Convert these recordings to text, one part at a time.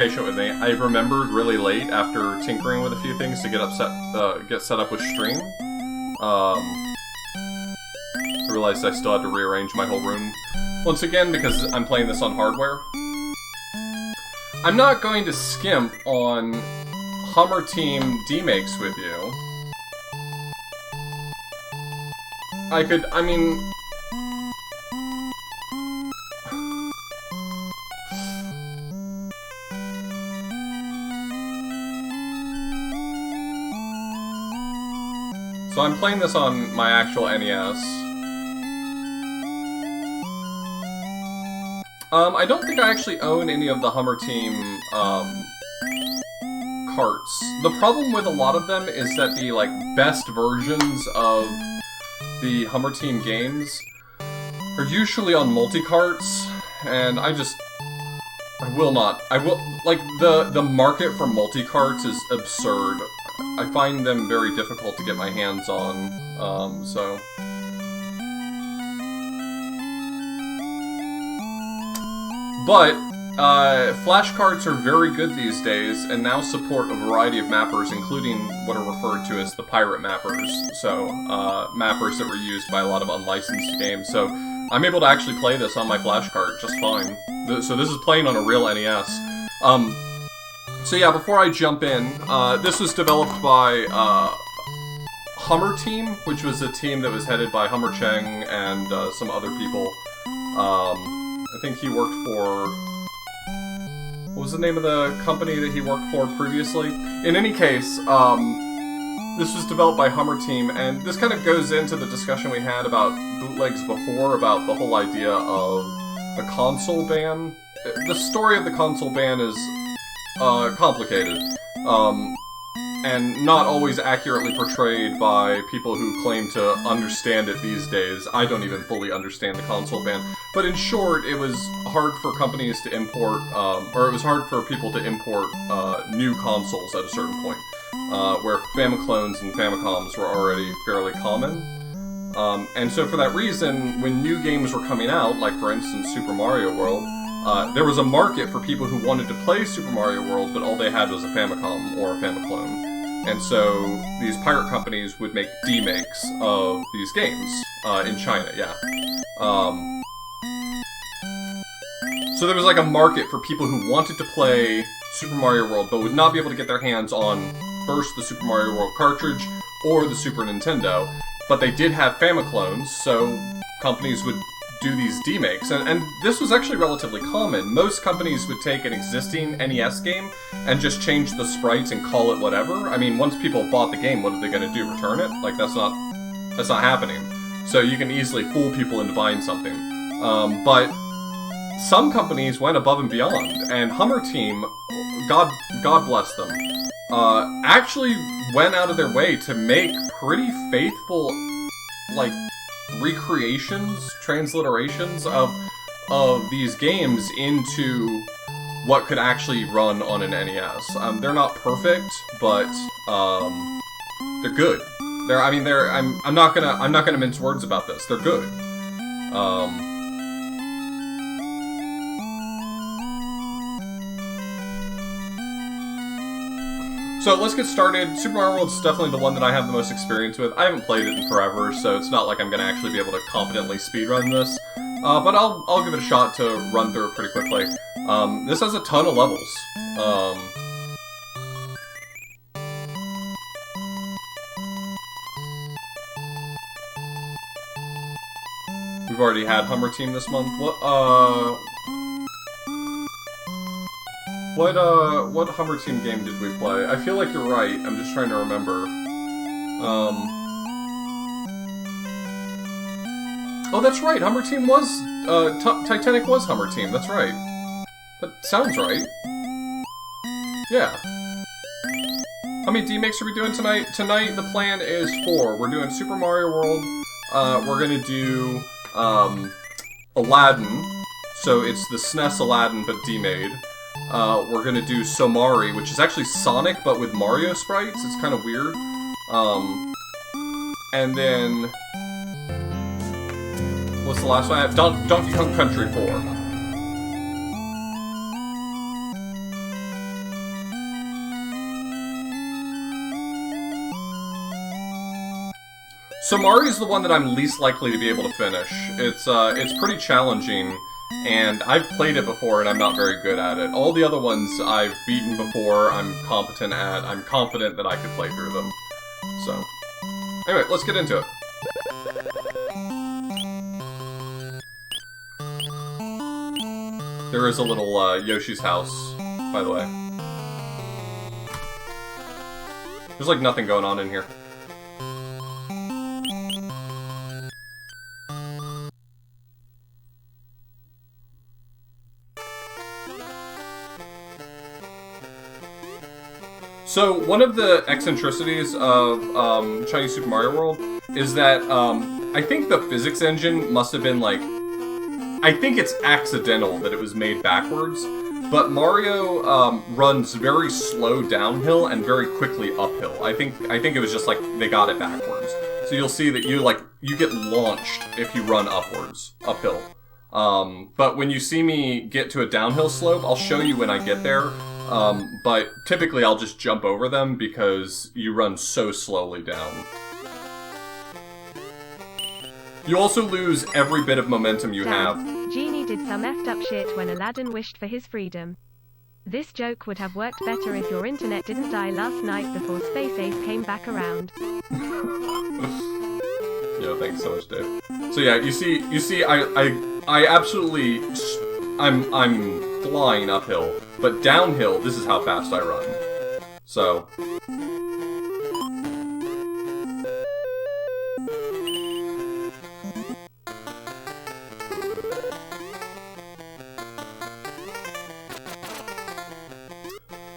patient with me. I remembered really late after tinkering with a few things to get set up with stream. I realized I still had to rearrange my whole room once again because I'm playing this on hardware. I'm not going to skimp on Hummer Team Demakes with you. I mean... So I'm playing this on my actual NES. I don't think I actually own any of the Hummer Team, carts. The problem with a lot of them is that the, like, best versions of the Hummer Team games are usually on multi-carts, and I will, like, the market for multi-carts is absurd. I find them very difficult to get my hands on, so... But, flashcards are very good these days, and now support a variety of mappers, including what are referred to as the pirate mappers. So, mappers that were used by a lot of unlicensed games. So, I'm able to actually play this on my flashcard just fine. So this is playing on a real NES. So yeah, before I jump in, this was developed by, Hummer Team, which was a team that was headed by Hummer Cheng and, some other people. I think he worked for... What was the name of the company that he worked for previously? In any case, this was developed by Hummer Team, and this kind of goes into the discussion we had about bootlegs before, about the whole idea of a console ban. The story of the console ban is complicated, and not always accurately portrayed by people who claim to understand it these days. I don't even fully understand the console ban. But in short, it was hard for companies to import, or it was hard for people to import new consoles at a certain point, where Famiclones and Famicoms were already fairly common. And so for that reason, when new games were coming out, like for instance Super Mario World, there was a market for people who wanted to play Super Mario World, but all they had was a Famicom or a Famiclone. And so these pirate companies would make demakes of these games, in China, yeah. So there was like a market for people who wanted to play Super Mario World, but would not be able to get their hands on first the Super Mario World cartridge or the Super Nintendo. But they did have Famiclones, so companies would do these demakes, and this was actually relatively common. Most companies would take an existing NES game and just change the sprites and call it whatever. I mean, once people bought the game, what are they going to do? Return it? Like, that's not happening. So you can easily fool people into buying something. But some companies went above and beyond, and Hummer Team, God bless them, actually went out of their way to make pretty faithful, like, recreations, transliterations of these games into what could actually run on an NES. They're not perfect, but they're good. I'm not gonna mince words about this. They're good. So let's get started. Super Mario World is definitely the one that I have the most experience with. I haven't played it in forever, so it's not like I'm going to actually be able to competently speedrun this. But I'll give it a shot to run through it pretty quickly. This has a ton of levels. We've already had Hummer Team this month. What Hummer Team game did we play? I feel like you're right. I'm just trying to remember. Oh, that's right. Hummer Team was, Titanic was Hummer Team. That's right. That sounds right. Yeah. How many demakes are we doing tonight? Tonight, the plan is 4. We're doing Super Mario World. We're gonna do, Aladdin. So it's the SNES Aladdin, but demade. We're gonna do Somari, which is actually Sonic, but with Mario sprites. It's kind of weird. And then... What's the last one I have? Donkey Kong Country 4. Somari's the one that I'm least likely to be able to finish. It's pretty challenging, and I've played it before and I'm not very good at it. All the other ones I've beaten before, I'm competent at, I'm confident that I could play through them. So, anyway, let's get into it. There is a little Yoshi's house, by the way. There's like nothing going on in here. So, one of the eccentricities of Chinese Super Mario World is that I think the physics engine must have been like... I think it's accidental that it was made backwards, but Mario runs very slow downhill and very quickly uphill. I think it was just like they got it backwards. So you'll see that you get launched if you run uphill. But when you see me get to a downhill slope, I'll show you when I get there. But typically I'll just jump over them because you run so slowly down. You also lose every bit of momentum you have. Genie did some effed up shit when Aladdin wished for his freedom. This joke would have worked better if your internet didn't die last night before Space Ace came back around. Yeah, thanks so much, Dave. So yeah, you see, I absolutely, I'm flying uphill, but downhill, this is how fast I run. So.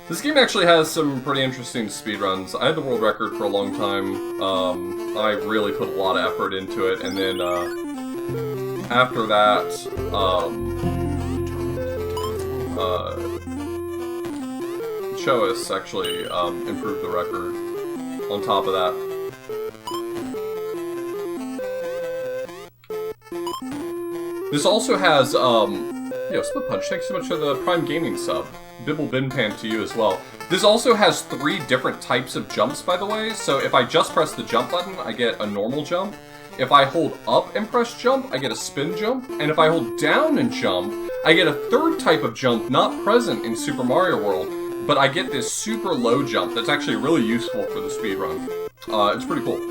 This game actually has some pretty interesting speedruns. I had the world record for a long time. I really put a lot of effort into it, and then after that, Chois actually improved the record on top of that. This also has, Split Punch, thanks so much for the Prime Gaming sub. Bibble Binpan to you as well. This also has 3 different types of jumps, by the way, so if I just press the jump button, I get a normal jump. If I hold up and press jump, I get a spin jump. And if I hold down and jump, I get a 3rd type of jump not present in Super Mario World, but I get this super low jump that's actually really useful for the speedrun. It's pretty cool.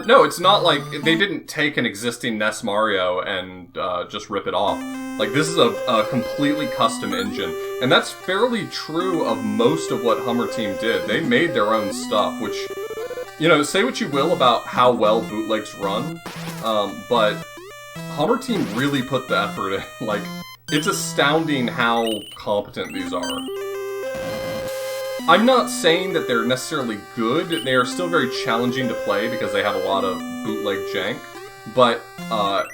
No, it's not like, they didn't take an existing NES Mario and just rip it off. Like, this is a completely custom engine. And that's fairly true of most of what Hummer Team did. They made their own stuff, which, you know, say what you will about how well bootlegs run, but Hummer Team really put the effort in. Like, it's astounding how competent these are. I'm not saying that they're necessarily good, they are still very challenging to play because they have a lot of bootleg jank, but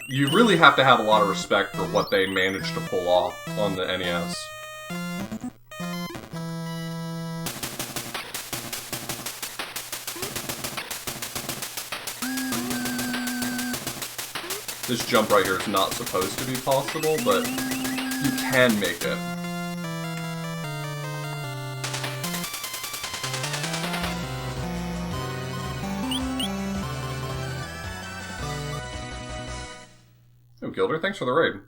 you really have to have a lot of respect for what they managed to pull off on the NES. This jump right here is not supposed to be possible, but you can make it. Oh, Gilder, thanks for the raid.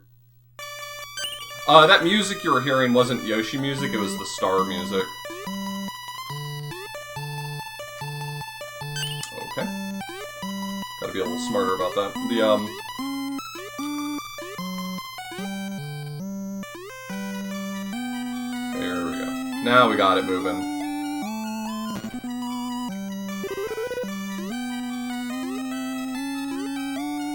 That music you were hearing wasn't Yoshi music, it was the star music. Okay. Gotta be a little smarter about that. There we go. Now we got it moving.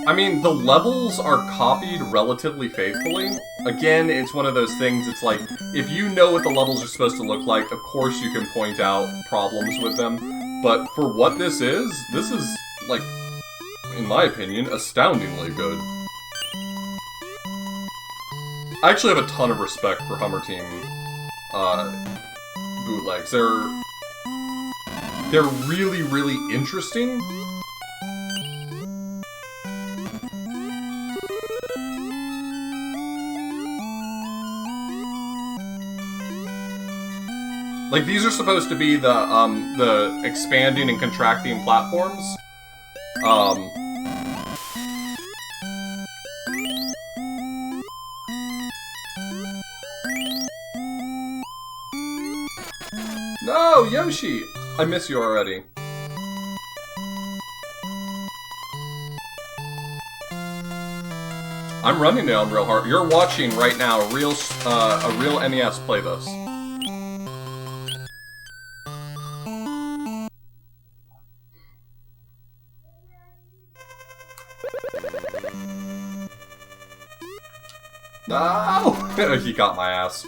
I mean, the levels are copied relatively faithfully. Again, it's one of those things, it's like, if you know what the levels are supposed to look like, of course you can point out problems with them. But for what this is, like, in my opinion, astoundingly good. I actually have a ton of respect for Hummer Team. bootlegs. They're really, really interesting. Like, these are supposed to be the expanding and contracting platforms. No, Yoshi! I miss you already. I'm running it on real hard. You're watching right now a real NES play this. No! He got my ass.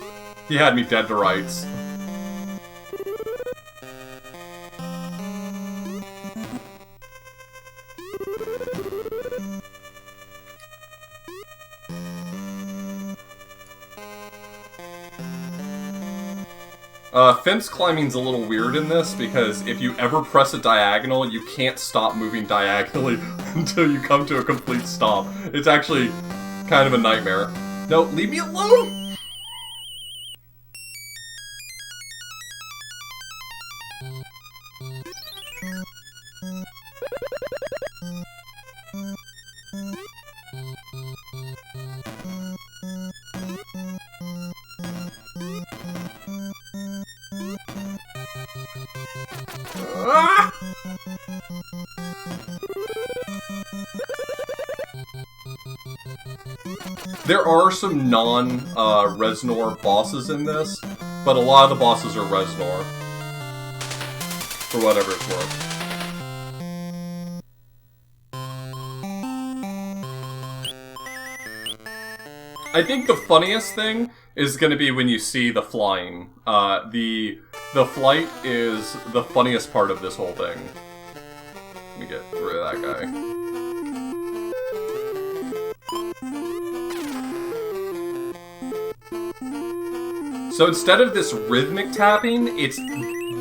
He had me dead to rights. Fence climbing's a little weird in this, because if you ever press a diagonal, you can't stop moving diagonally until you come to a complete stop. It's actually kind of a nightmare. No, leave me alone! There are some non-Reznor bosses in this, but a lot of the bosses are Reznor. For whatever it's worth. I think the funniest thing is going to be when you see the flying. The flight is the funniest part of this whole thing. Let me get rid of that guy. So instead of this rhythmic tapping, it's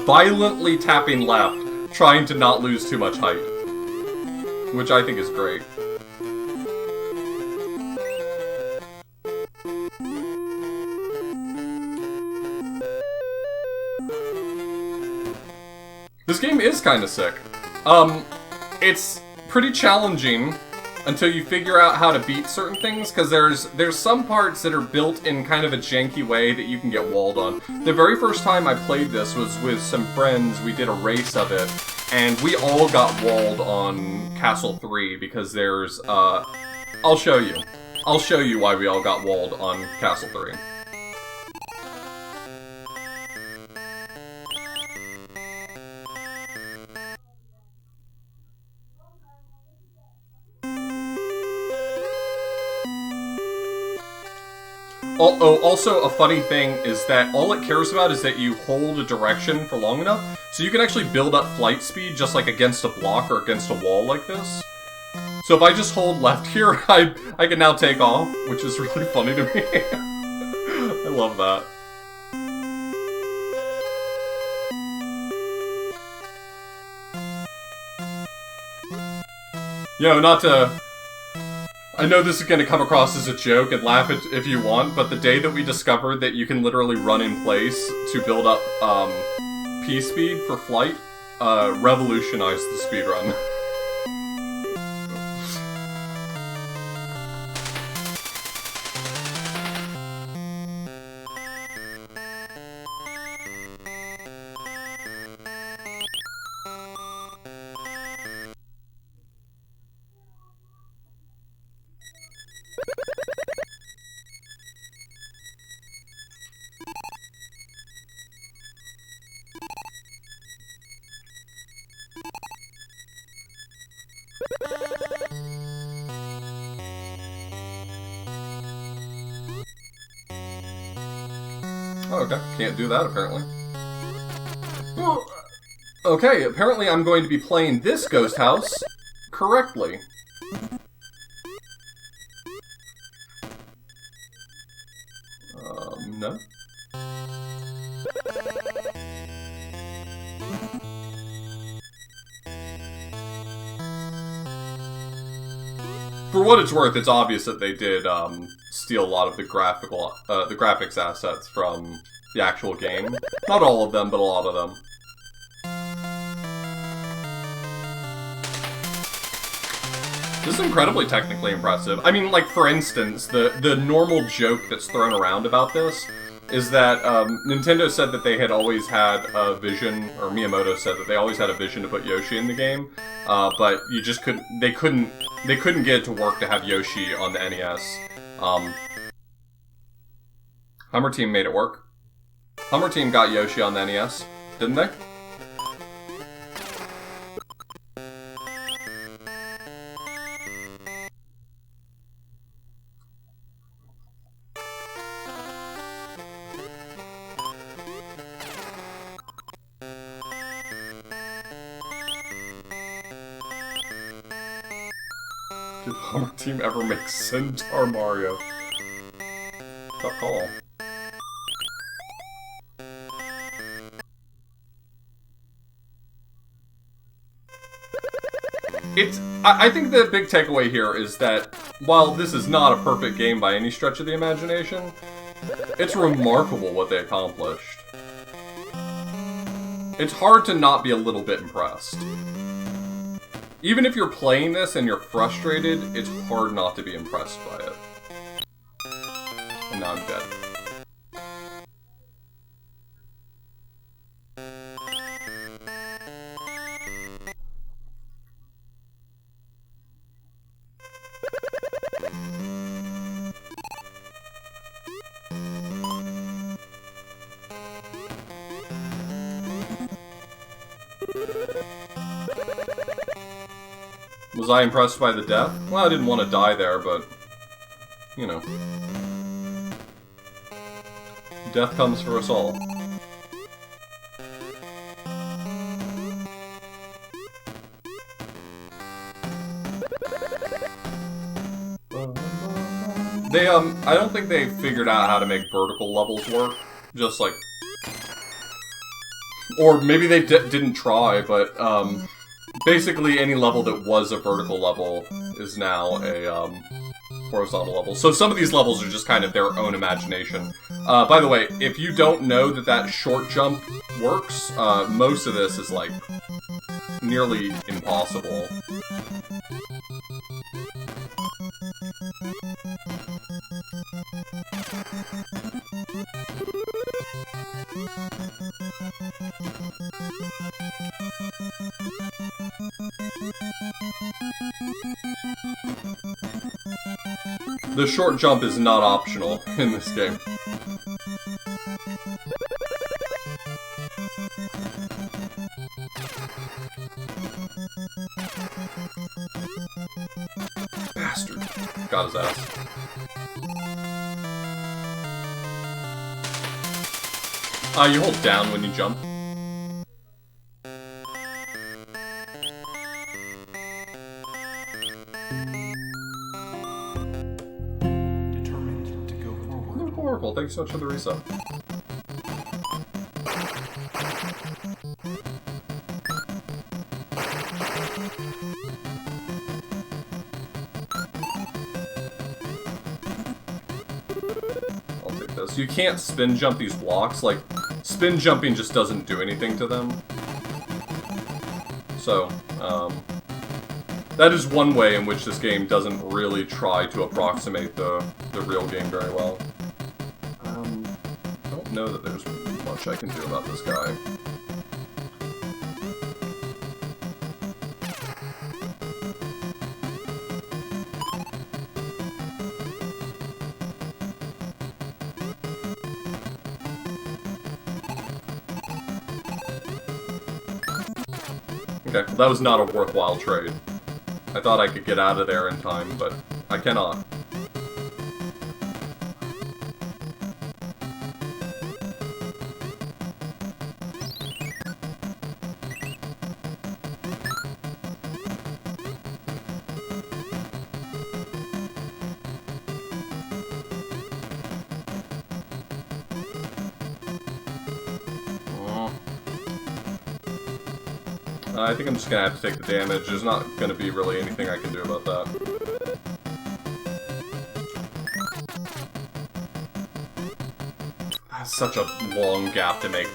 violently tapping left, trying to not lose too much height. Which I think is great. This game is kind of sick. It's pretty challenging until you figure out how to beat certain things, because there's some parts that are built in kind of a janky way that you can get walled on. The very first time I played this was with some friends. We did a race of it, and we all got walled on Castle 3 because there's, I'll show you. I'll show you why we all got walled on Castle 3. Oh, also, a funny thing is that all it cares about is that you hold a direction for long enough, so you can actually build up flight speed just like against a block or against a wall like this. So if I just hold left here, I can now take off, which is really funny to me. I love that. You know, not to... I know this is going to come across as a joke, and laugh if you want, but the day that we discovered that you can literally run in place to build up P-speed for flight, revolutionized the speedrun. Oh, okay. Can't do that, apparently. Well, okay, apparently I'm going to be playing this ghost house correctly. No? For what it's worth, it's obvious that they did steal a lot of the graphics assets from the actual game. Not all of them, but a lot of them. This is incredibly technically impressive. I mean, like, for instance, the normal joke that's thrown around about this is that Nintendo said that they had always had a vision, or Miyamoto said that they always had a vision to put Yoshi in the game, but you just they couldn't get it to work to have Yoshi on the NES. Hummer Team made it work. Hummer Team got Yoshi on the NES, didn't they? Did Hummer Team ever make Centaur Mario? Tough call. I think the big takeaway here is that while this is not a perfect game by any stretch of the imagination, it's remarkable what they accomplished. It's hard to not be a little bit impressed. Even if you're playing this and you're frustrated, it's hard not to be impressed by it. And now I'm dead. Was I impressed by the death? Well, I didn't want to die there, but, you know. Death comes for us all. I don't think they figured out how to make vertical levels work. Just like... Or maybe they didn't try, but, basically, any level that was a vertical level is now a horizontal level. So some of these levels are just kind of their own imagination. By the way, if you don't know that that short jump works, most of this is, like, nearly impossible. The short jump is not optional in this game. Bastard. Got his ass. You hold down when you jump. Determined to go forward. Oracle, thanks so much for the reset. I'll take this. You can't spin jump these blocks, like, spin jumping just doesn't do anything to them. So, that is one way in which this game doesn't really try to approximate the real game very well. I don't know that there's much I can do about this guy. Okay, well, that was not a worthwhile trade. I thought I could get out of there in time, but I cannot. I think I'm just gonna have to take the damage. There's not gonna be really anything I can do about that. That's such a long gap to make.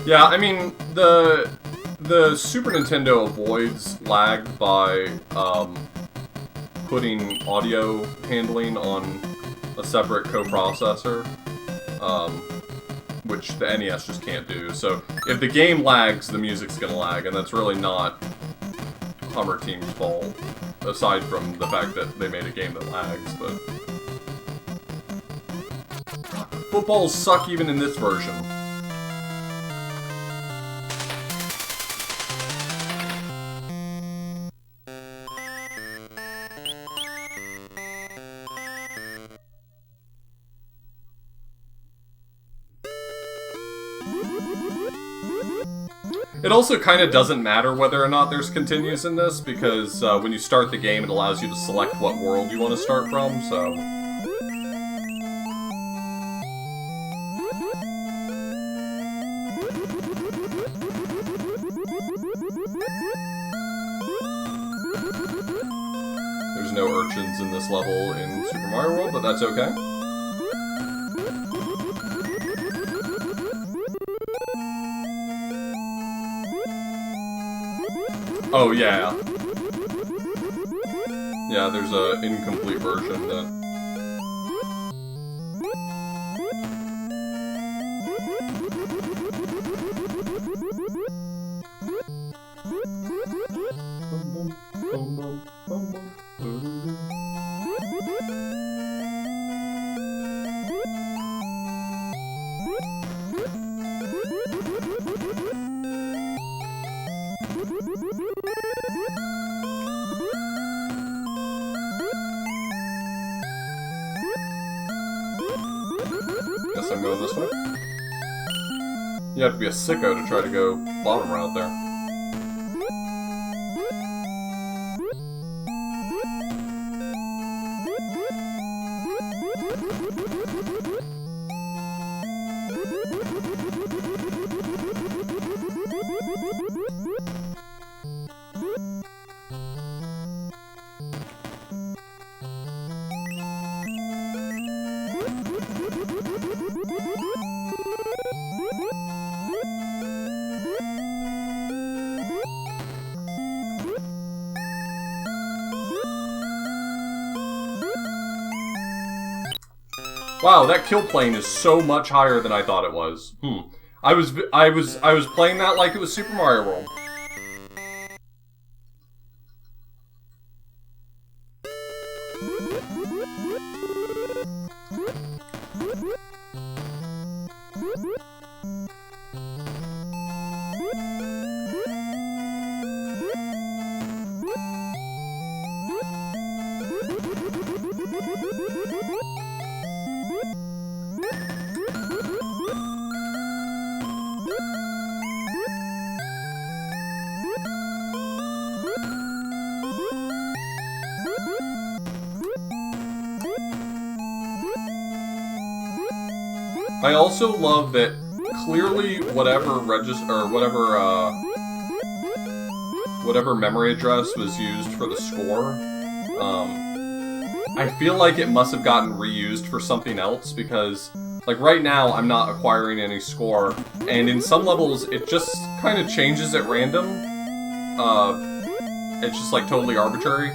Yeah, I mean, the Super Nintendo avoids lag by putting audio handling on a separate coprocessor, which the NES just can't do. So if the game lags, the music's gonna lag, and that's really not Hummer Team's fault, aside from the fact that they made a game that lags, but... Footballs suck even in this version. It also kind of doesn't matter whether or not there's continues in this, because when you start the game, it allows you to select what world you want to start from, so... There's no urchins in this level in Super Mario World, but that's okay. Oh, yeah. Yeah, there's an incomplete version that... Guess I'm going this way. You have to be a sicko to try to go bottom route there. Wow, that kill plane is so much higher than I thought it was. I was playing that like it was Super Mario World. I also love that clearly whatever whatever memory address was used for the score, I feel like it must have gotten reused for something else, because like right now I'm not acquiring any score, and in some levels it just kind of changes at random. It's just like totally arbitrary.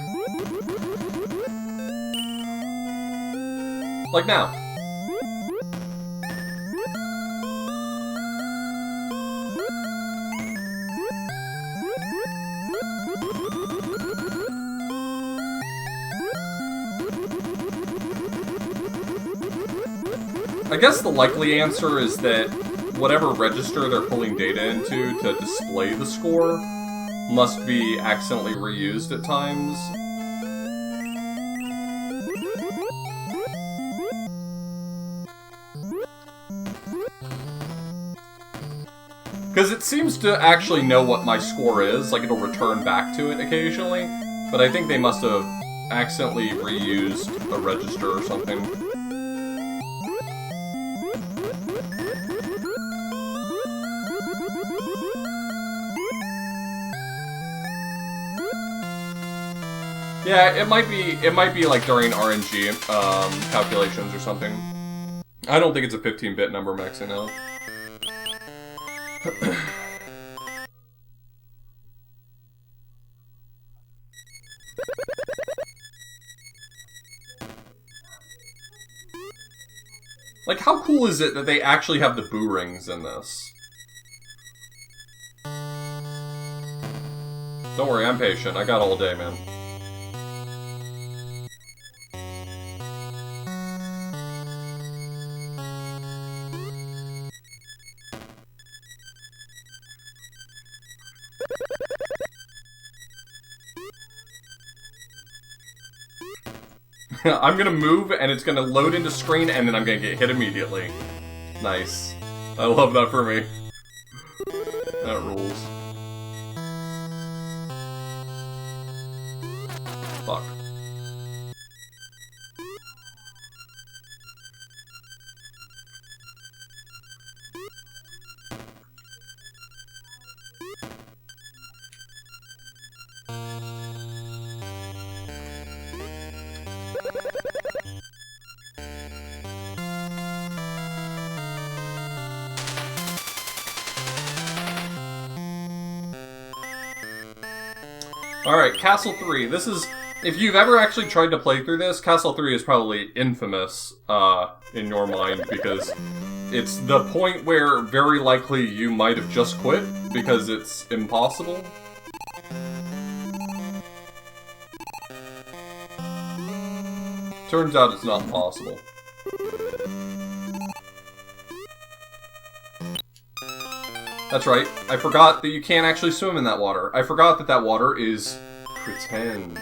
Like now. I guess the likely answer is that whatever register they're pulling data into to display the score must be accidentally reused at times. Because it seems to actually know what my score is, like it'll return back to it occasionally, but I think they must have accidentally reused a register or something. Yeah, it might be like during RNG calculations or something. I don't think it's a 15-bit number maxing out. Like, how cool is it that they actually have the boo rings in this? Don't worry, I'm patient. I got all day, man. I'm gonna move, and it's gonna load into screen, and then I'm gonna get hit immediately. Nice. I love that for me. That rules. Fuck. Alright, Castle 3. This is... If you've ever actually tried to play through this, Castle 3 is probably infamous in your mind, because it's the point where very likely you might have just quit, because it's impossible. Turns out it's not possible. That's right, I forgot that you can't actually swim in that water. I forgot that that water is pretend.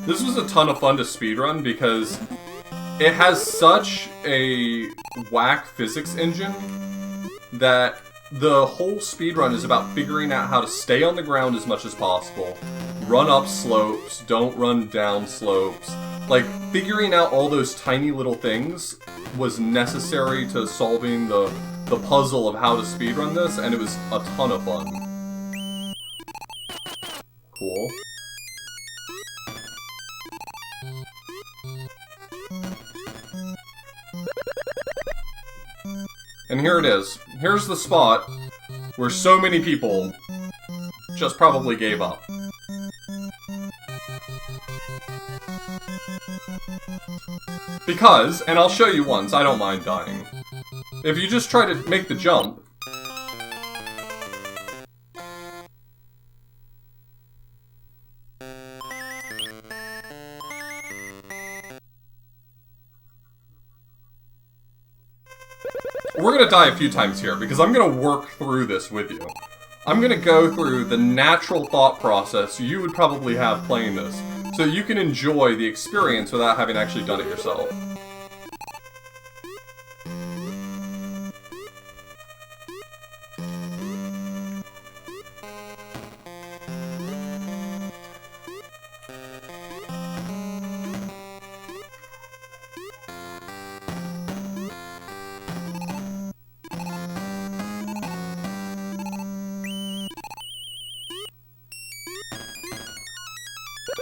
This was a ton of fun to speedrun because it has such a whack physics engine that the whole speedrun is about figuring out how to stay on the ground as much as possible, run up slopes, don't run down slopes. Like, figuring out all those tiny little things was necessary to solving the puzzle of how to speedrun this, and it was a ton of fun. Cool. And here it is. Here's the spot where so many people just probably gave up. Because, and I'll show you once, I don't mind dying. If you just try to make the jump... We're gonna die a few times here, because I'm gonna work through this with you. I'm gonna go through the natural thought process you would probably have playing this, so you can enjoy the experience without having actually done it yourself.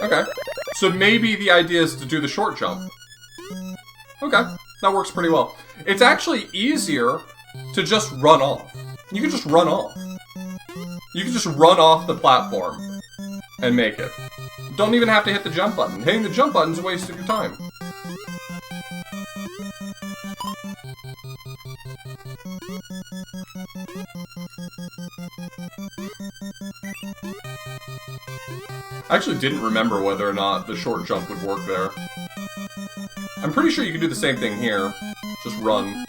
Okay, so maybe the idea is to do the short jump. Okay, that works pretty well. It's actually easier to just run off. You can just run off. You can just run off the platform and make it. Don't even have to hit the jump button. Hitting the jump button's a waste of your time. I actually didn't remember whether or not the short jump would work there. I'm pretty sure you can do the same thing here. Just run.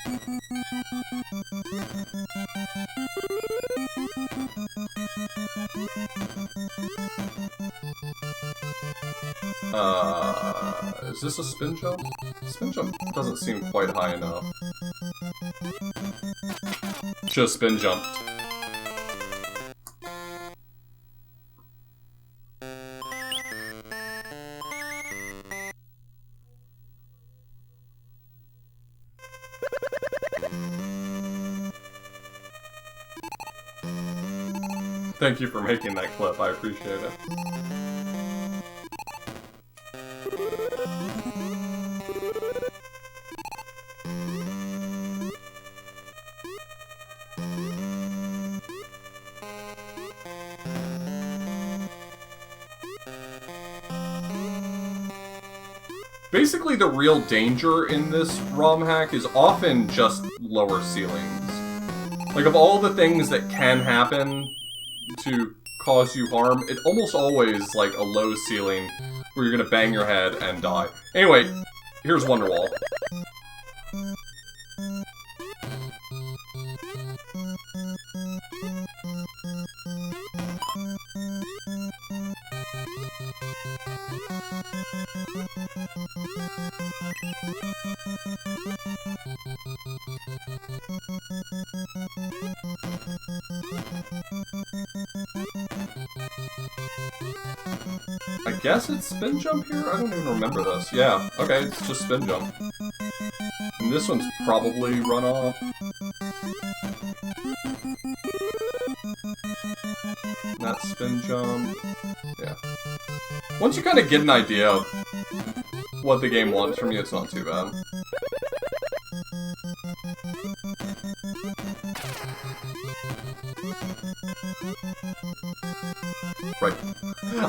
Is this a spin jump? Spin jump doesn't seem quite high enough. Just spin jumped. Thank you for making that clip, I appreciate it. Basically, the real danger in this ROM hack is often just lower ceilings. Like, of all the things that can happen to cause you harm, it almost always, like, a low ceiling where you're gonna bang your head and die. Anyway, here's Wonderwall. I guess it's spin jump here? I don't even remember this. Yeah, okay, it's just spin jump. And this one's probably run off. That's spin jump. Yeah. Once you kind of get an idea of what the game wants from you, it's not too bad. Right.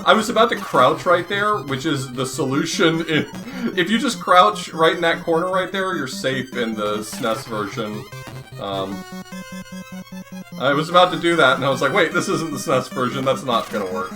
I was about to crouch right there, which is the solution. If you just crouch right in that corner right there, you're safe in the SNES version. I was about to do that, and I was like, wait, this isn't the SNES version, that's not gonna work.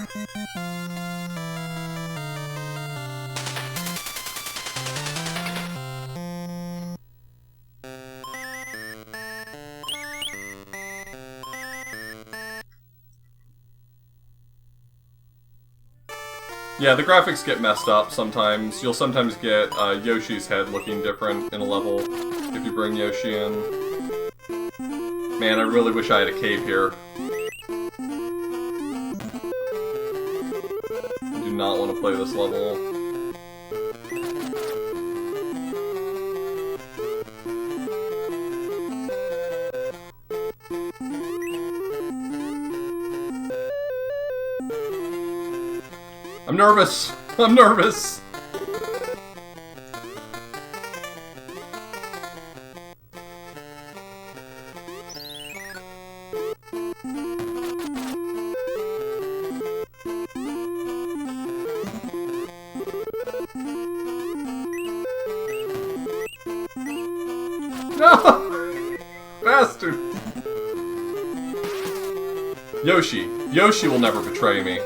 Yeah, the graphics get messed up sometimes. You'll sometimes get Yoshi's head looking different in a level if you bring Yoshi in. Man, I really wish I had a cave here. I do not want to play this level. I'm nervous! I'm nervous! No! Bastard! Yoshi. Yoshi will never betray me.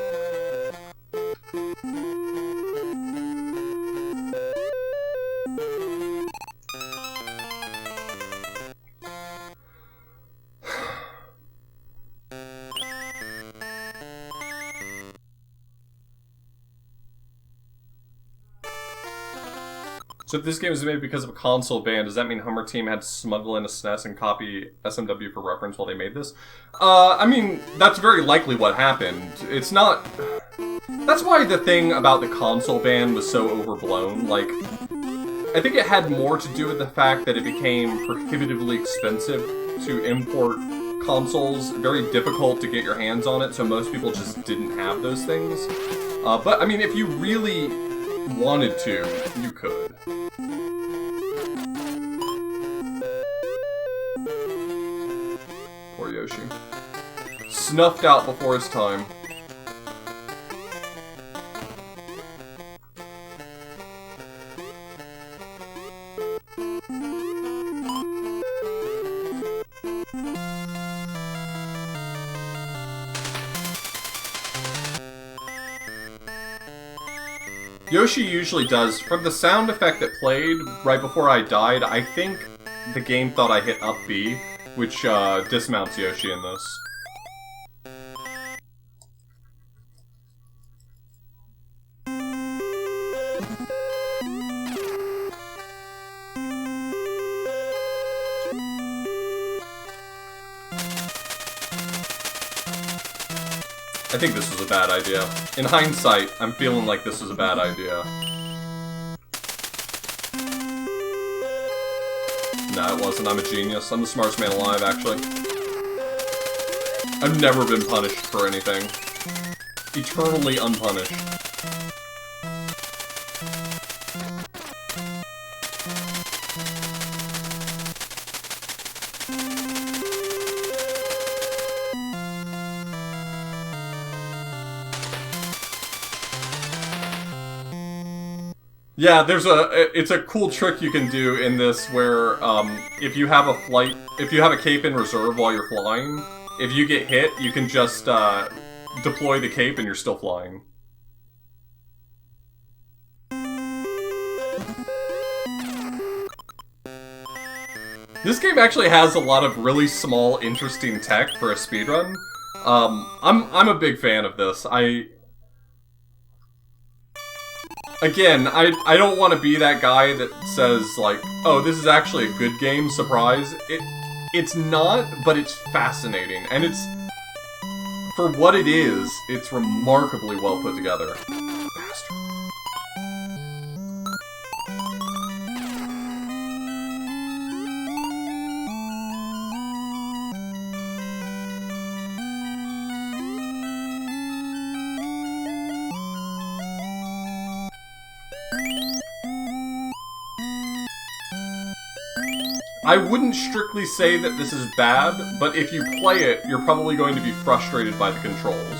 So if this game was made because of a console ban, does that mean Hummer Team had to smuggle in a SNES and copy SMW for reference while they made this? I mean, that's very likely what happened. It's not... That's why the thing about the console ban was so overblown. Like, I think it had more to do with the fact that it became prohibitively expensive to import consoles, very difficult to get your hands on it, so most people just didn't have those things. But, I mean, if you really wanted to, you could. Poor Yoshi. Snuffed out before his time. Yoshi usually does, from the sound effect that played right before I died, I think the game thought I hit up B, which dismounts Yoshi in this. think this was a bad idea. In hindsight, I'm feeling like this was a bad idea. No, it wasn't. I'm a genius. I'm the smartest man alive, actually. I've never been punished for anything. Eternally unpunished. Yeah, it's a cool trick you can do in this where, if you have a cape in reserve while you're flying, if you get hit, you can just, deploy the cape and you're still flying. This game actually has a lot of really small, interesting tech for a speedrun. I'm a big fan of this. Again, I don't want to be that guy that says, like, oh, this is actually a good game, surprise. It's not, but it's fascinating, and it's, for what it is, it's remarkably well put together. Bastard. I wouldn't strictly say that this is bad, but if you play it, you're probably going to be frustrated by the controls.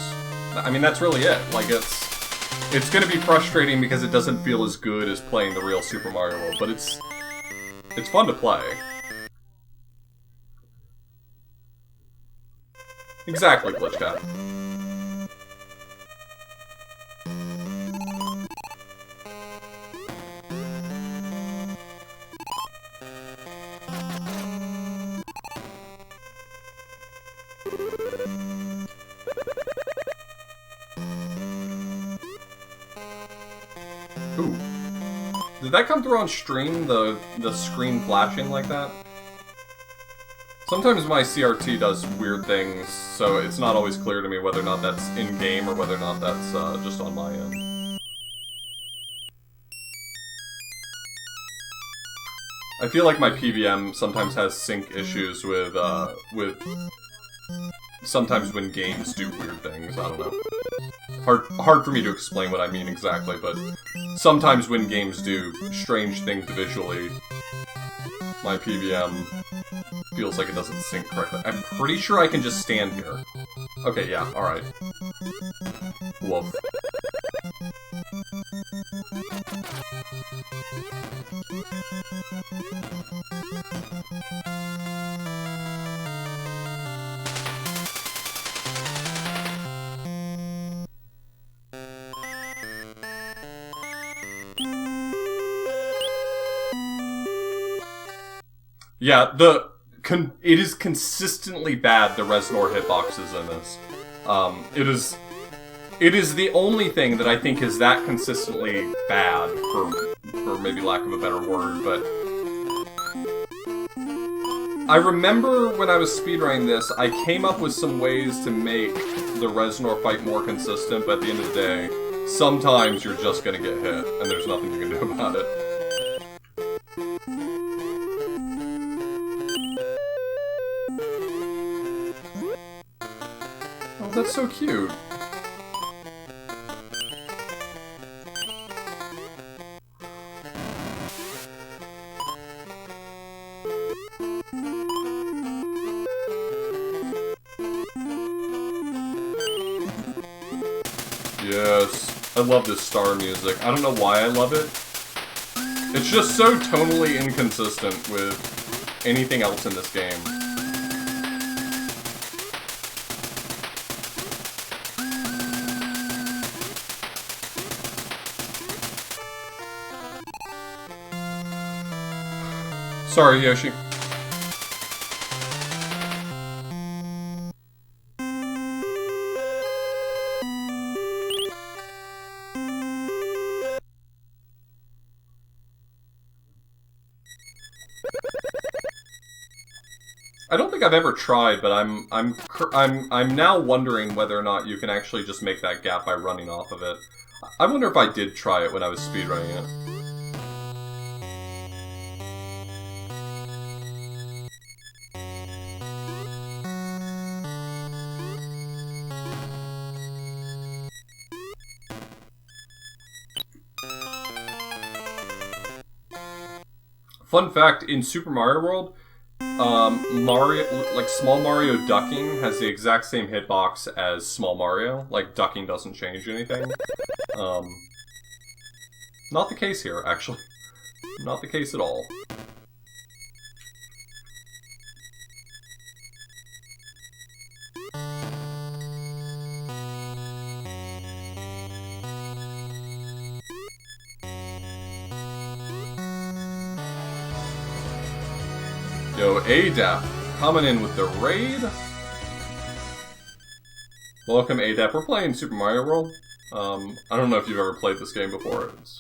I mean, that's really it. Like, it's going to be frustrating because it doesn't feel as good as playing the real Super Mario World, but it's fun to play. Exactly, Glitchcat. Ooh. Did that come through on stream, the screen flashing like that? Sometimes my CRT does weird things, so it's not always clear to me whether or not that's in-game or whether or not that's just on my end. I feel like my PVM sometimes has sync issues with sometimes when games do weird things, I don't know. Hard for me to explain what I mean exactly, but sometimes when games do strange things visually, my PVM feels like it doesn't sync correctly. I'm pretty sure I can just stand here. Okay, yeah, alright. Woof. Yeah, it is consistently bad, the Reznor hitboxes in this. It is the only thing that I think is that consistently bad, for maybe lack of a better word, but... I remember when I was speedrunning this, I came up with some ways to make the Reznor fight more consistent, but at the end of the day, sometimes you're just gonna get hit, and there's nothing you can do about it. Oh, that's so cute. Yes, I love this star music. I don't know why I love it. It's just so tonally inconsistent with anything else in this game. Sorry, Yoshi. I don't think I've ever tried, but I'm now wondering whether or not you can actually just make that gap by running off of it. I wonder if I did try it when I was speedrunning it. Fun fact, in Super Mario World, Small Mario ducking has the exact same hitbox as Small Mario. Like, ducking doesn't change anything. Not the case here, actually. Not the case at all. Yo, ADAP, coming in with the raid. Welcome, ADAP. We're playing Super Mario World. I don't know if you've ever played this game before. It's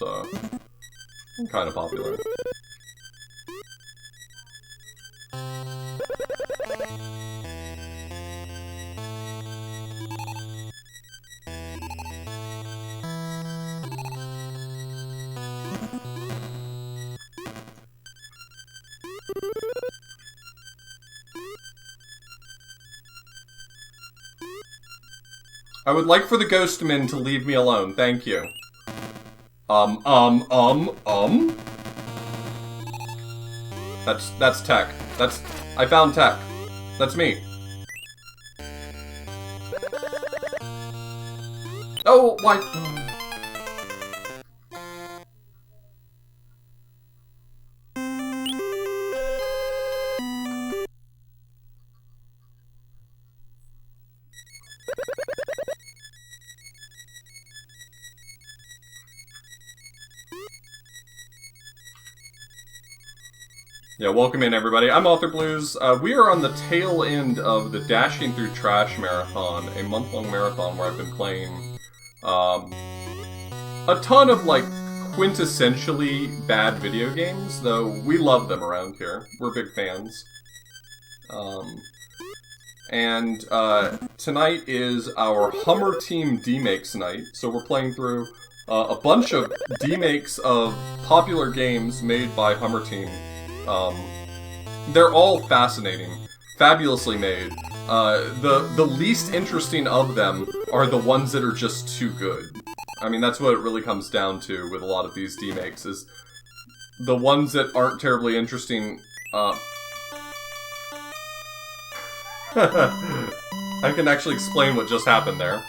kind of popular. I would like for the Ghostman to leave me alone, thank you. That's tech. I found tech. That's me. Oh, why? Yeah, welcome in everybody. I'm Author Blues. We are on the tail end of the Dashing Through Trash Marathon, a month-long marathon where I've been playing a ton of, like, quintessentially bad video games, though we love them around here. We're big fans. Tonight is our Hummer Team Demakes night, so we're playing through a bunch of demakes of popular games made by Hummer Team. They're all fascinating, fabulously made. The least interesting of them are the ones that are just too good. I mean, that's what it really comes down to with a lot of these demakes, is the ones that aren't terribly interesting, I can actually explain what just happened there.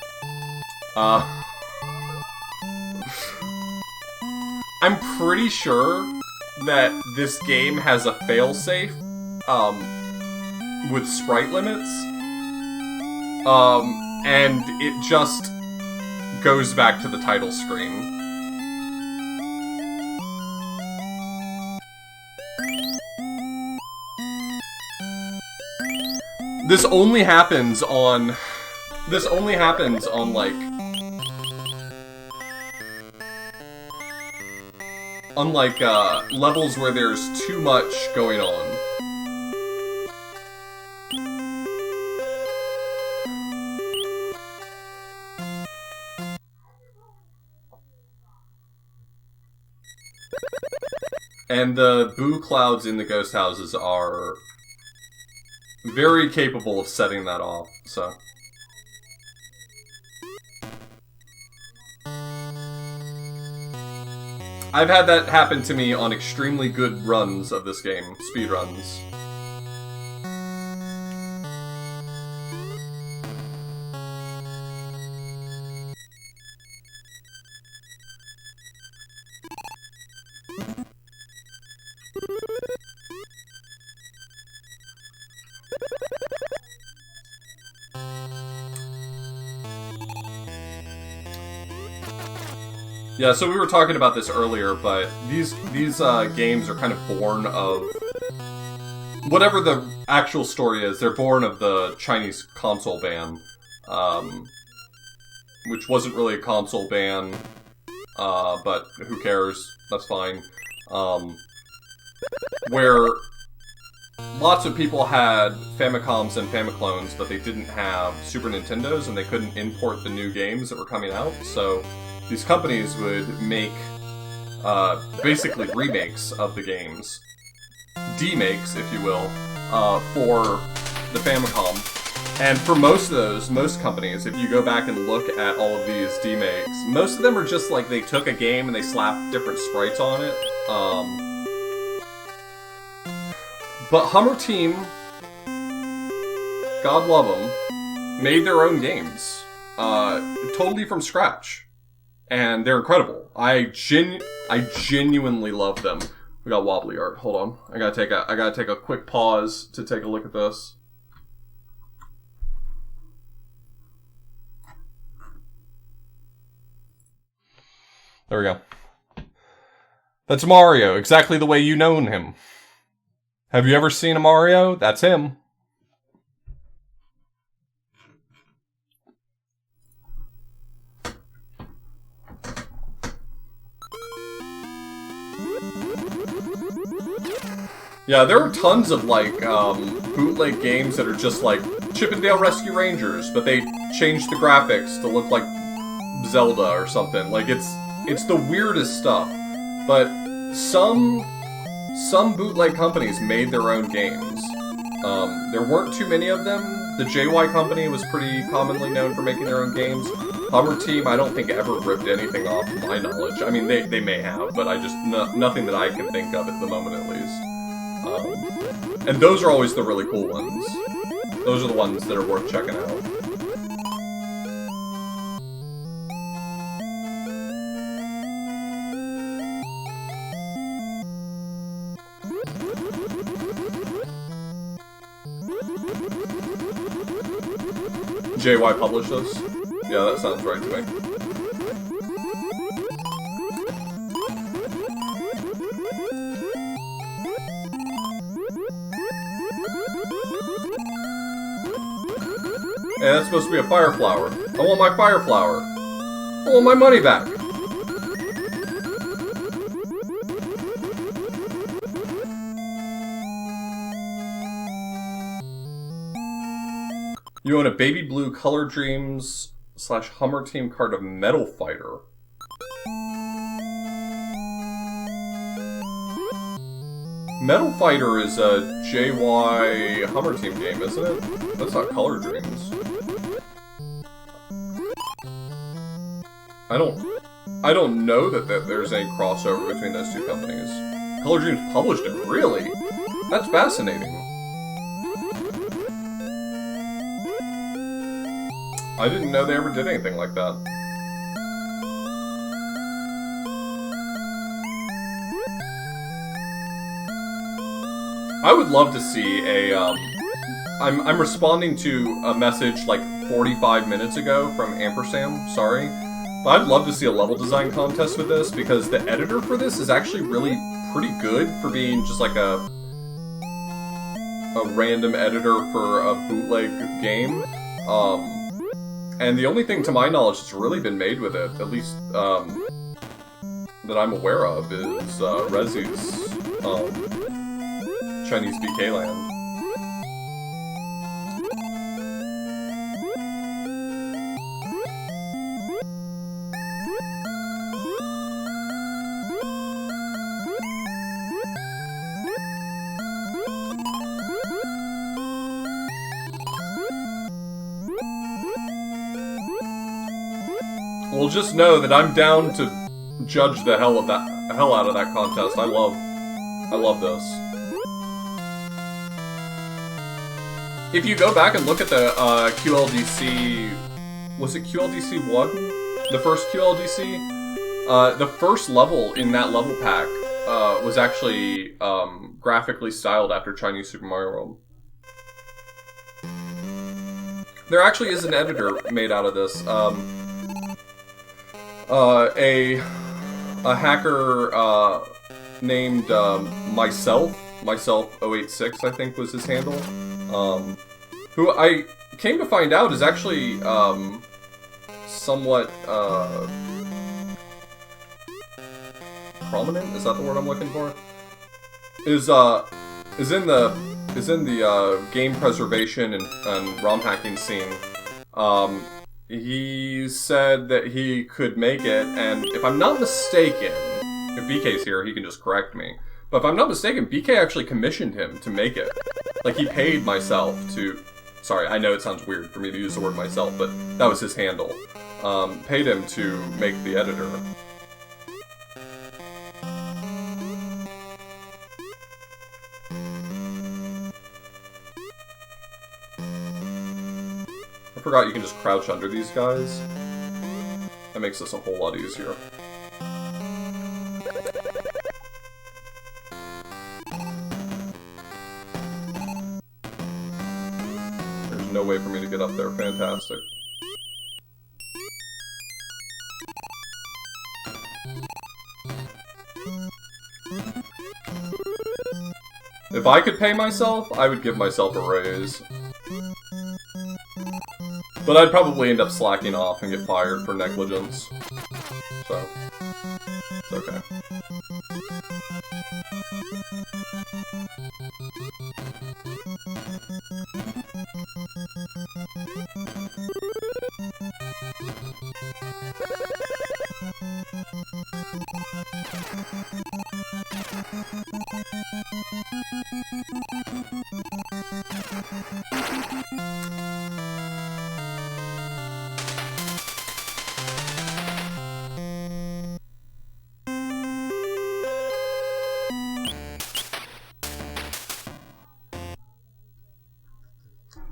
I'm pretty sure that this game has a failsafe, with sprite limits, and it just goes back to the title screen. This only happens on, like, levels where there's too much going on. And the boo clouds in the ghost houses are very capable of setting that off, so. I've had that happen to me on extremely good runs of this game, speedruns. Yeah, so we were talking about this earlier, but these games are kind of born of whatever the actual story is. They're born of the Chinese console ban, which wasn't really a console ban, but who cares? That's fine. Where lots of people had Famicoms and Famiclones, but they didn't have Super Nintendos, and they couldn't import the new games that were coming out. So these companies would make basically remakes of the games, demakes, if you will, for the Famicom. And for most of those, most companies, if you go back and look at all of these demakes, most of them are just like they took a game and they slapped different sprites on it. But Hummer Team, God love them, made their own games, totally from scratch, and they're incredible. I genuinely love them. We got wobbly art. Hold on, I gotta take a quick pause to take a look at this. There we go. That's Mario, exactly the way you known him. Have you ever seen a Mario? That's him. Yeah, there are tons of, like, bootleg games that are just like Chippendale Rescue Rangers, but they changed the graphics to look like Zelda or something. Like, it's the weirdest stuff. But some bootleg companies made their own games. There weren't too many of them. The JY Company was pretty commonly known for making their own games. Hummer Team, I don't think ever ripped anything off, to my knowledge. I mean, they may have, but I just nothing that I can think of at the moment, at least. And those are always the really cool ones. Those are the ones that are worth checking out. JY published this? Yeah, that sounds right to me. Hey, that's supposed to be a fire flower. I want my fire flower. I want my money back. You own a baby blue Color Dreams / Hummer Team card of Metal Fighter. Metal Fighter is a JY Hummer Team game, isn't it? That's not Color Dreams. I don't know that there's any crossover between those two companies. Color Dreams published it, really? That's fascinating. I didn't know they ever did anything like that. I would love to see a, I'm responding to a message like 45 minutes ago from Ampersand, sorry. But I'd love to see a level design contest with this, because the editor for this is actually really pretty good for being just like a random editor for a bootleg game. And the only thing, to my knowledge, that's really been made with it, at least that I'm aware of, is Rezu's Chinese BK Land. Well, just know that I'm down to judge the hell out of that contest. I love this. If you go back and look at the QLDC, was it QLDC 1? The first QLDC? The first level in that level pack was actually graphically styled after Chinese Super Mario World. There actually is an editor made out of this. A hacker named Myself086, I think was his handle, who I came to find out is actually somewhat prominent. Is that the word I'm looking for? Is in the is in the game preservation and ROM hacking scene. He said that he could make it, and if I'm not mistaken, if BK's here, he can just correct me. But if I'm not mistaken, BK actually commissioned him to make it. Like, he paid myself to... Sorry, I know it sounds weird for me to use the word myself, but that was his handle. Paid him to make the editor. I forgot you can just crouch under these guys. That makes this a whole lot easier. There's no way for me to get up there. Fantastic. If I could pay myself, I would give myself a raise. But I'd probably end up slacking off and get fired for negligence. So, it's okay.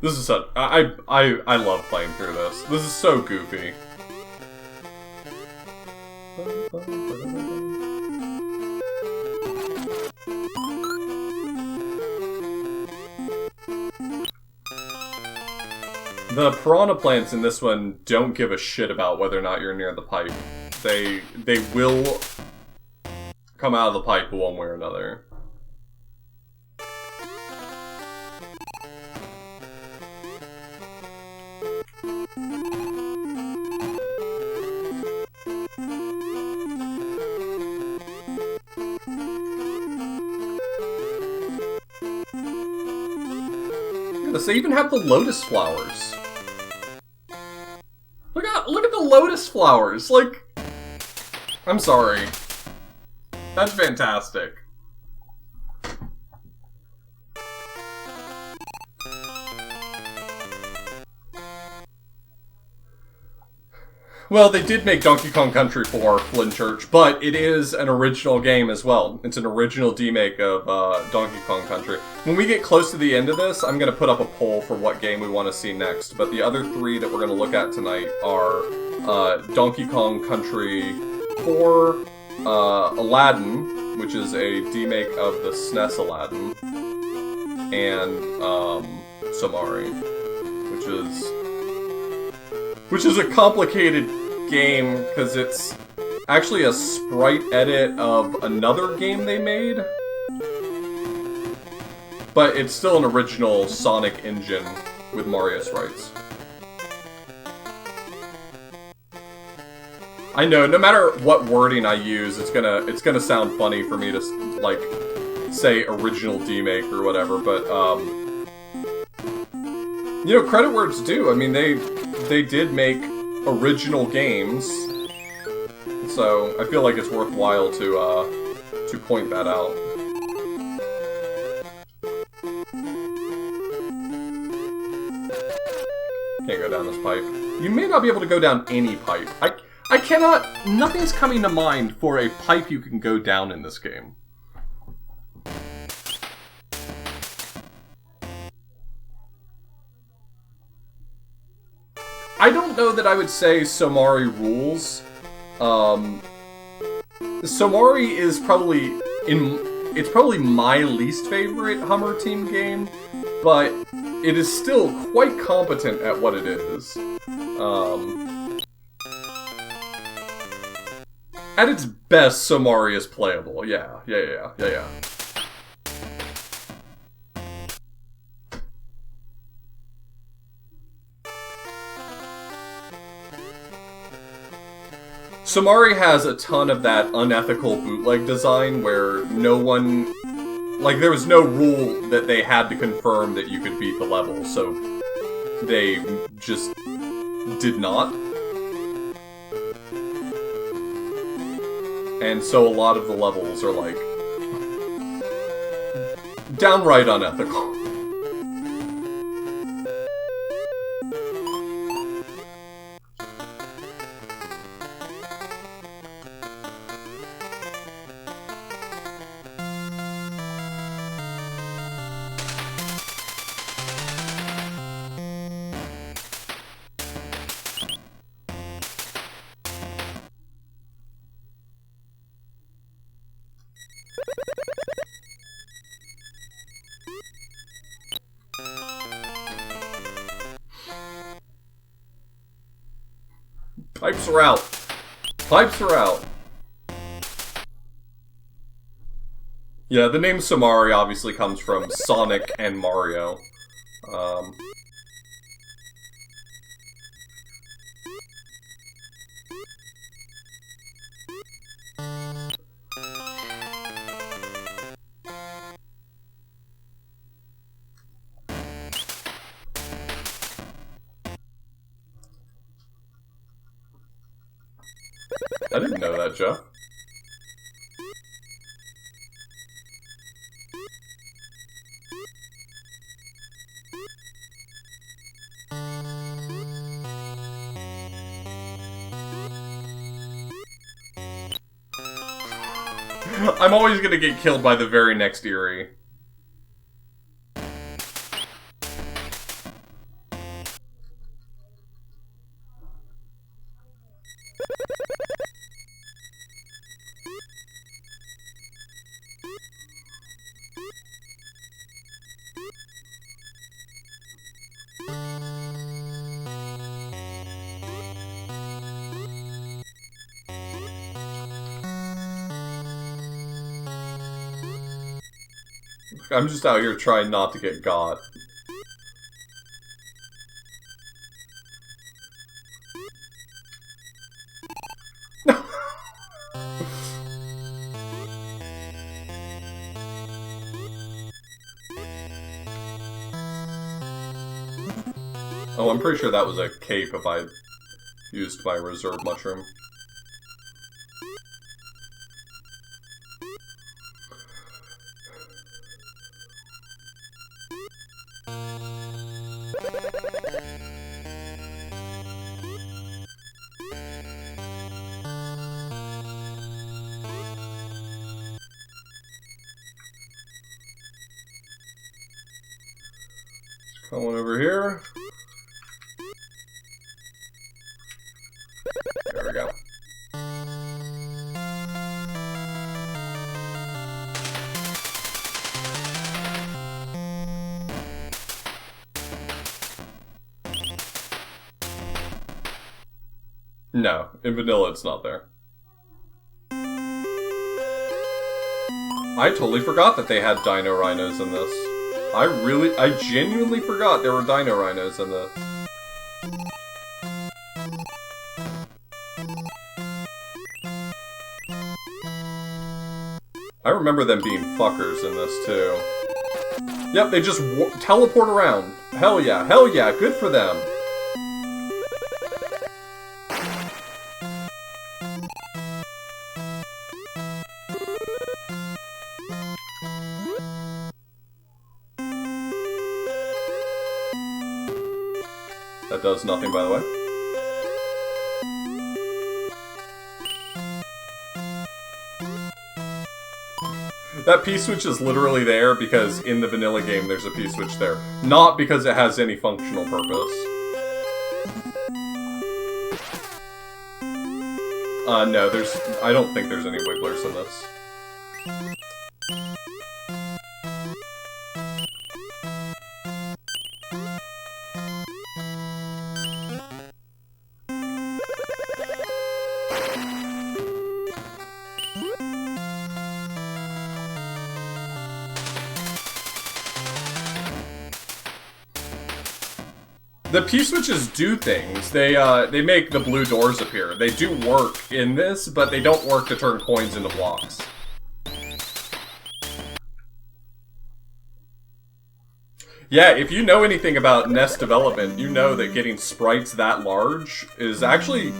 This is such... I love playing through this. This is so goofy. The piranha plants in this one don't give a shit about whether or not you're near the pipe. They will come out of the pipe one way or another. They even have the lotus flowers. Look at the lotus flowers. Like, I'm sorry. That's fantastic. Well, they did make Donkey Kong Country for Flynn Church, but it is an original game as well. It's an original demake of Donkey Kong Country. When we get close to the end of this, I'm going to put up a poll for what game we want to see next. But the other three that we're going to look at tonight are Donkey Kong Country 4, Aladdin, which is a demake of the SNES Aladdin, and Somari, which is a complicated game, because it's actually a sprite edit of another game they made. But it's still an original Sonic engine with Mario sprites. I know, no matter what wording I use, it's gonna sound funny for me to, like, say original demake or whatever, but, you know, credit where it's due. I mean, they did make original games, so I feel like it's worthwhile to point that out. Can't go down this pipe. You may not be able to go down any pipe. I cannot... Nothing's coming to mind for a pipe you can go down in this game. I don't know that I would say Somari rules. Somari is probably it's probably my least favorite Hummer Team game, but it is still quite competent at what it is. At its best, Somari is playable. Yeah. Somari has a ton of that unethical bootleg design where no one Like, there was no rule that they had to confirm that you could beat the level, so they just did not. And so a lot of the levels are, like, downright unethical. Pipes are out. Pipes are out. Yeah, the name Somari obviously comes from Sonic and Mario. I didn't know that, Jeff. I'm always gonna get killed by the very next Eerie. I'm just out here trying not to get got. Oh, I'm pretty sure that was a cape if I used my reserve mushroom. Come on over here. There we go. No, in vanilla it's not there. I totally forgot that they had dino rhinos in this. I genuinely forgot there were dino rhinos in this. I remember them being fuckers in this too. Yep, they just teleport around. Hell yeah, good for them. That does nothing, by the way. That P-switch is literally there because in the vanilla game there's a P-switch there. Not because it has any functional purpose. No, I don't think there's any wigglers in this. The P-switches do things. They make the blue doors appear. They do work in this, but they don't work to turn coins into blocks. Yeah, if you know anything about NES development, you know that getting sprites that large is actually...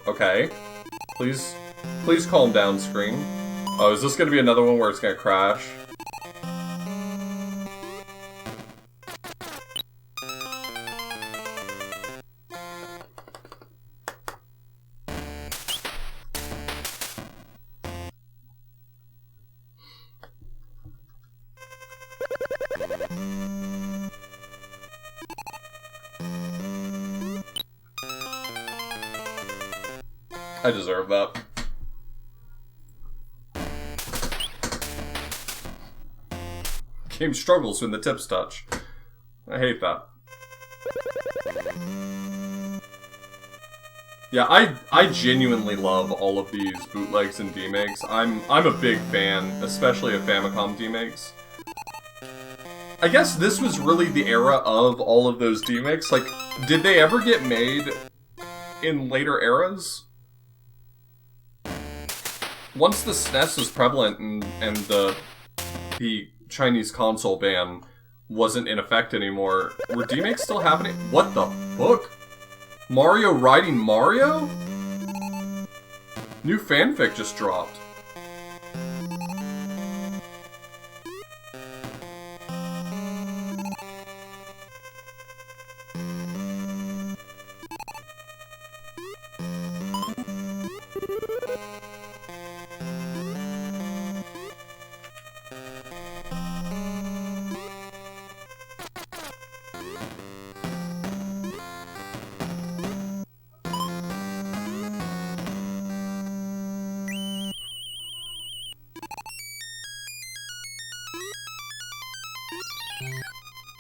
Okay. Please calm down, screen. Oh, is this gonna be another one where it's gonna crash? I deserve that. Game struggles when the tips touch. I hate that. Yeah, I genuinely love all of these bootlegs and demakes. I'm a big fan, especially of Famicom demakes. I guess this was really the era of all of those demakes. Like, did they ever get made in later eras? Once the SNES was prevalent and the Chinese console ban wasn't in effect anymore, were demakes still happening? What the fuck? Mario riding Mario? New fanfic just dropped.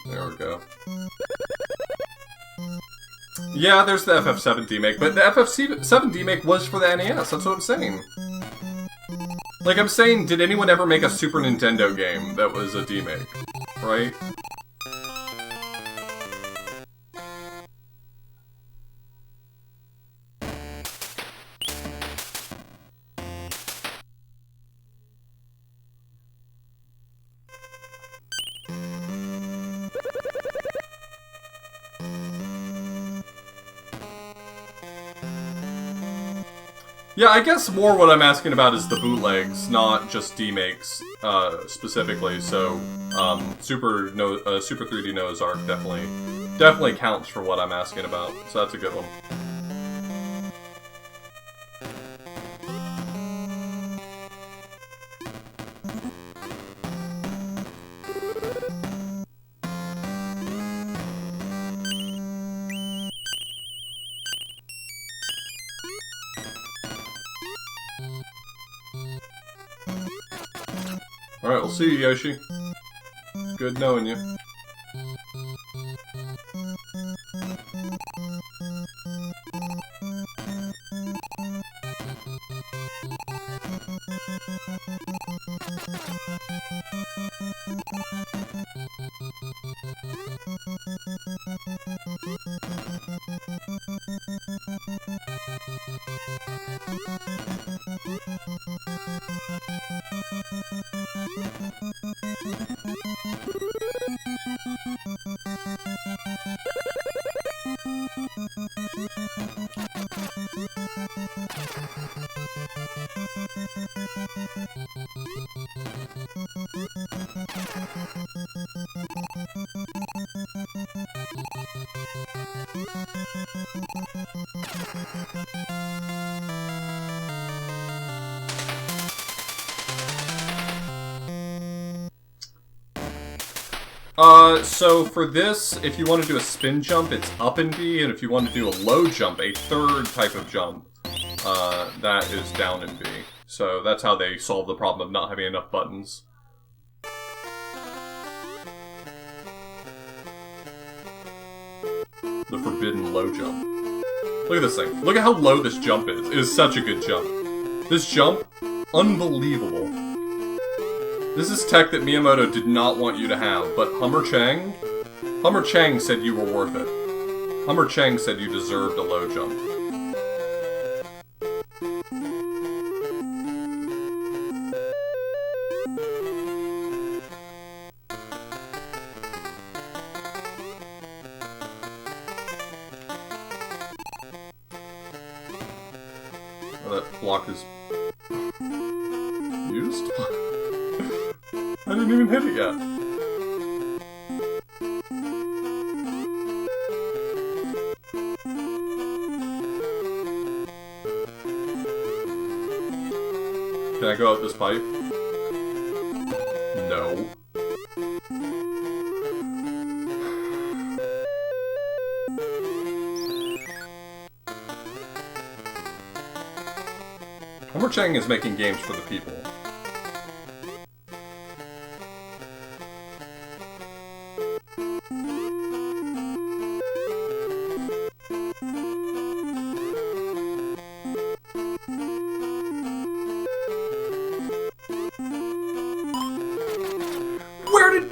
There we go. Yeah, there's the FF7 demake, but the FF7 demake was for the NES, that's what I'm saying. Like, I'm saying, did anyone ever make a Super Nintendo game that was a demake? Right? Yeah, I guess more what I'm asking about is the bootlegs, not just demakes, specifically. So, Super 3D Noah's Ark definitely counts for what I'm asking about. So that's a good one. Alright, we'll see you, Yoshi. Good knowing you. So for this, if you want to do a spin jump, it's up in B, and if you want to do a low jump, a third type of jump, that is down in B. So that's how they solve the problem of not having enough buttons. The forbidden low jump. Look at this thing. Look at how low this jump is. It is such a good jump. This jump, unbelievable. This is tech that Miyamoto did not want you to have, but Hummer Chang said you were worth it. Hummer Chang said you deserved a low jump. Oh, that block is used? I didn't even hit it yet. Can I go out this pipe? No. Homer Chang is making games for the people. Where did...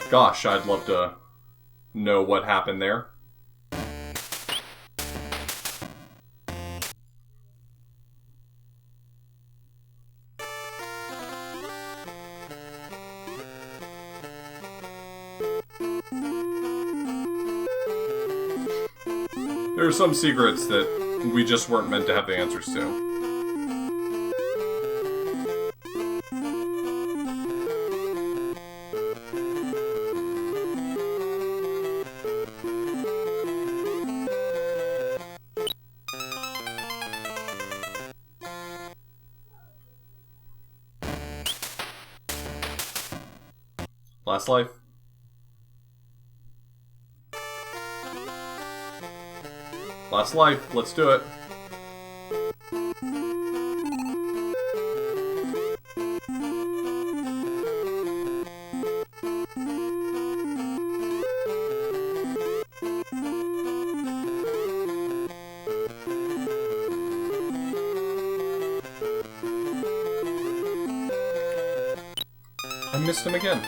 Gosh, I'd love to know what happened there. There are some secrets that we just weren't meant to have the answers to. Last life. Last life, let's do it. I missed him again.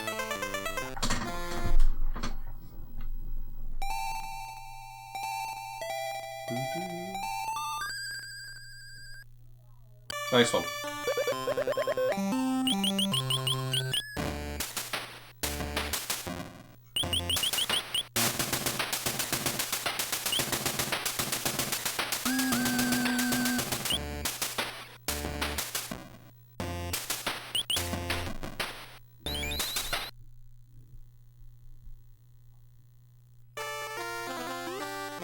Nice one.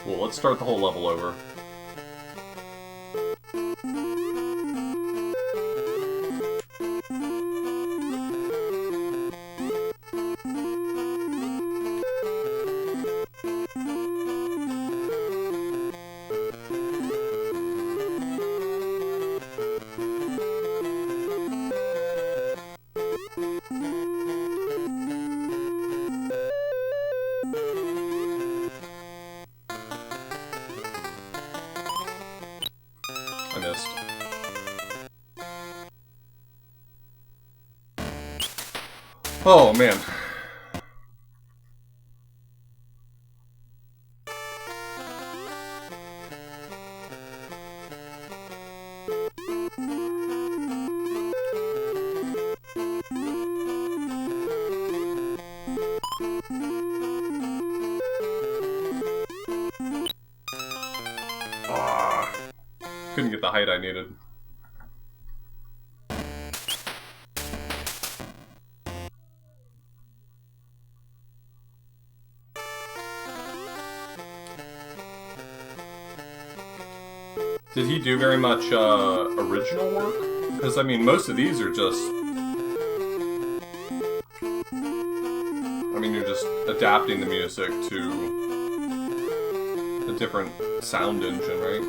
Well, let's start the whole level over. I missed. Oh, man. Couldn't get the height I needed. Did he do very much original work? Because, I mean, most of these are just... I mean, you're just adapting the music to a different sound engine, right?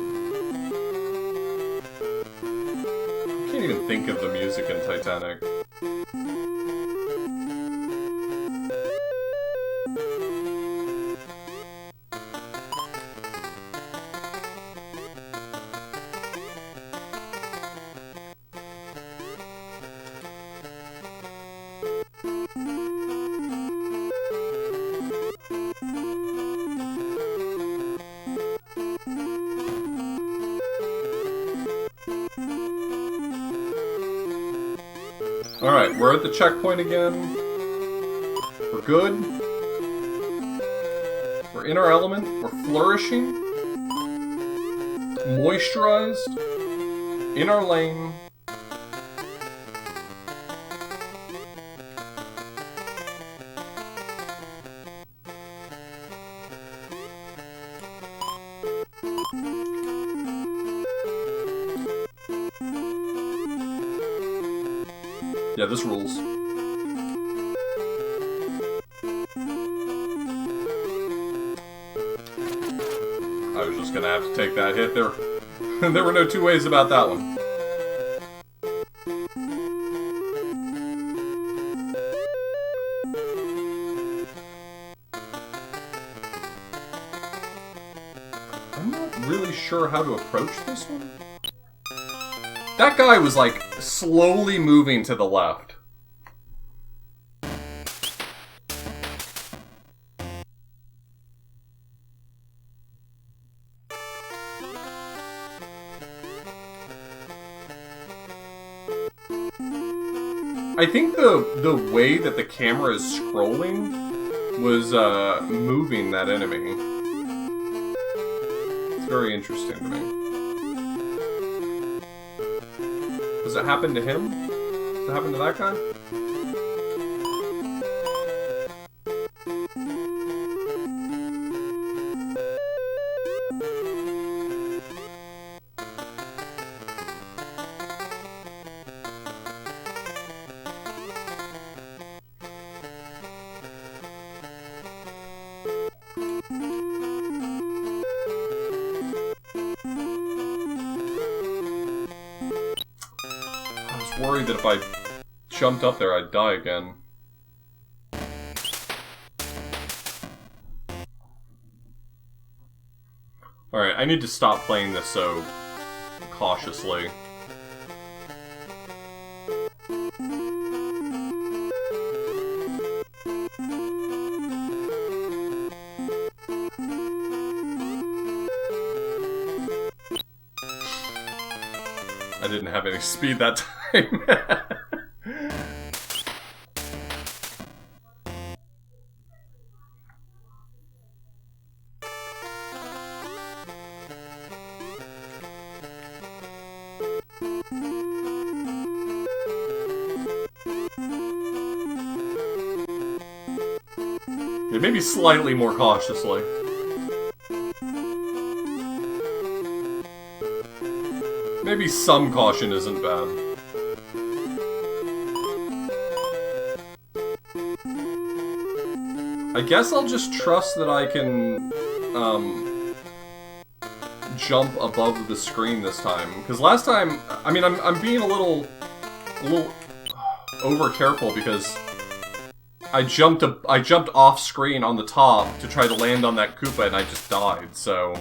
I can't even think of the music in Titanic. Alright, we're at the checkpoint again. We're good. We're in our element. We're flourishing. Moisturized. In our lane. Yeah, this rules. I was just gonna have to take that hit there. There were no two ways about that one. I'm not really sure how to approach this one. That guy was like slowly moving to the left. I think the way that the camera is scrolling was moving that enemy. It's very interesting to me. Does it happen to him? Does it happen to that guy? Worried that if I jumped up there, I'd die again. Alright, I need to stop playing this so cautiously. I didn't have any speed that time. Yeah, maybe slightly more cautiously. Maybe some caution isn't bad. I guess I'll just trust that I can, jump above the screen this time. Because last time, I mean, I'm being a little over careful because I jumped off screen on the top to try to land on that Koopa and I just died, so...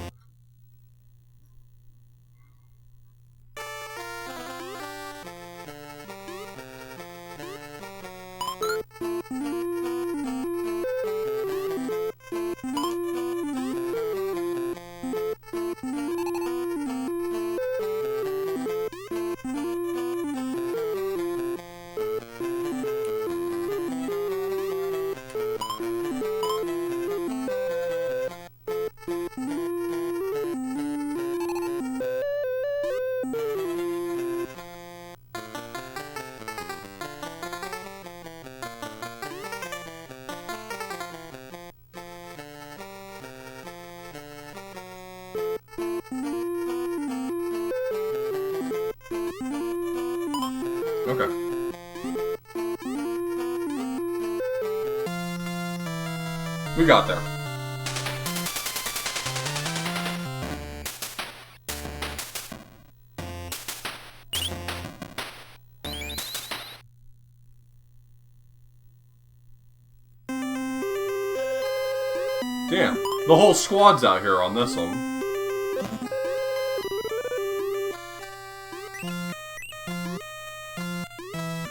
Okay. We got there. Damn, the whole squad's out here on this one.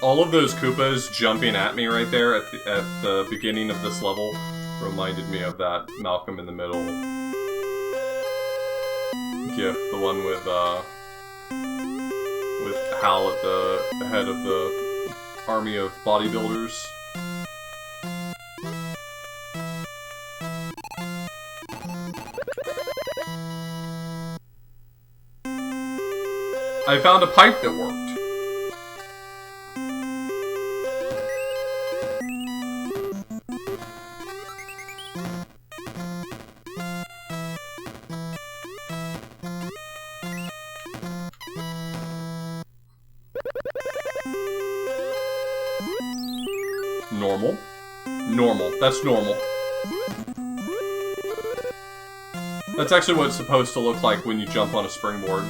All of those Koopas jumping at me right there at the beginning of this level reminded me of that Malcolm in the Middle gif, the one with Hal at the head of the army of bodybuilders. I found a pipe that worked. Normal. Normal. That's normal. That's actually what it's supposed to look like when you jump on a springboard.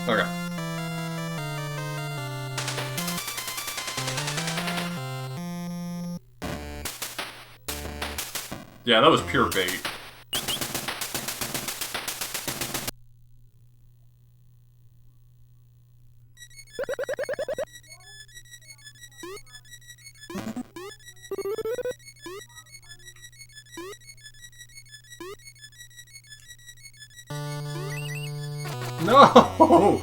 Okay. Yeah, that was pure bait. No!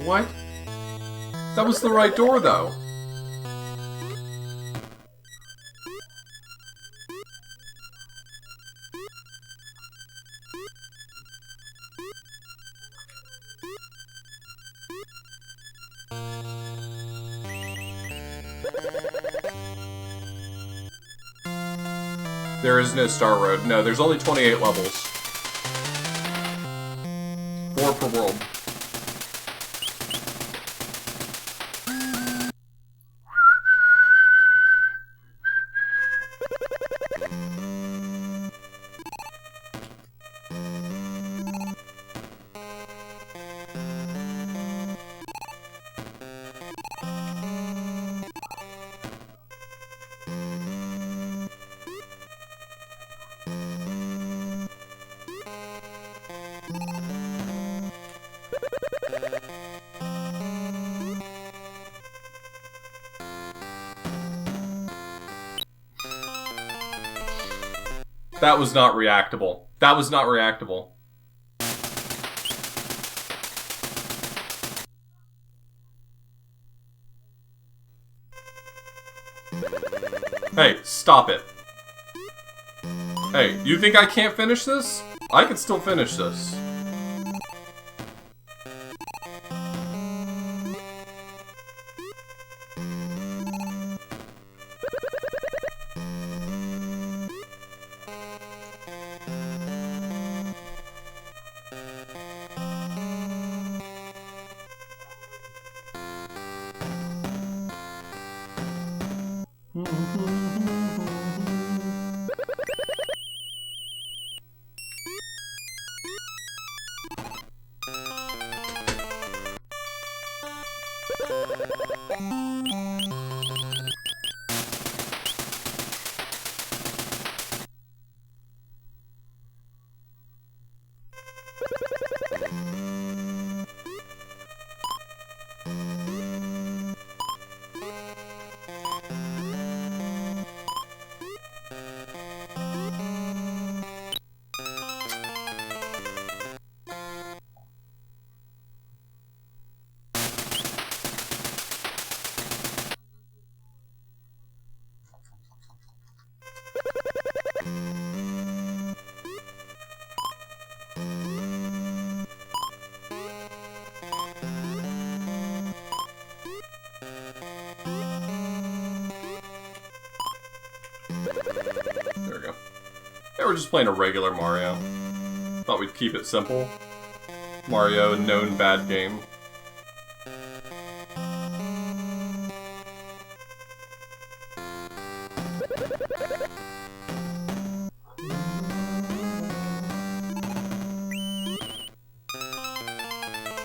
What? That was the right door, though. There is no Star Road. No, there's only 28 levels. 4 per world. That was not reactable. That was not reactable. Hey, stop it. Hey, you think I can't finish this? I can still finish this. There we go. Yeah, we're just playing a regular Mario. Thought we'd keep it simple. Mario, known bad game.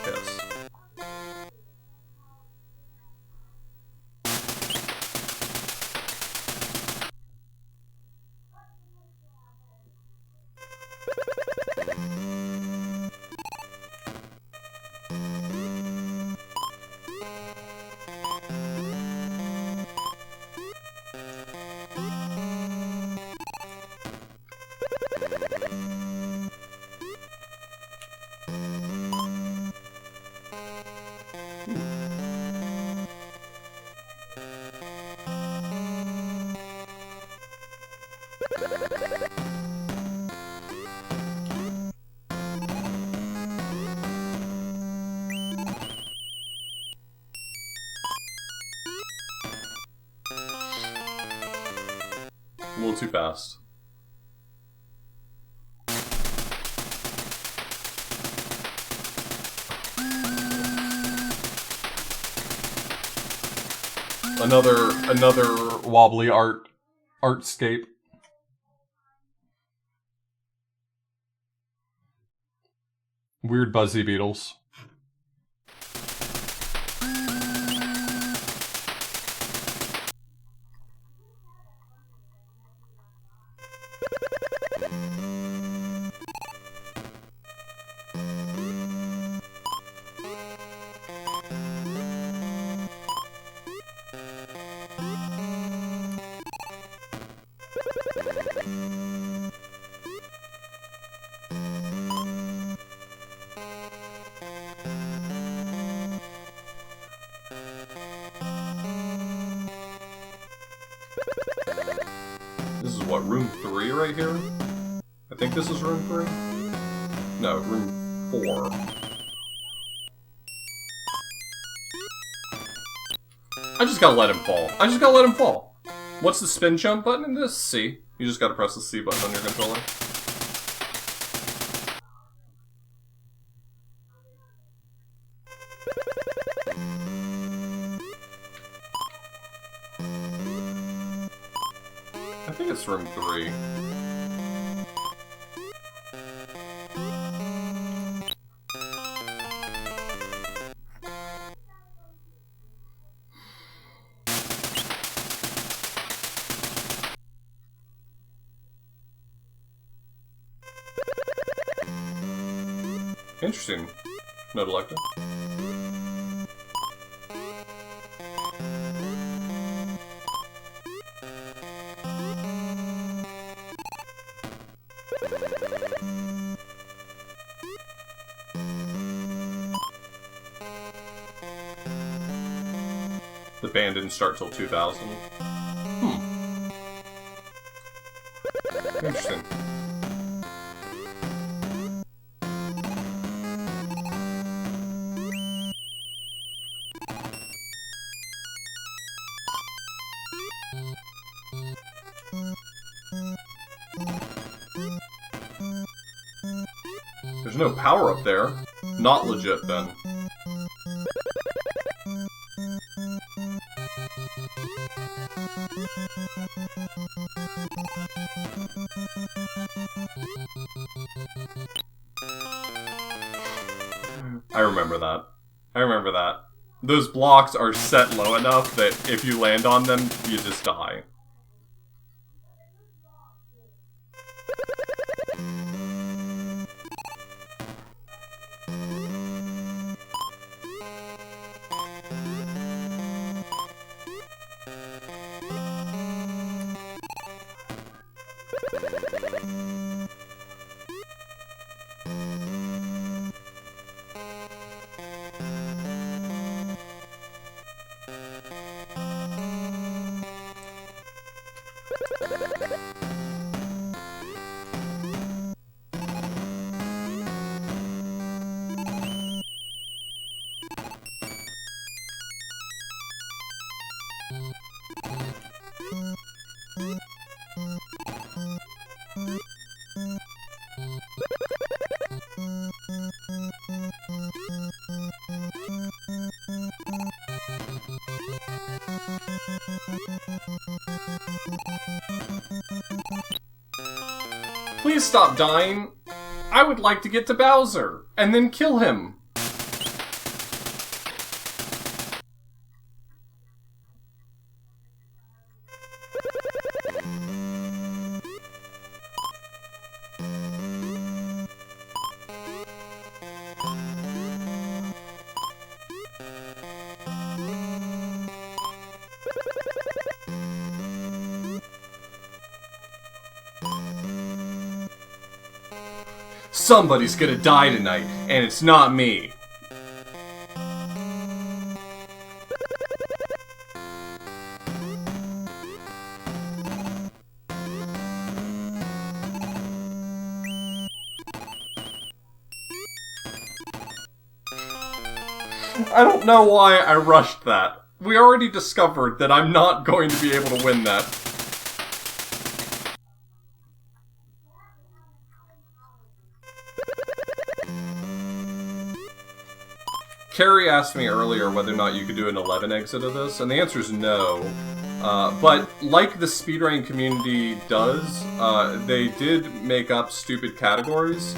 Yes. A little too fast. Another wobbly artscape. Weird buzzy beetles. This is what, room 3 right here? I think this is room 3? No, room 4. I just gotta let him fall. I just gotta let him fall. What's the spin jump button in this? C. You just gotta press the C button on your controller. I think it's room 3. Interesting. No Delecta. The band didn't start till 2000. Interesting. There's no power up there. Not legit, then. I remember that. I remember that. Those blocks are set low enough that if you land on them, you just die. Please stop dying. I would like to get to Bowser, and then kill him. Somebody's gonna die tonight, and it's not me. I don't know why I rushed that. We already discovered that I'm not going to be able to win that. Carrie asked me earlier whether or not you could do an 11 exit of this, and the answer is no. But like the speedrunning community does, they did make up stupid categories.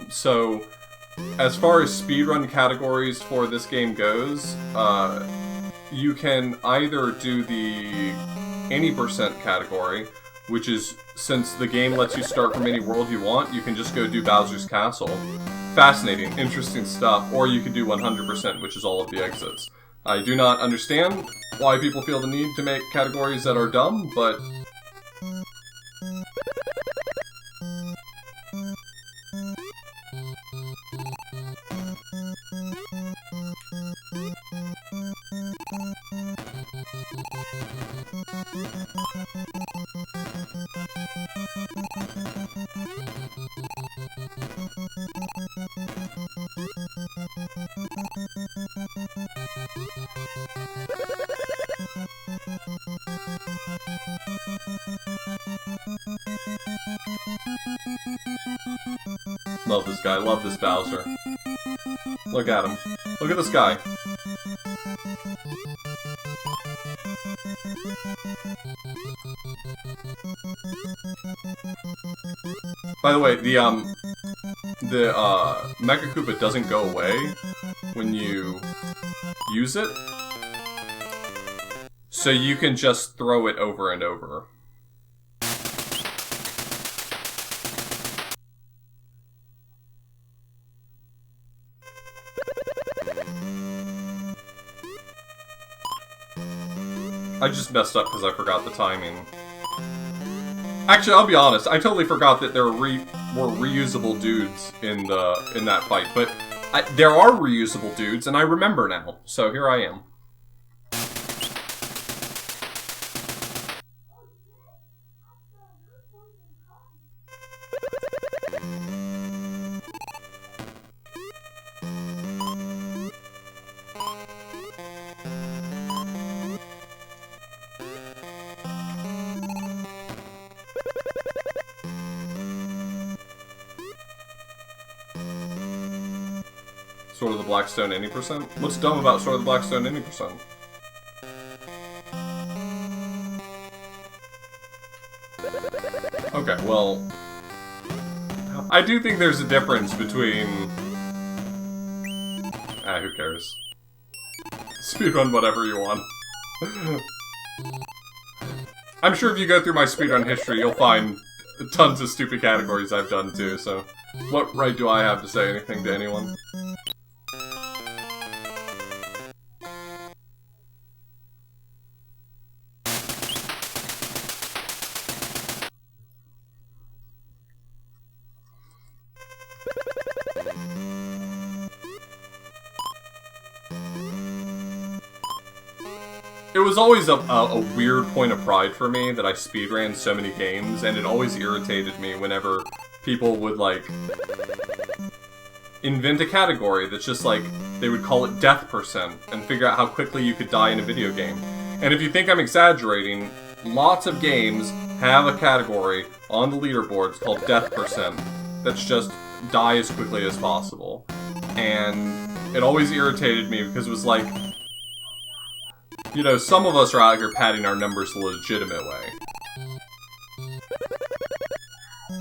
So as far as speedrun categories for this game goes, you can either do the any percent category, which is, since the game lets you start from any world you want, you can just go do Bowser's Castle. Fascinating, interesting stuff. Or you can do 100%, which is all of the exits. I do not understand why people feel the need to make categories that are dumb, but... Love this guy, love this Bowser. Look at him. Look at this guy. By the way, the Mecha Koopa doesn't go away when you use it, so you can just throw it over and over. I just messed up because I forgot the timing. Actually, I'll be honest. I totally forgot that there were reusable dudes in that fight. But there are reusable dudes, and I remember now. So here I am. Sword of the Blackstone any percent? What's dumb about Sword of the Blackstone any percent? Okay, well... I do think there's a difference between... who cares? Speedrun whatever you want. I'm sure if you go through my speedrun history, you'll find tons of stupid categories I've done too, so... What right do I have to say anything to anyone? It was always a weird point of pride for me that I speedran so many games, and it always irritated me whenever people would, like, invent a category that's just like, they would call it death percent, and figure out how quickly you could die in a video game. And if you think I'm exaggerating, lots of games have a category on the leaderboards called death percent that's just die as quickly as possible. And it always irritated me because it was like, you know, some of us are out here padding our numbers the legitimate way. I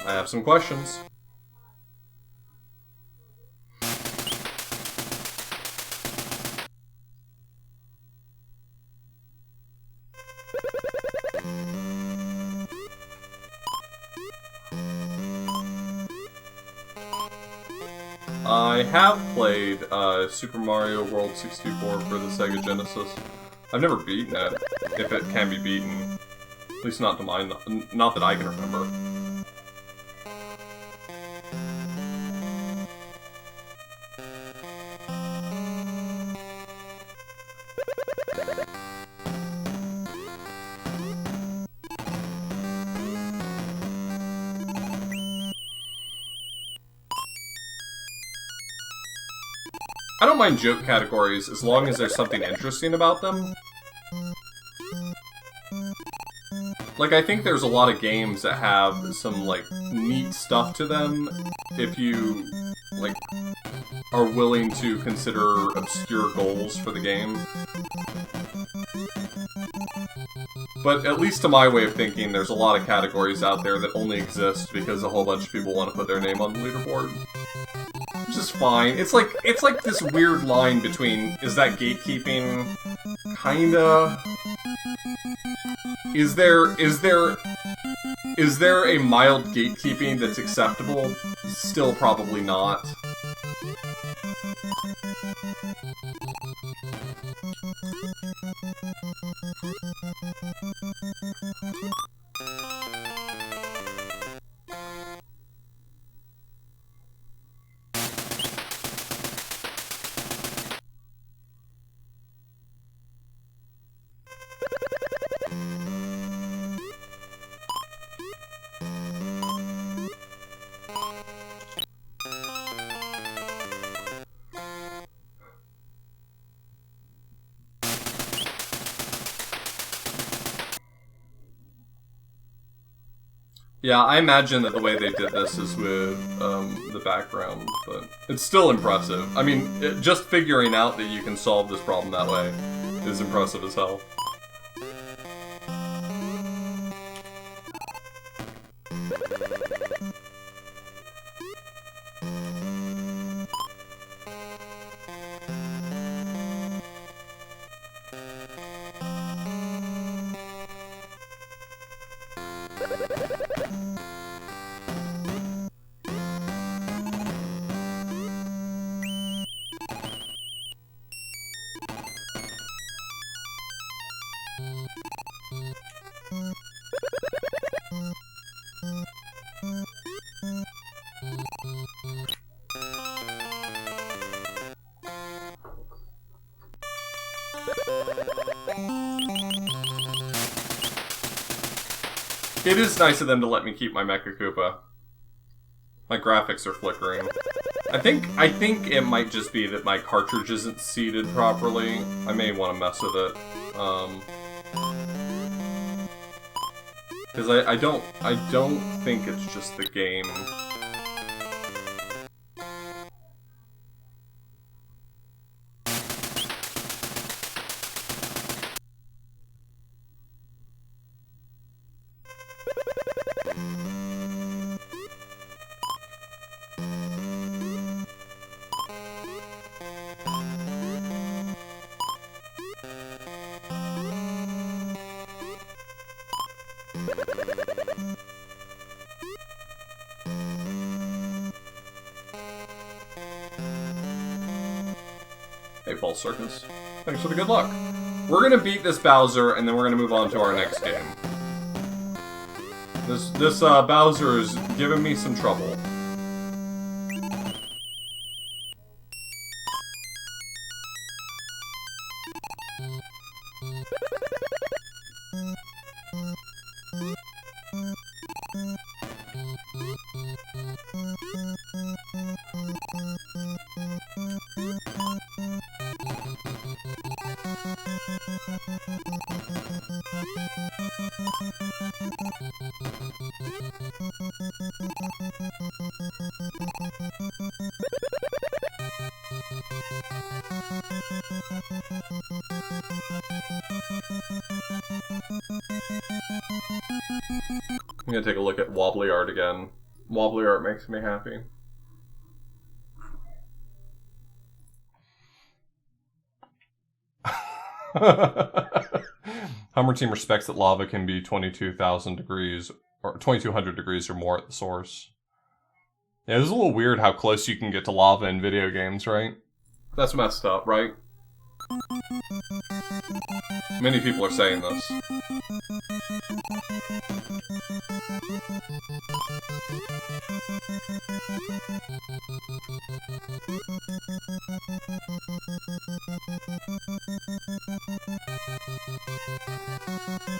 have some questions. I have played Super Mario World 64 for the Sega Genesis. I've never beaten it, if it can be beaten. At least not to mine, not that I can remember. I don't mind joke categories as long as there's something interesting about them. Like, I think there's a lot of games that have some, like, neat stuff to them if you, like, are willing to consider obscure goals for the game. But at least to my way of thinking, there's a lot of categories out there that only exist because a whole bunch of people want to put their name on the leaderboard. Which is fine. It's like this weird line between, is that gatekeeping? Kinda. Is there a mild gatekeeping that's acceptable? Still probably not. Yeah, I imagine that the way they did this is with the background, but it's still impressive. I mean, just figuring out that you can solve this problem that way is impressive as hell. It is nice of them to let me keep my Mecha Koopa. My graphics are flickering. I think it might just be that my cartridge isn't seated properly. I may want to mess with it. Because I don't think it's just the game. Hey, False Circus. Thanks for the good luck. We're gonna beat this Bowser, and then we're gonna move on to our next game. This Bowser is giving me some trouble. I'm gonna take a look at wobbly art again. Wobbly art makes me happy. Hummer Team respects that lava can be 22,000 degrees or 2,200 degrees or more at the source. Yeah, this is a little weird how close you can get to lava in video games, right? That's messed up, right? Many people are saying this.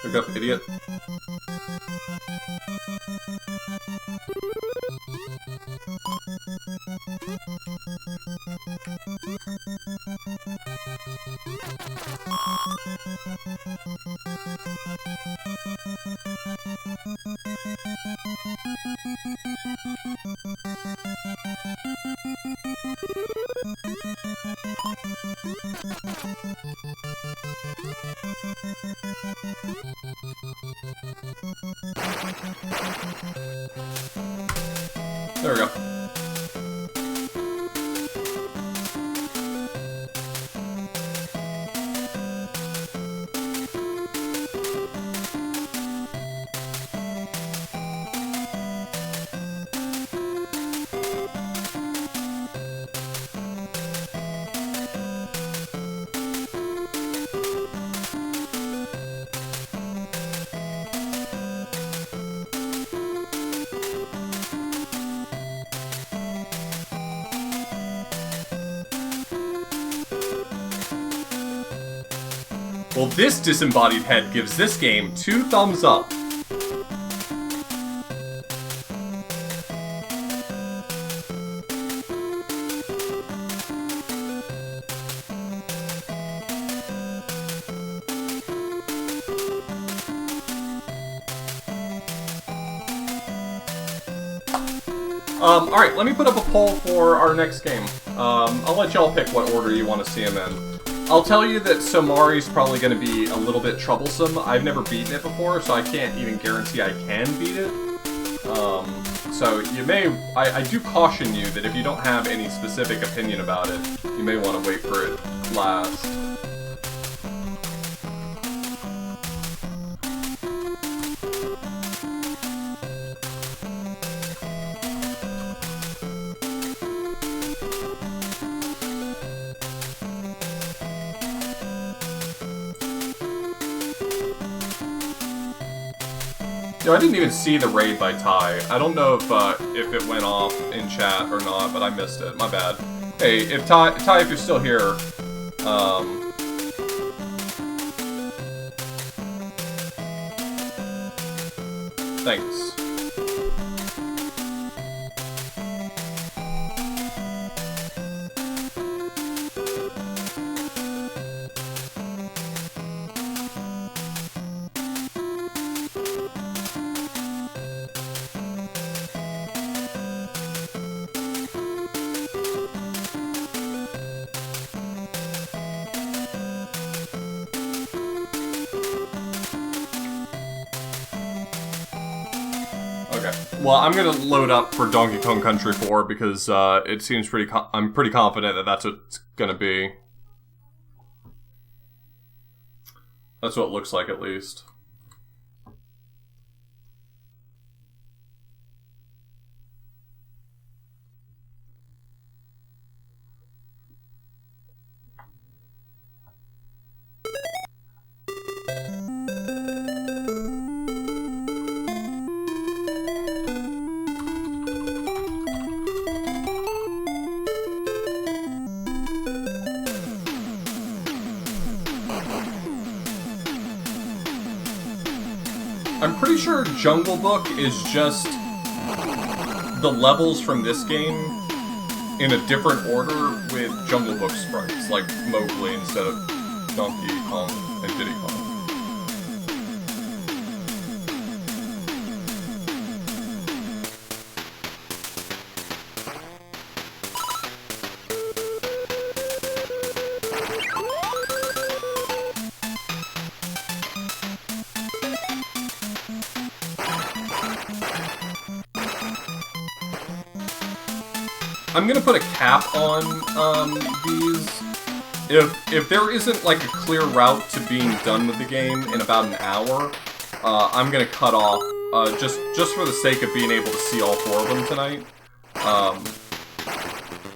Look up, idiot. There we go. Well, this disembodied head gives this game 2 thumbs up. Alright, let me put up a poll for our next game. I'll let y'all pick what order you want to see them in. I'll tell you that Somari's probably going to be a little bit troublesome. I've never beaten it before, so I can't even guarantee I can beat it. So you may... I do caution you that if you don't have any specific opinion about it, you may want to wait for it last. Yo, I didn't even see the raid by Ty. I don't know if it went off in chat or not, but I missed it. My bad. Hey, if Ty, if you're still here, thanks. Well, I'm gonna load up for Donkey Kong Country 4 because it seems pretty. I'm pretty confident that that's what it's gonna be. That's what it looks like, at least. I'm pretty sure Jungle Book is just the levels from this game in a different order with Jungle Book sprites, like Mowgli instead of Donkey Kong and Diddy Kong. I'm gonna put a cap on these. If there isn't like a clear route to being done with the game in about an hour, I'm gonna cut off just for the sake of being able to see all 4 of them tonight.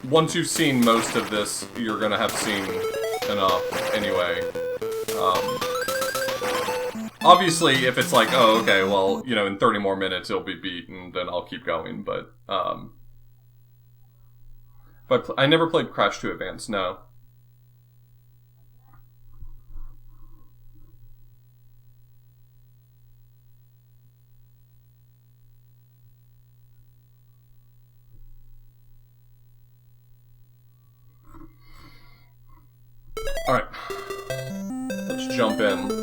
Once you've seen most of this, you're gonna have seen enough anyway. Obviously, if it's like, oh, okay, well, you know, in 30 more minutes it'll be beaten, then I'll keep going, but I never played Crash 2 Advance, no. Alright. Let's jump in.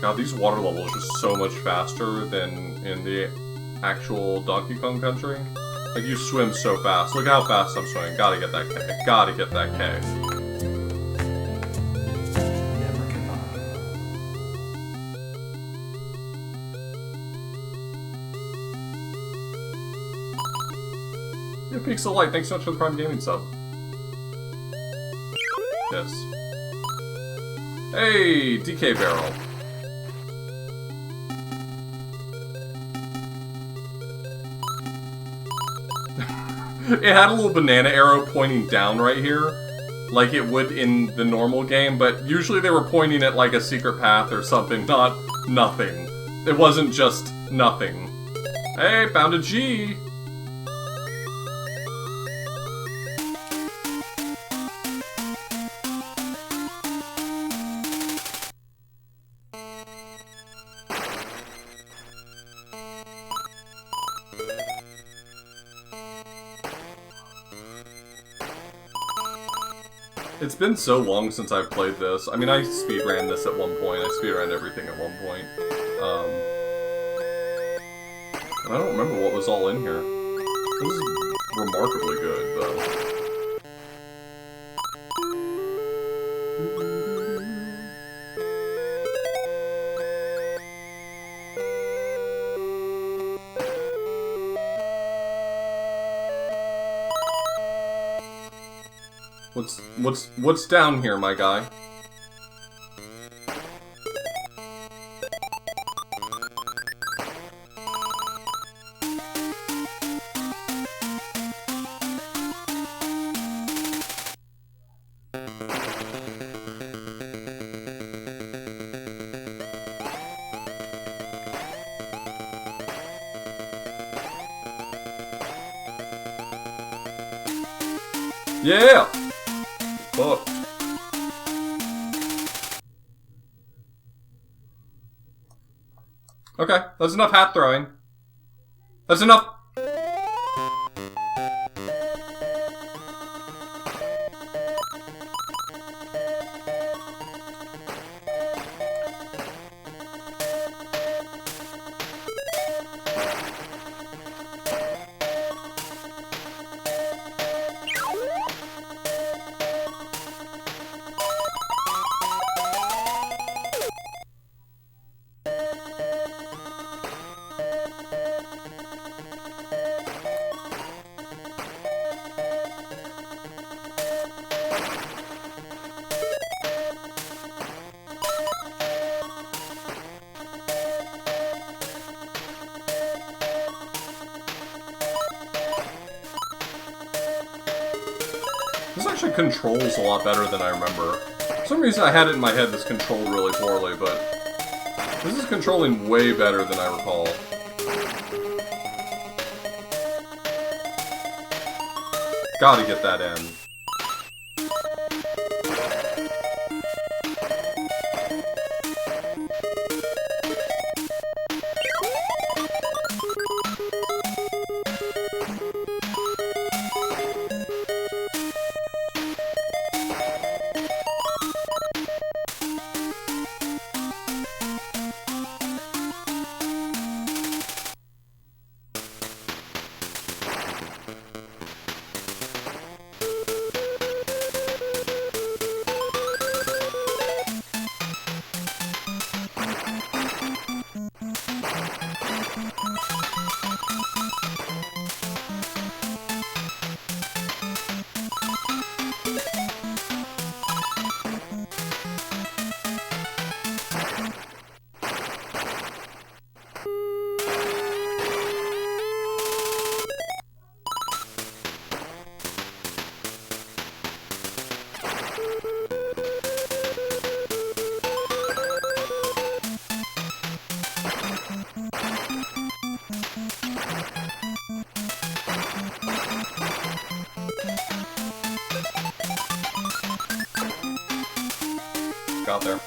God, these water levels are so much faster than in the actual Donkey Kong Country. Like, you swim so fast. Look how fast I'm swimming. Gotta get that K. Gotta get that K. Yeah, Pixel Light, thanks so much for the Prime Gaming sub. Yes. Hey, DK Barrel. It had a little banana arrow pointing down right here, like it would in the normal game, but usually they were pointing at like a secret path or something, not nothing. It wasn't just nothing. Hey, found a G! It's been so long since I've played this. I mean, I speedran this at one point. I speedran everything at one point. And I don't remember what was all in here. This is remarkably good, though. What's down here, my guy? Yeah! Fuck. Okay, that's enough hat throwing. That's enough. This actually controls a lot better than I remember. For some reason I had it in my head this controlled really poorly, but this is controlling way better than I recall. Gotta get that in. Got there.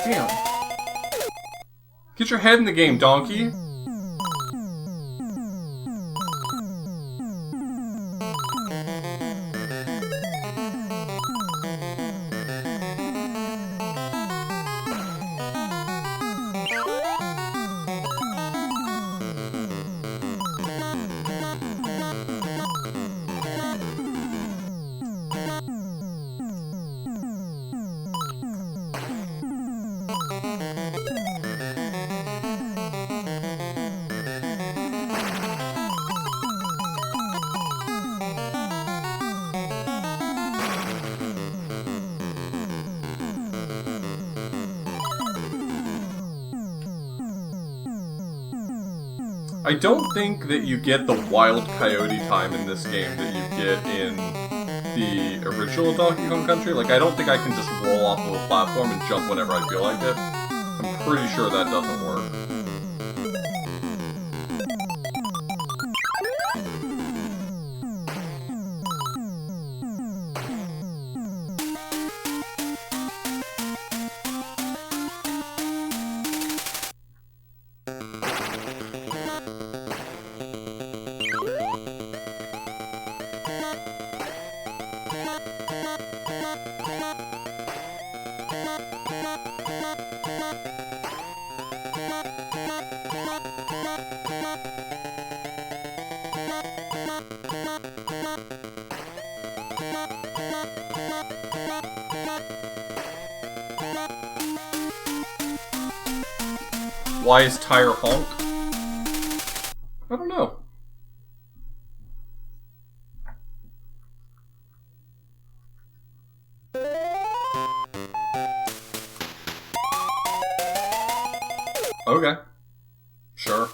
Damn. Get your head in the game, donkey. I don't think that you get the wild coyote time in this game that you get in the original Donkey Kong Country. Like, I don't think I can just roll off of a platform and jump whenever I feel like it. I'm pretty sure that doesn't work. Why is tire honk? I don't know. Okay. Sure.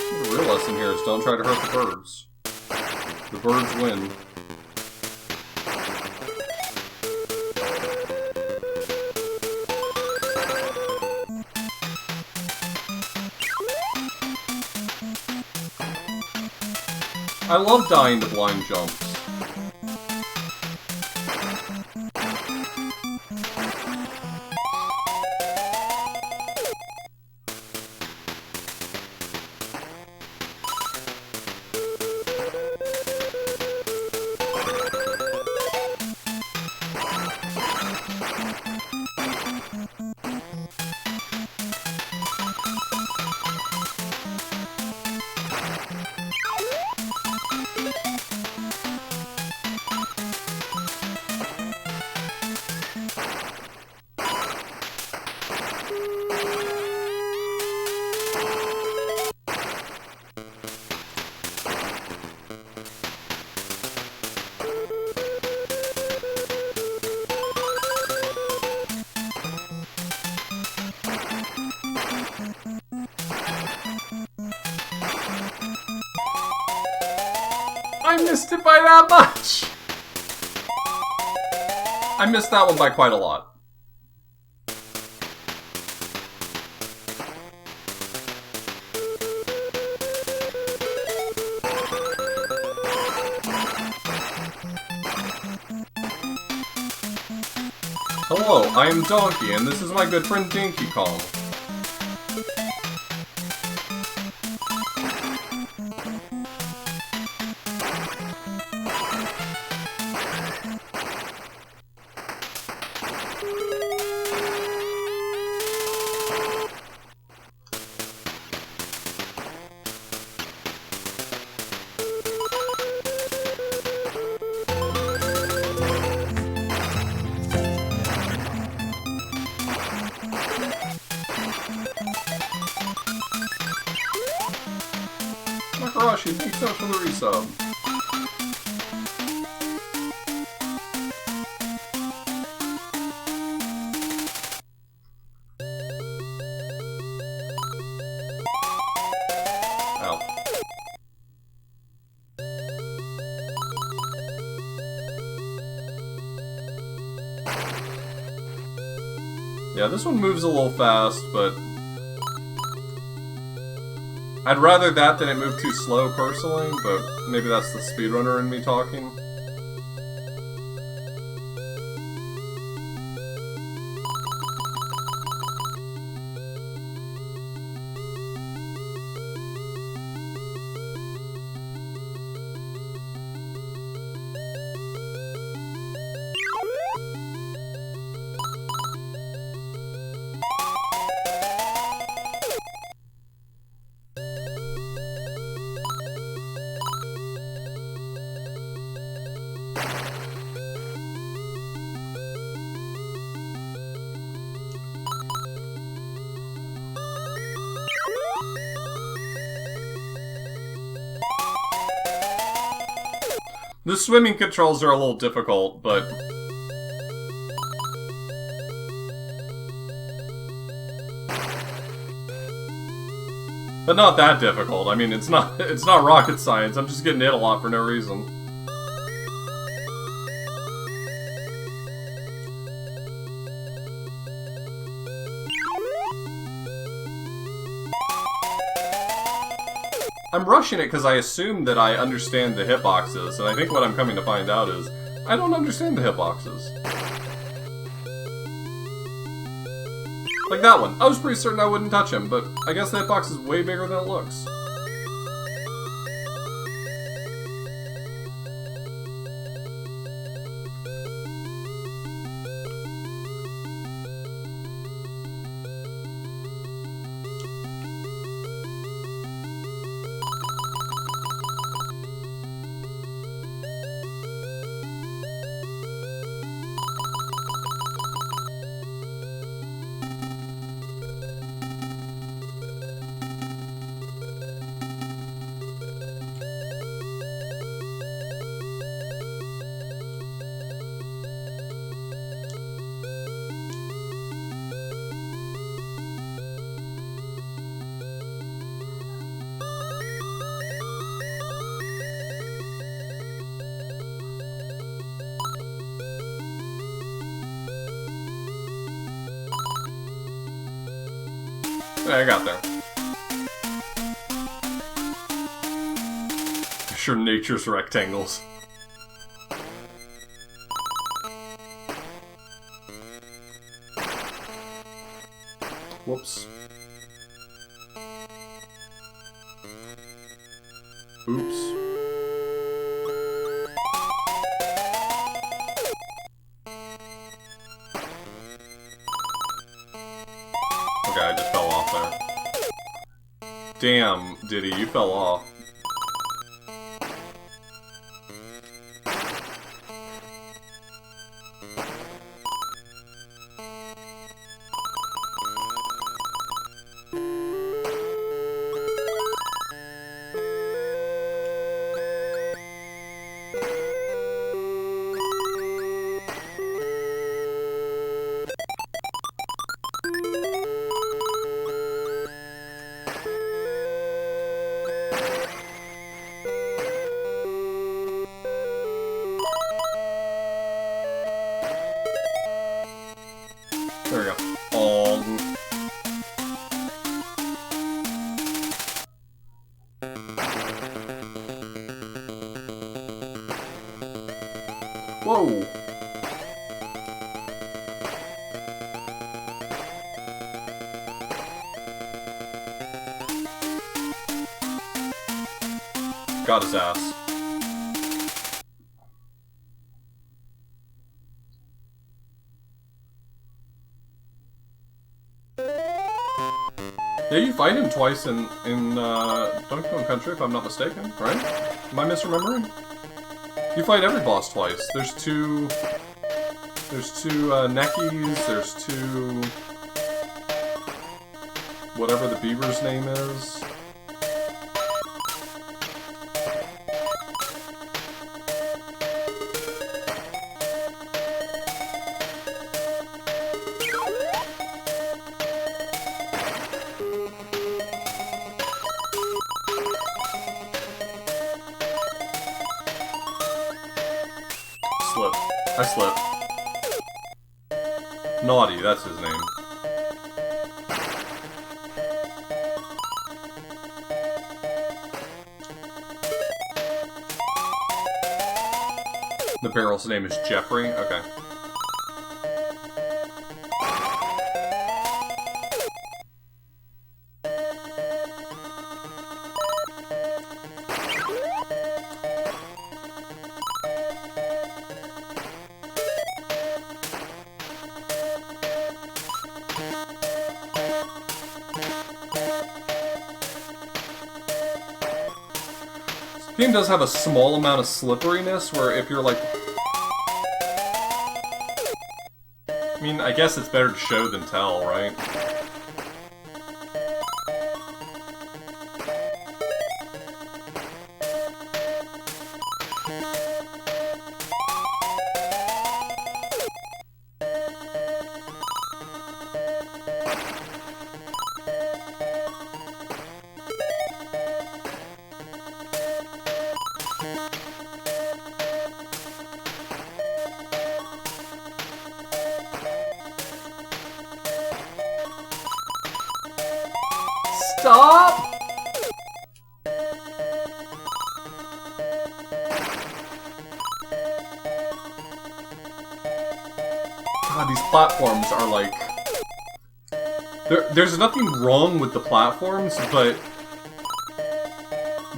The real lesson here is don't try to hurt the birds. The birds win. I love dying to blind jumps. I missed it by that much! I missed that one by quite a lot. Hello, I am Donkey, and this is my good friend Dinky Kong. Makarashi, thank you so much for the resub. Ow. Yeah, this one moves a little fast, but I'd rather that than it move too slow, personally, but maybe that's the speedrunner in me talking. The swimming controls are a little difficult, but not that difficult. I mean, it's not rocket science. I'm just getting hit a lot for no reason. I'm rushing it because I assume that I understand the hitboxes, and I think what I'm coming to find out is I don't understand the hitboxes. Like that one. I was pretty certain I wouldn't touch him, but I guess the hitbox is way bigger than it looks. I got there. Sure, nature's rectangles. Whoops. Oops. Okay, I just fell off there. Damn, Diddy, you fell off. There we go. Oh. Whoa. Got his ass. Yeah, you fight him twice in Donkey Kong Country, if I'm not mistaken, right? Am I misremembering? You fight every boss twice. There's two Neckies, there's two... whatever the beaver's name is. I slipped. Naughty, that's his name. The barrel's name is Jeffrey? Okay. The game does have a small amount of slipperiness where if you're like... I mean, I guess it's better to show than tell, right? Stop! God, these platforms are like... There's nothing wrong with the platforms, but...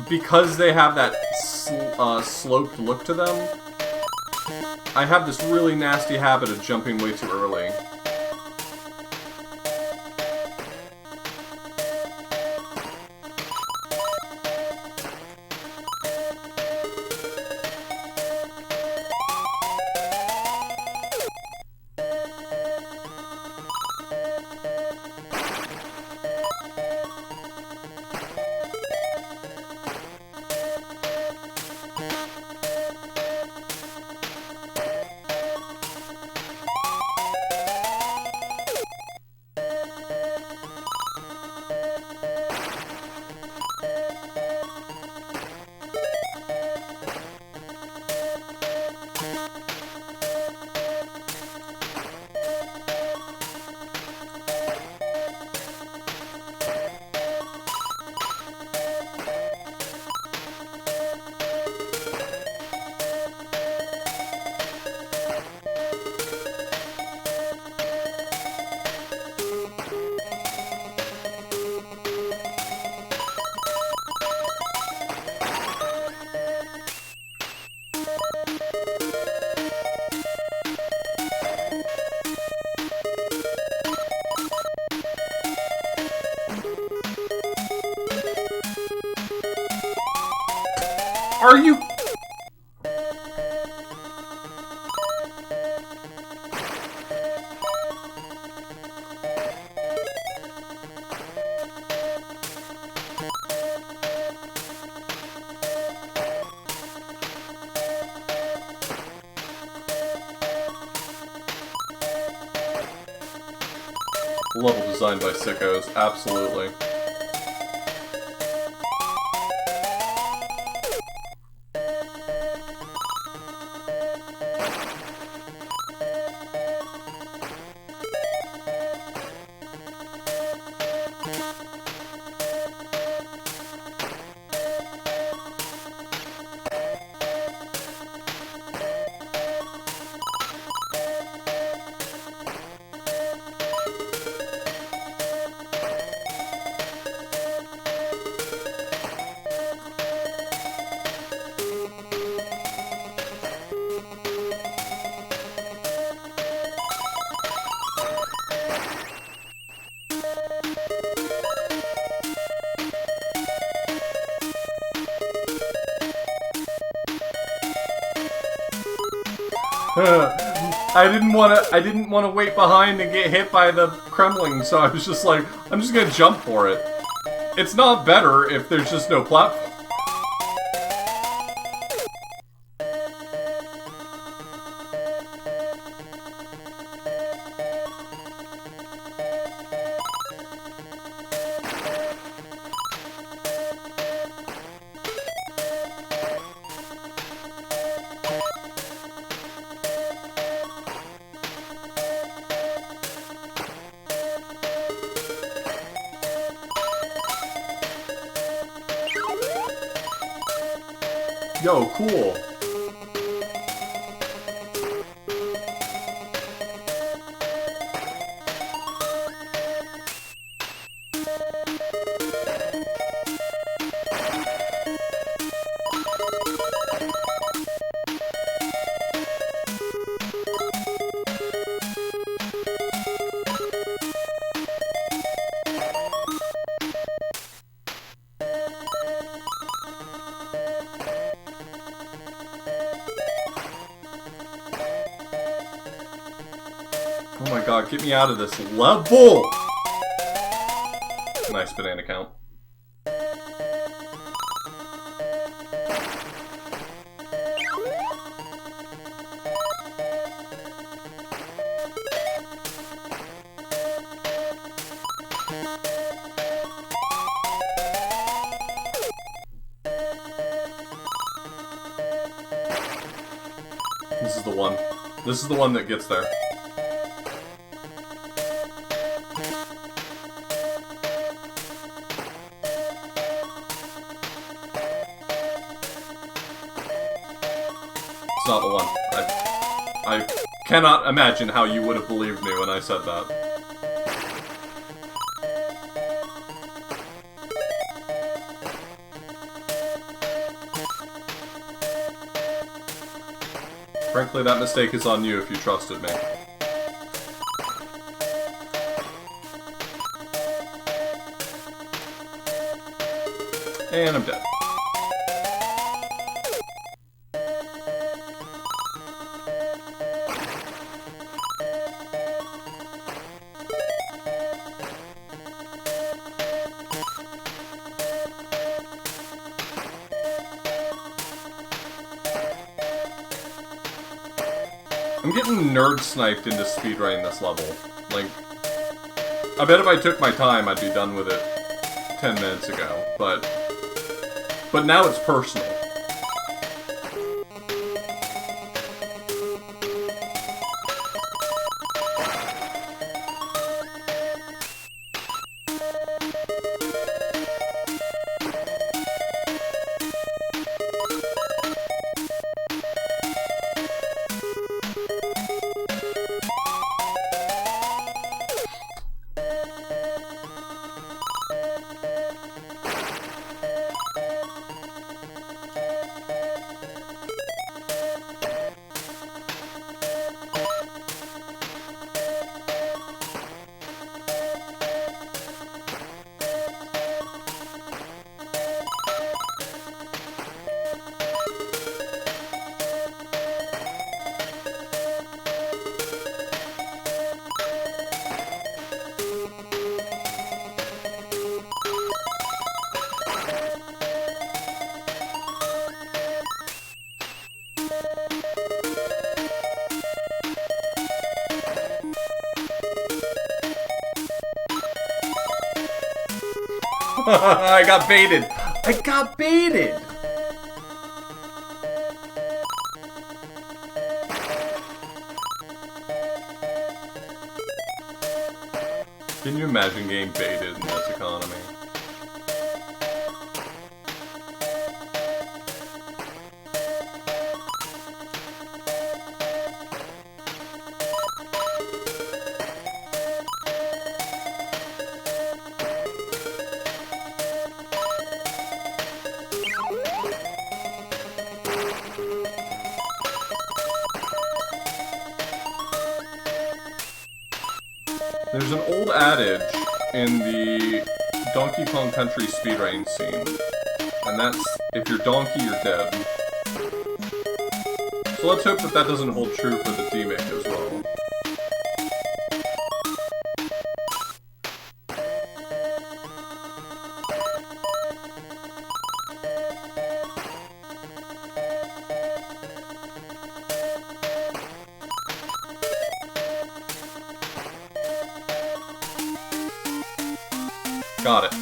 because they have that sloped look to them, I have this really nasty habit of jumping way too early. Are you... Level designed by sickos, absolutely. I didn't wanna wait behind and get hit by the Kremling, so I was just like, I'm just gonna jump for it. It's not better if there's just no platform. Yo, cool. Oh my god, get me out of this level! Nice banana count. This is the one. This is the one that gets there. Not the one. I cannot imagine how you would have believed me when I said that. Frankly, that mistake is on you if you trusted me. And I'm dead. I'm getting nerd sniped into speedrunning this level. Like, I bet if I took my time, I'd be done with it 10 minutes ago, but now it's personal. I got baited! I got baited! Can you imagine getting baited in this economy? There's an old adage in the Donkey Kong Country speedrunning scene, and that's, if you're donkey, you're dead. So let's hope that that doesn't hold true for the Demake as well. Got it.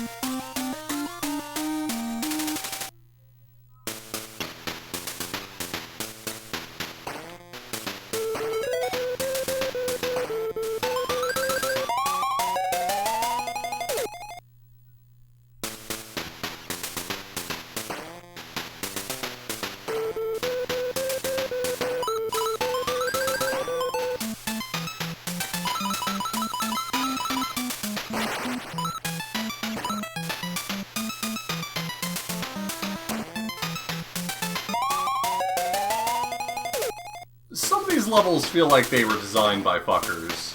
Some of these levels feel like they were designed by fuckers.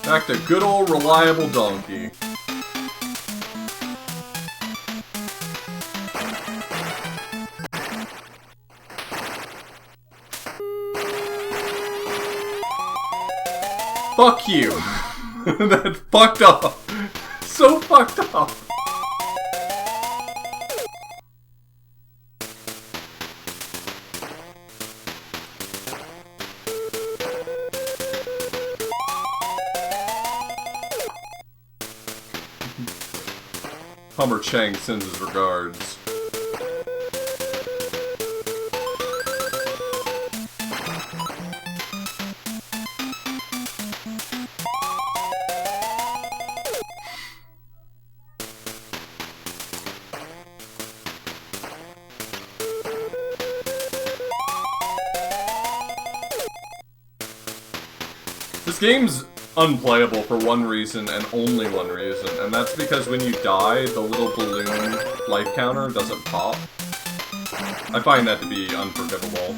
Back to good old reliable donkey. Fuck you! That's fucked up! So fucked up! Hummer Chang sends his regards. This game's unplayable for one reason and only one reason, and that's because when you die, the little balloon life counter doesn't pop. I find that to be unforgivable.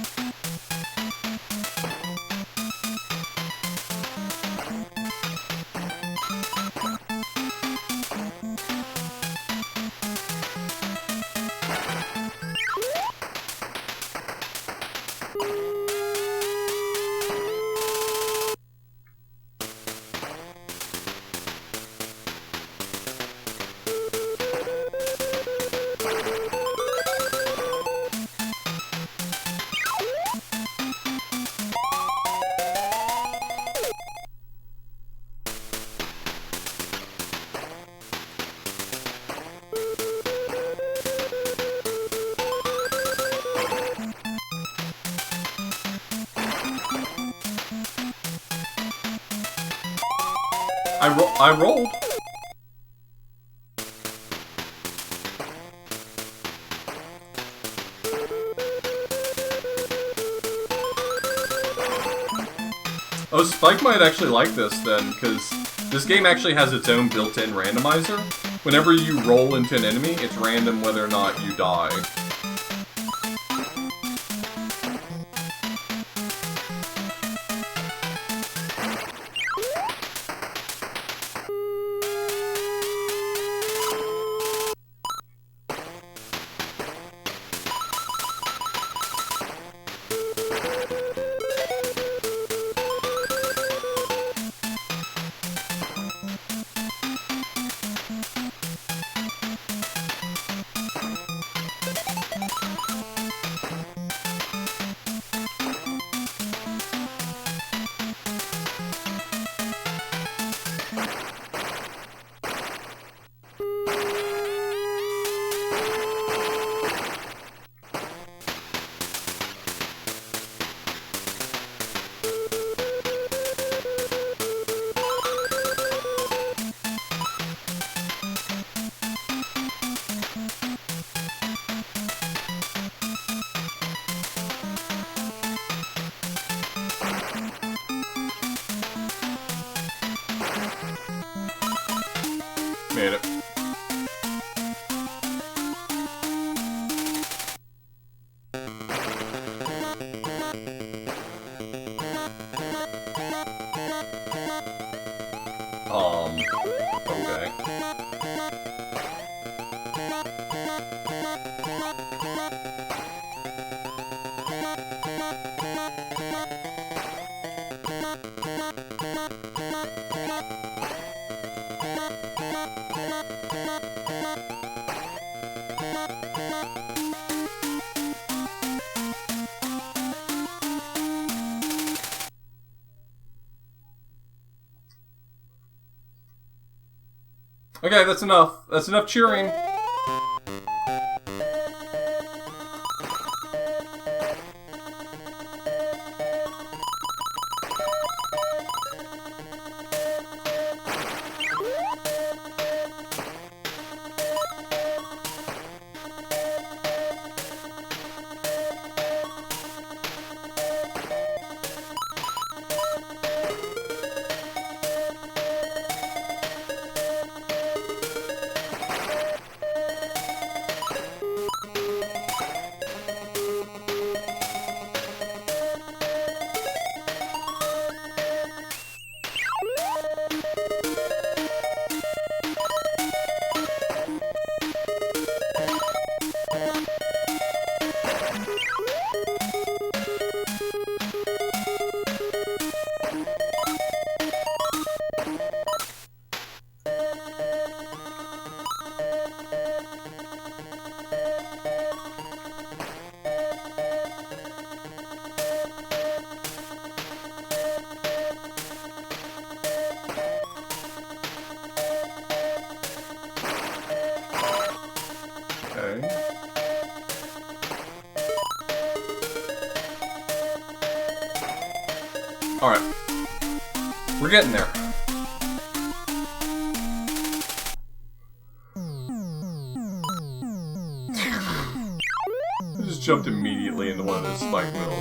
I rolled. Oh, Spike might actually like this then, because this game actually has its own built-in randomizer. Whenever you roll into an enemy, it's random whether or not you die. Made it. Okay. Okay, that's enough. That's enough cheering. Alright. We're getting there. I just jumped immediately into one of those spike wheels.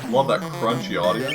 Love that crunchy audio.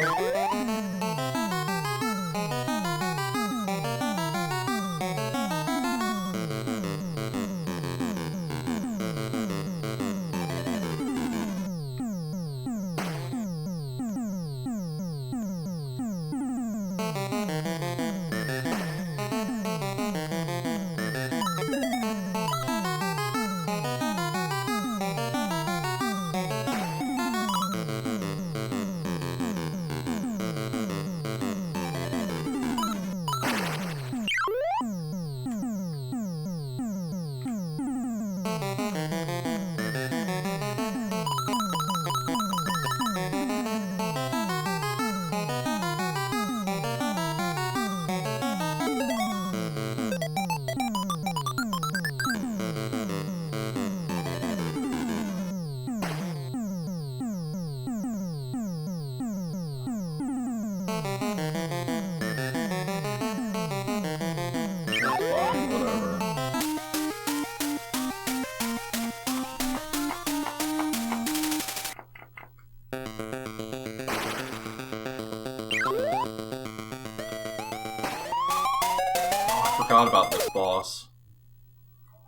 forgot about this boss.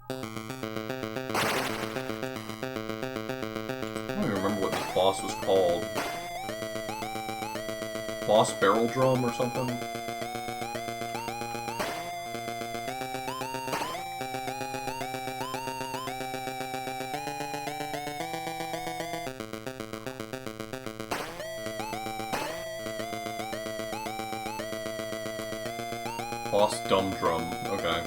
I don't even remember what this boss was called. Boss Barrel Drum or something? Boss Dumb Drum, okay.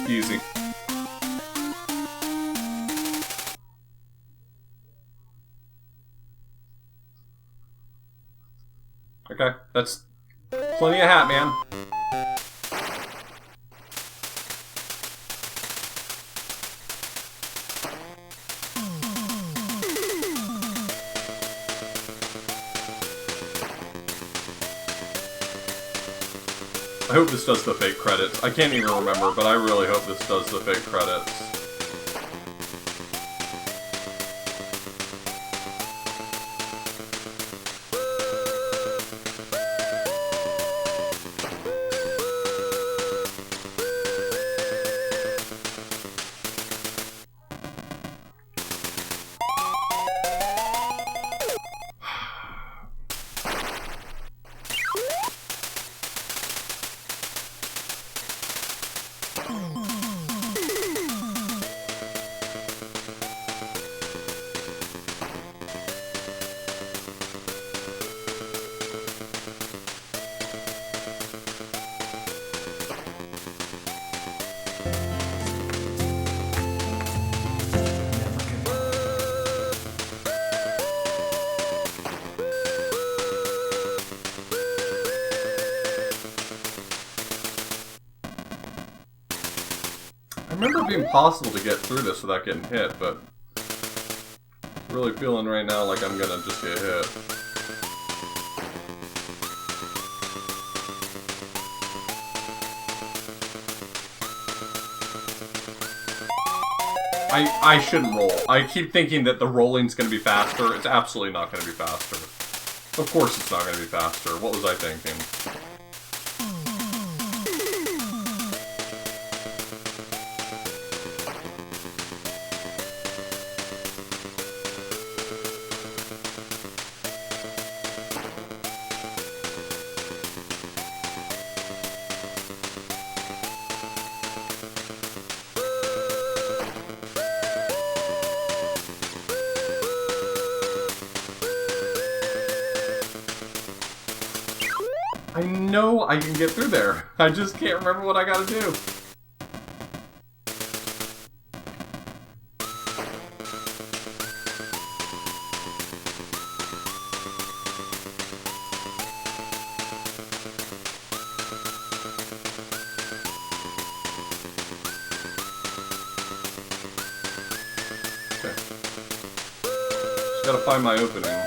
Easy. Okay, that's plenty of hat, man. I hope this does the fake credits. I can't even remember, but I really hope this does the fake credits. I remember it being possible to get through this without getting hit, but I'm really feeling right now like I'm gonna just get hit. I shouldn't roll. I keep thinking that the rolling's gonna be faster. It's absolutely not gonna be faster. Of course it's not gonna be faster. What was I thinking? I know I can get through there. I just can't remember what I gotta do. Okay. Just gotta find my opening.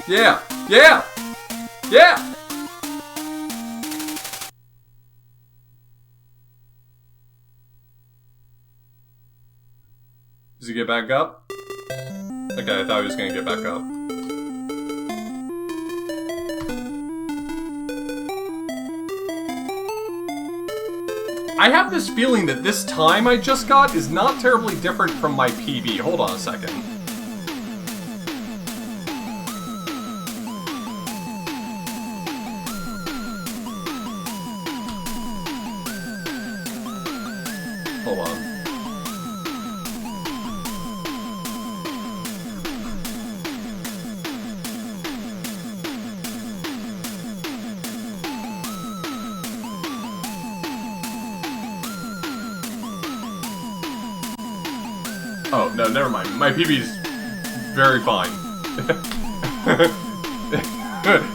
Yeah! Yeah! Yeah! Does he get back up? Okay, I thought he was gonna get back up. I have this feeling that this time I just got is not terribly different from my PB. Hold on a second. Hold on. Oh, no, never mind. My PB's very fine.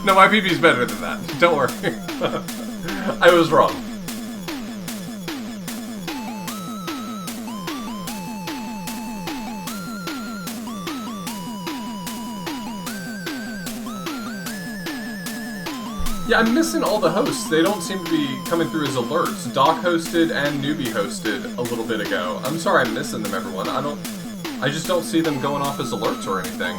No, my PB's better than that. Don't worry. I was wrong. Yeah, I'm missing all the hosts. They don't seem to be coming through as alerts. Doc hosted and Newbie hosted a little bit ago. I'm sorry I'm missing them, everyone. I just don't see them going off as alerts or anything.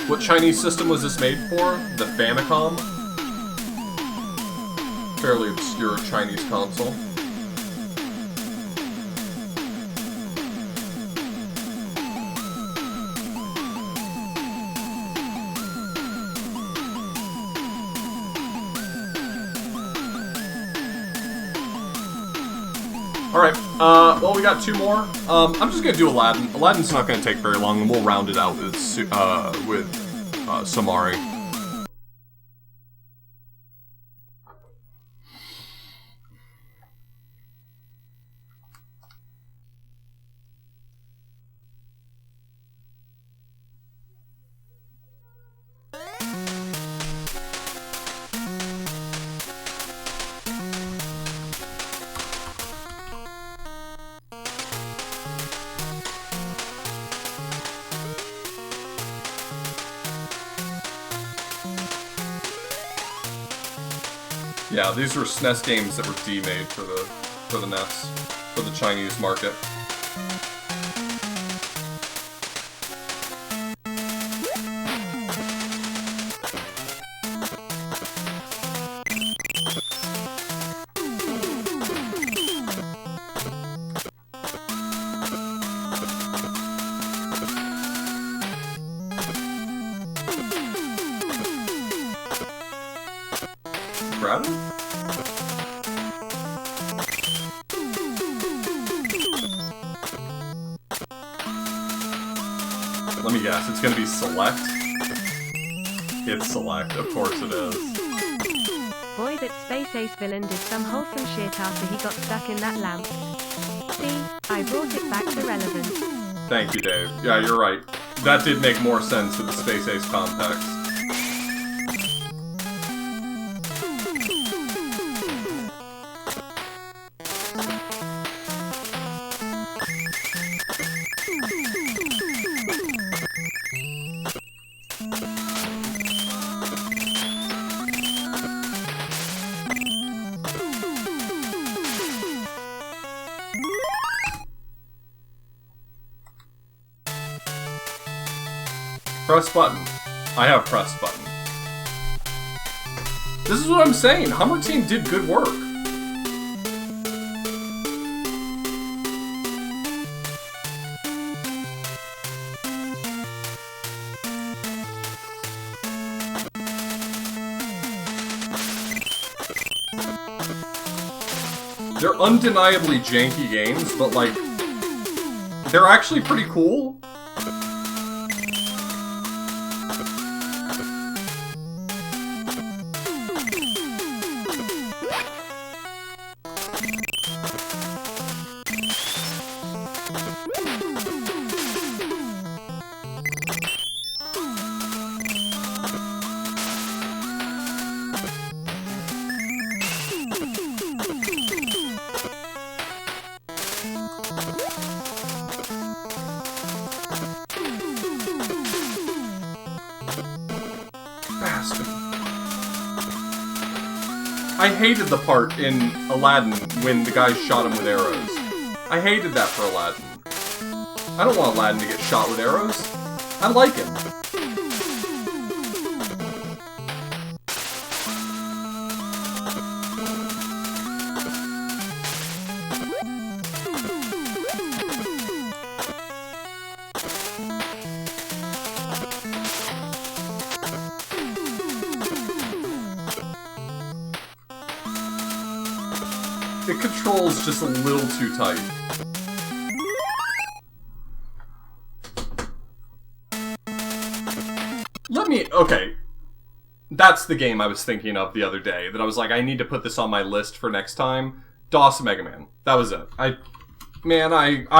What Chinese system was this made for? The Famicom? Fairly obscure Chinese console. Alright, well, we got two more. I'm just gonna do Aladdin. Aladdin's not gonna take very long, and we'll round it out with Somari. Yeah, these were SNES games that were demade for the NES, for the Chinese market. Grab it? Let me guess, it's gonna be select? It's select, of course it is. Boy, that Space Ace villain did some wholesome shit after he got stuck in that lamp. See, I brought it back to relevance. Thank you, Dave. Yeah, you're right. That did make more sense in the Space Ace context. Press button. I have pressed button. This is what I'm saying. Hummer Team did good work. They're undeniably janky games, but like, they're actually pretty cool. I hated the part in Aladdin when the guy shot him with arrows. I hated that for Aladdin. I don't want Aladdin to get shot with arrows. I like him. It controls just a little too tight. Okay. That's the game I was thinking of the other day, that I was like, I need to put this on my list for next time. DOS Mega Man. That was it. I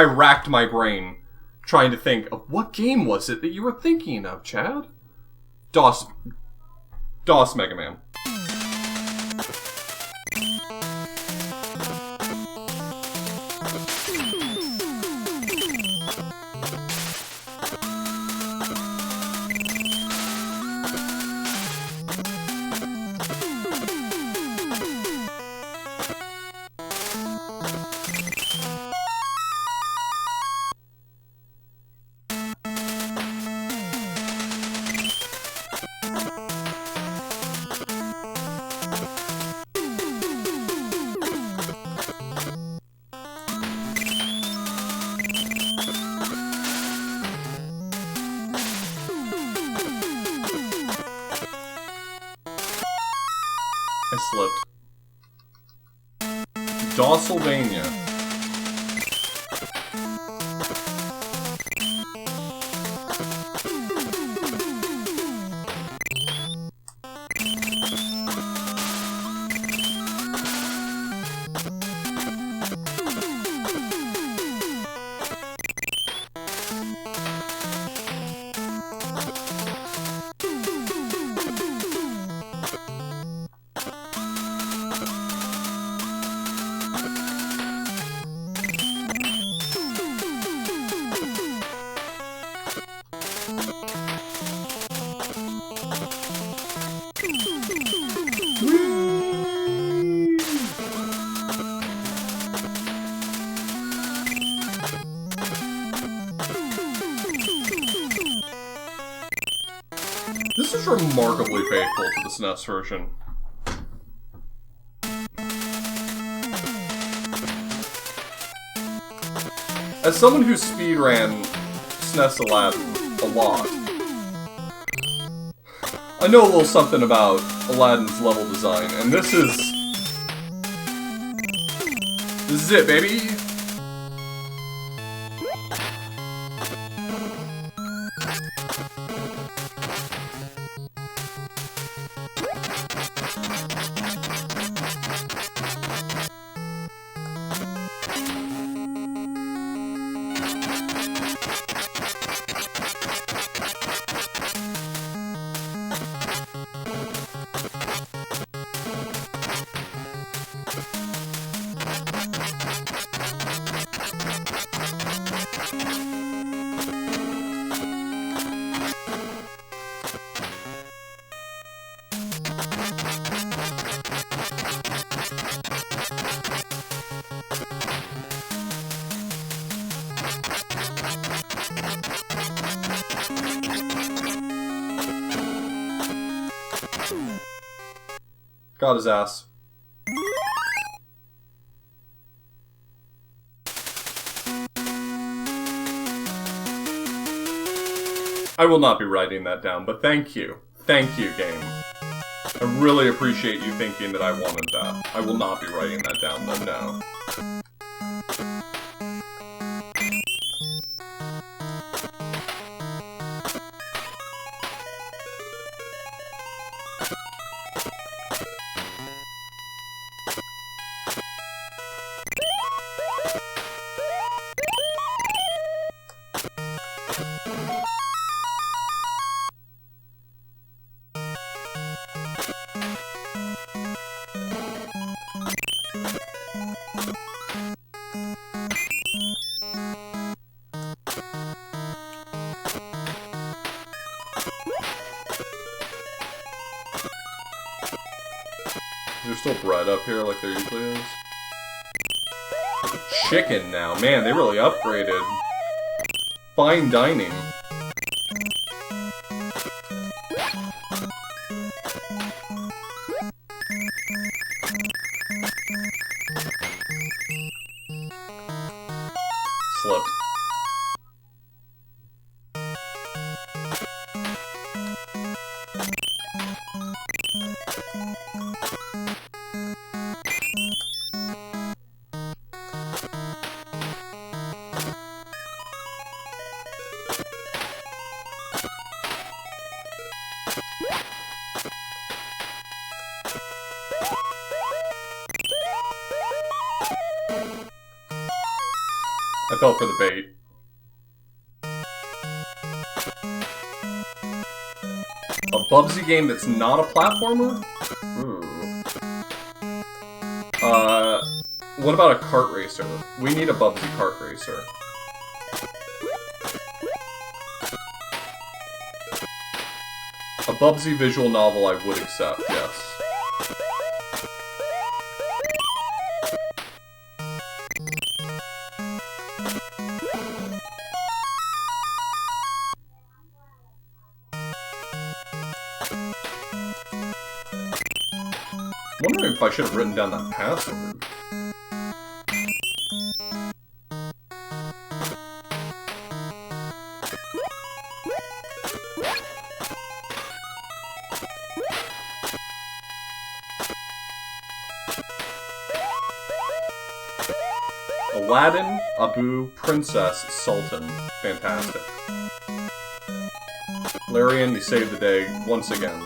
racked my brain trying to think of what game was it that you were thinking of, Chad? DOS Mega Man. I slipped. Dawsylvania. This is remarkably faithful to the SNES version. As someone who speedran SNES Aladdin a lot, I know a little something about Aladdin's level design, and this is it, baby! Got his ass. I will not be writing that down, but thank you. Thank you, game. I really appreciate you thinking that I wanted that. I will not be writing that down, though, no. Is there still bread up here like there usually is? Chicken now. Man, they really upgraded. Fine dining. Slipped. I fell for the bait. A Bubsy game that's not a platformer? Ooh. What about a kart racer? We need a Bubsy kart racer. A Bubsy visual novel I would accept, yes. I'm wondering if I should have written down that password. Aladdin, Abu, Princess, Sultan. Fantastic. Larian, you saved the day once again.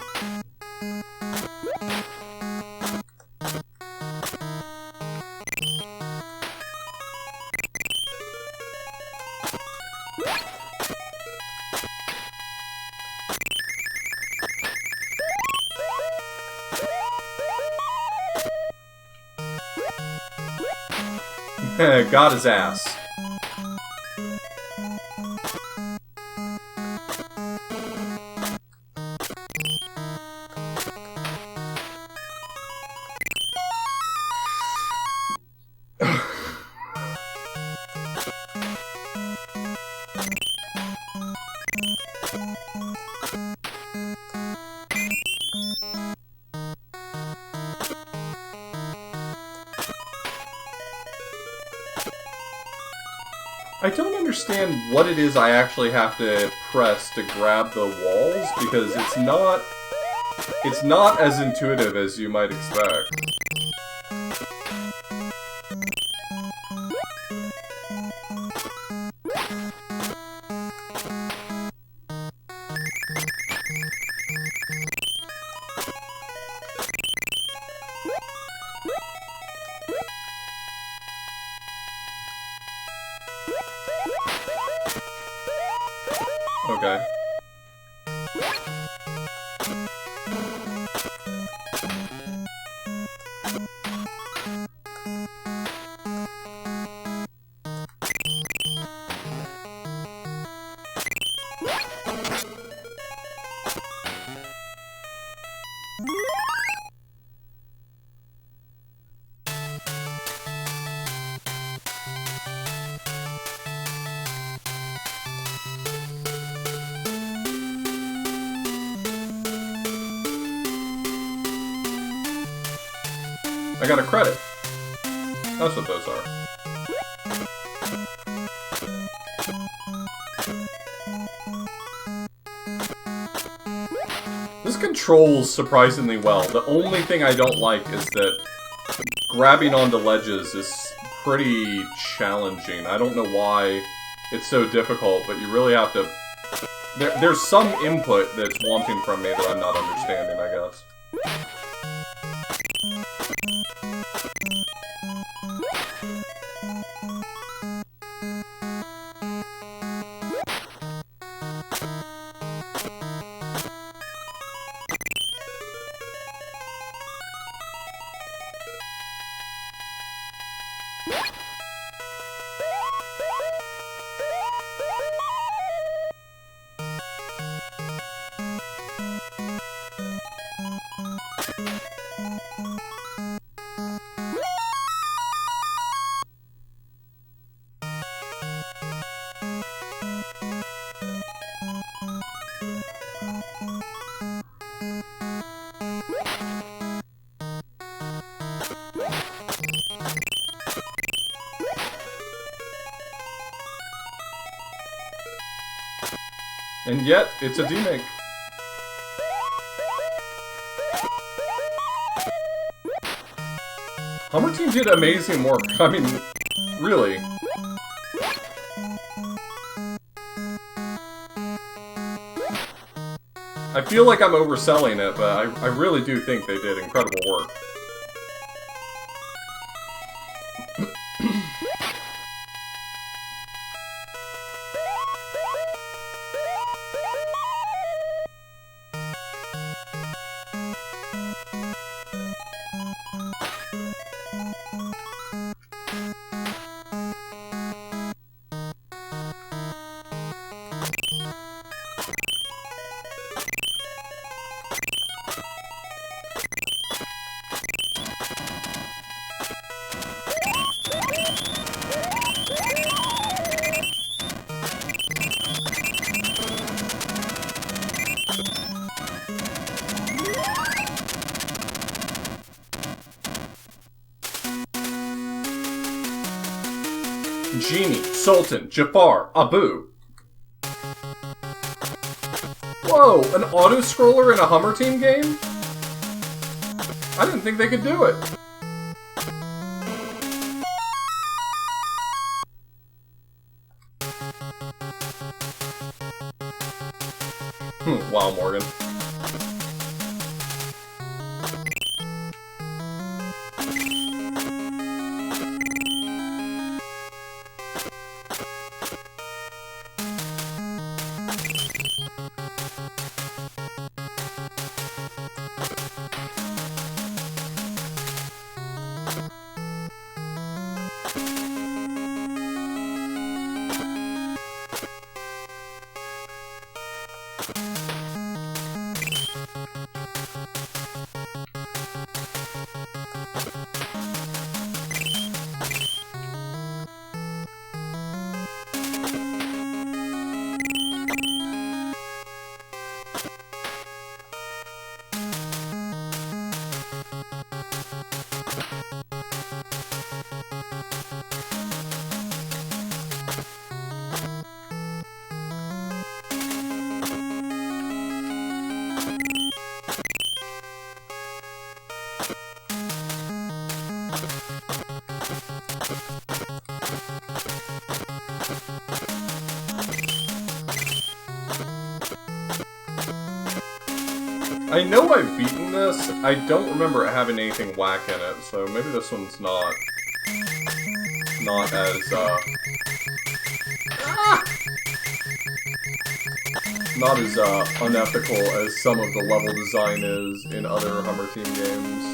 Got his ass. I don't understand what it is I actually have to press to grab the walls, because it's not as intuitive as you might expect. Okay. I got a credit. That's what those are. This controls surprisingly well. The only thing I don't like is that grabbing onto ledges is pretty challenging. I don't know why it's so difficult, but you really have to... There's some input that's wanting from me that I'm not understanding, I guess. And yet, it's a Demake. Hummer Team did amazing work. I mean, really. I feel like I'm overselling it, but I really do think they did incredible work. Genie, Sultan, Jafar, Abu. Whoa, an auto-scroller in a Hummer Team game? I didn't think they could do it. Wow, Morgan. I know I've beaten this. I don't remember it having anything whack in it, so maybe this one's not as not as unethical as some of the level design is in other Hummer Team games.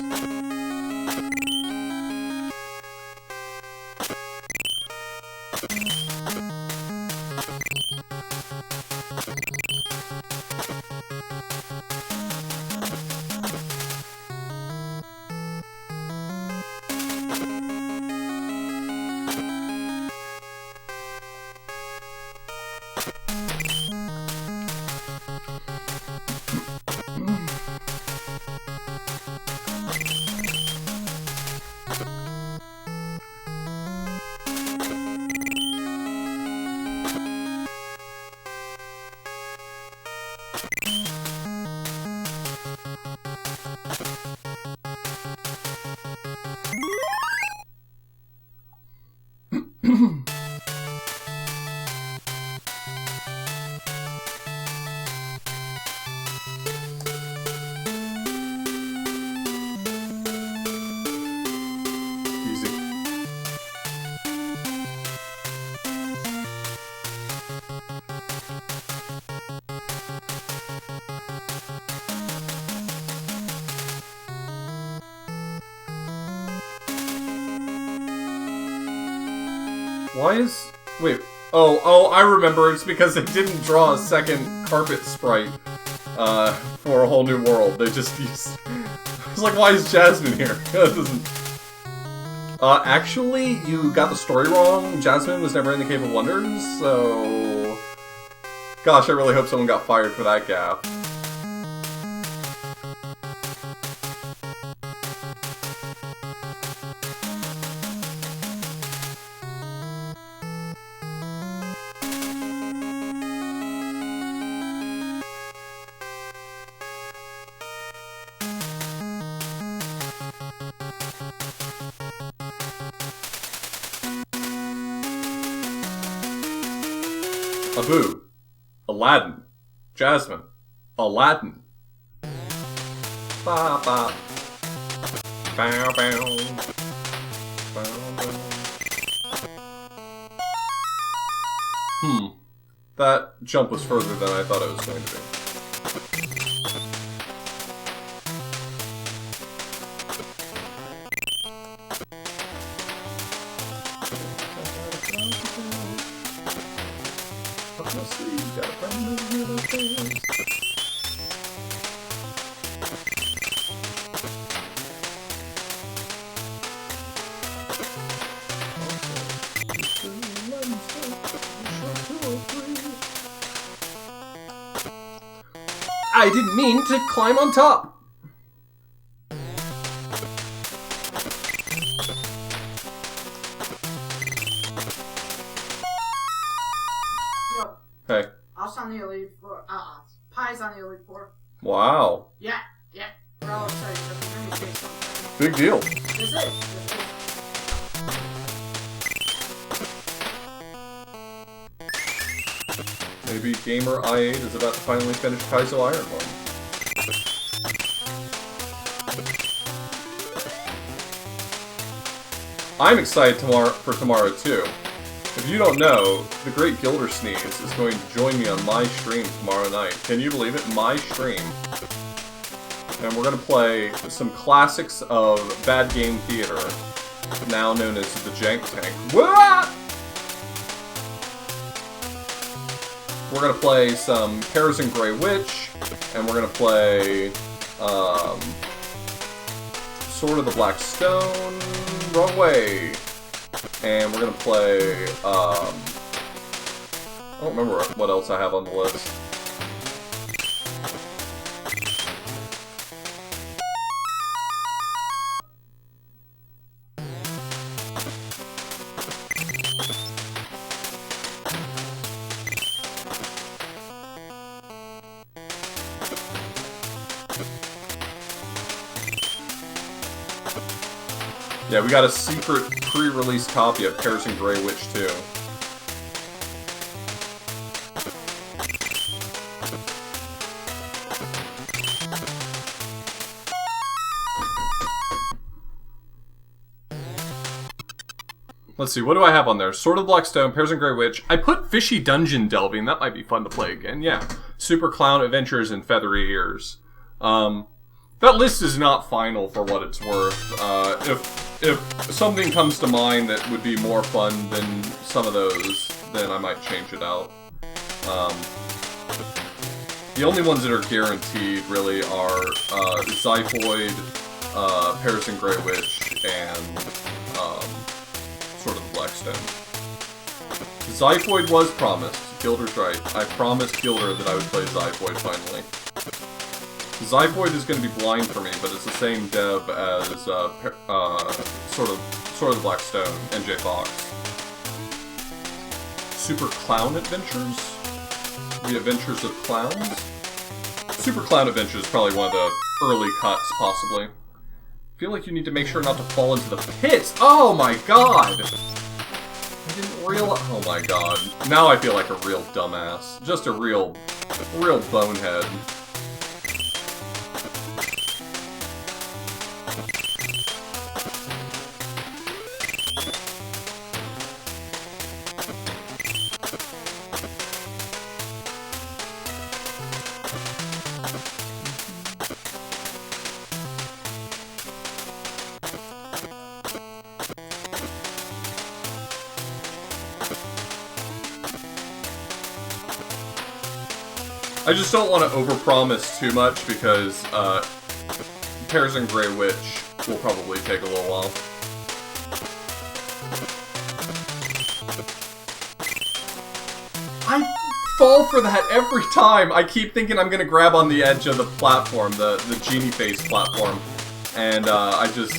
Why is... Wait. Oh, I remember. It's because they didn't draw a second carpet sprite for a whole new world. They just used... It's like, why is Jasmine here? That doesn't... Actually, you got the story wrong. Jasmine was never in the Cave of Wonders, so... Gosh, I really hope someone got fired for that gaffe. Abu, Aladdin, Jasmine, Aladdin. Ba ba. Bow bow. Bow bow. That jump was further than I thought it was going to be. I didn't mean to climb on top! Yo. Hey. Us on the elite four. Pie's on the elite four. Wow. Yeah. We're all excited. Let me say something. Big deal. This is. Maybe Gamer I8 is about to finally finish Kaizo Iron One. I'm excited for tomorrow too. If you don't know, the great Gildersneeze is going to join me on my stream tomorrow night. Can you believe it? My stream. And we're going to play some classics of bad game theater, now known as the Jank Tank. What? We're going to play some Pears and Grey Witch, and we're going to play Sword of the Black Stone, wrong way. And we're going to play, I don't remember what else I have on the list. Yeah, we got a secret pre-release copy of Pears and Grey Witch too. Let's see, what do I have on there? Sword of the Black Stone, Pears and Grey Witch. I put Fishy Dungeon Delving. That might be fun to play again. Yeah. Super Clown Adventures and Feathery Ears. That list is not final for what it's worth. If something comes to mind that would be more fun than some of those, then I might change it out. The only ones that are guaranteed, really, are Zyphoid, Pears and Grey Witch, and Sword of the Black Stone. Zyphoid was promised. Gilder's right. I promised Gilder that I would play Zyphoid finally. Zyphoid is going to be blind for me, but it's the same dev as Sword of the Black Stone, NJ Fox. Super Clown Adventures? The Adventures of Clowns? Super Clown Adventures is probably one of the early cuts, possibly. I feel like you need to make sure not to fall into the pits. Oh my god! I didn't realize. Oh my god. Now I feel like a real dumbass. Just a real bonehead. I just don't want to overpromise too much because Pears and Grey Witch will probably take a little while. I fall for that every time. I keep thinking I'm gonna grab on the edge of the platform, the genie face platform, and I just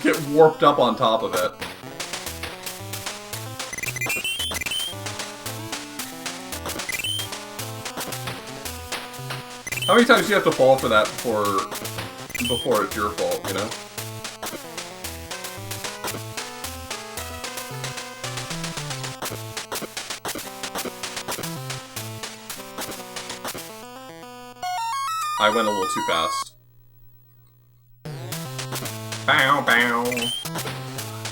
get warped up on top of it. How many times do you have to fall for that before it's your fault, you know? I went a little too fast. Bow, bow.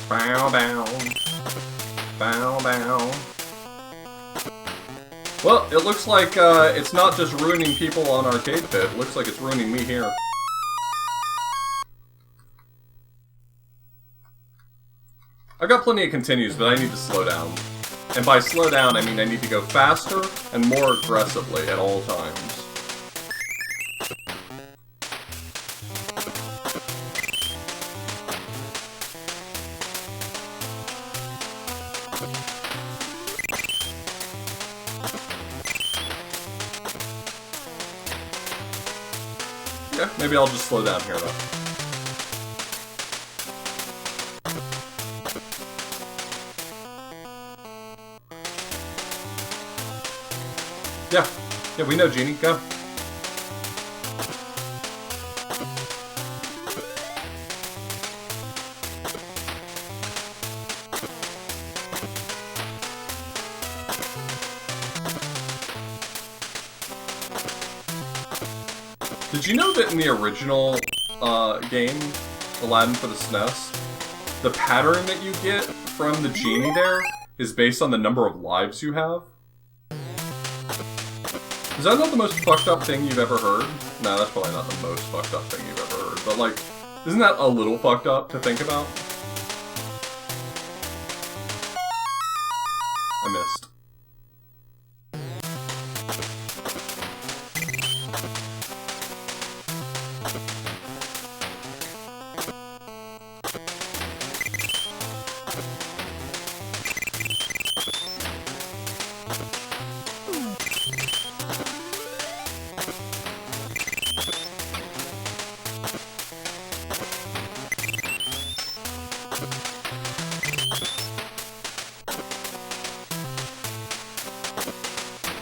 Bow, bow. Bow, bow. Well, it looks like it's not just ruining people on Arcade Pit. It looks like it's ruining me here. I've got plenty of continues, but I need to slow down. And by slow down, I mean I need to go faster and more aggressively at all times. Yeah, maybe I'll just slow down here, though. Yeah, we know, Genie. Go. Did you know that in the original game, Aladdin for the SNES, the pattern that you get from the Genie there is based on the number of lives you have? Is that not the most fucked up thing you've ever heard? No, that's probably not the most fucked up thing you've ever heard. But, like, isn't that a little fucked up to think about? I missed.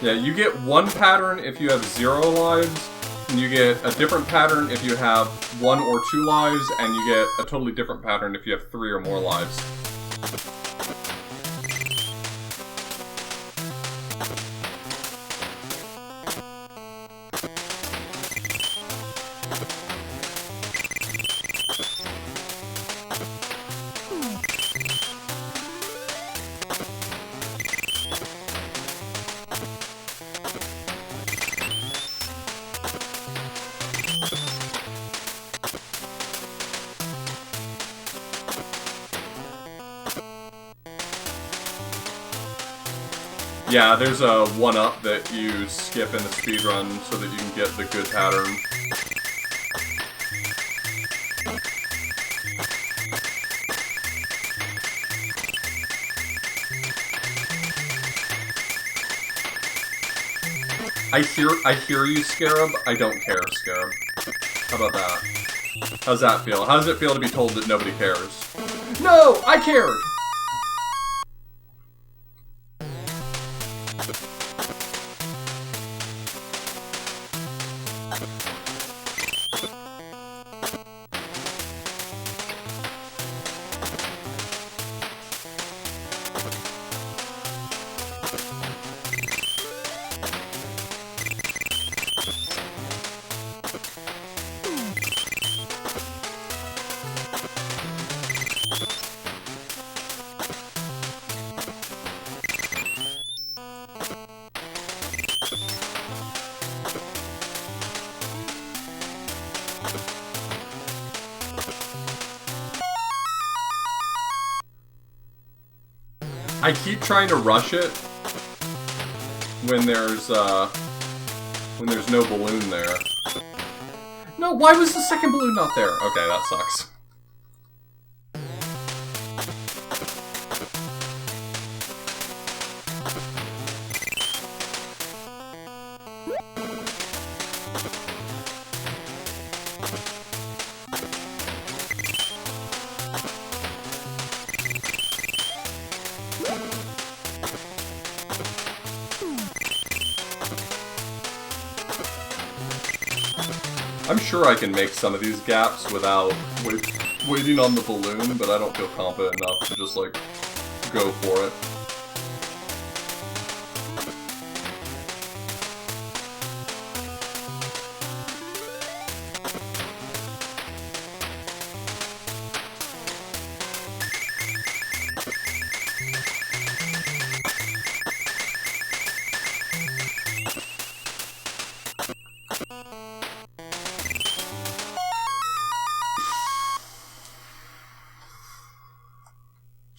Yeah, you get one pattern if you have 0 lives, and you get a different pattern if you have 1 or 2 lives, and you get a totally different pattern if you have 3 or more lives. Yeah, there's a 1-up that you skip in the speedrun so that you can get the good pattern. I hear you, Scarab. I don't care, Scarab. How about that? How's that feel? How does it feel to be told that nobody cares? No! I cared! I keep trying to rush it when there's no balloon there. No, why was the second balloon not there? Okay, that sucks. I'm sure I can make some of these gaps without waiting on the balloon, but I don't feel confident enough to just, like, go for it.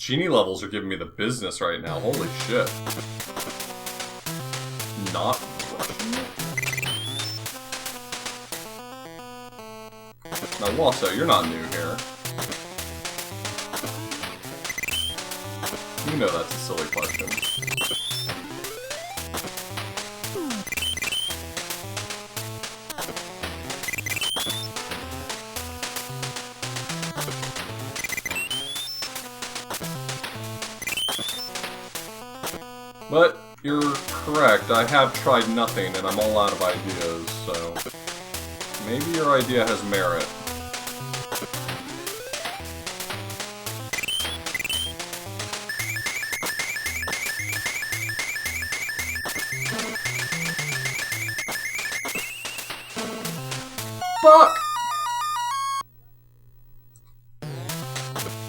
Genie levels are giving me the business right now. Holy shit. Not rushing it? Now, Wasso, you're not new here. You know that's a silly question. But you're correct, I have tried nothing and I'm all out of ideas, so maybe your idea has merit. Fuck!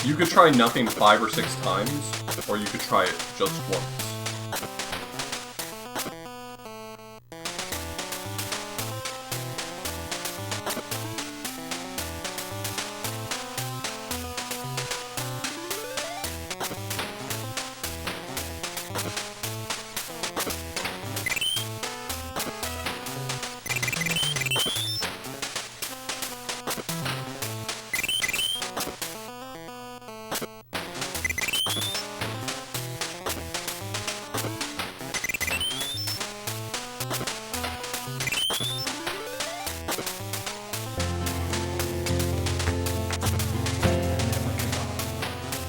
You could try nothing 5 or 6 times, or you could try it just once.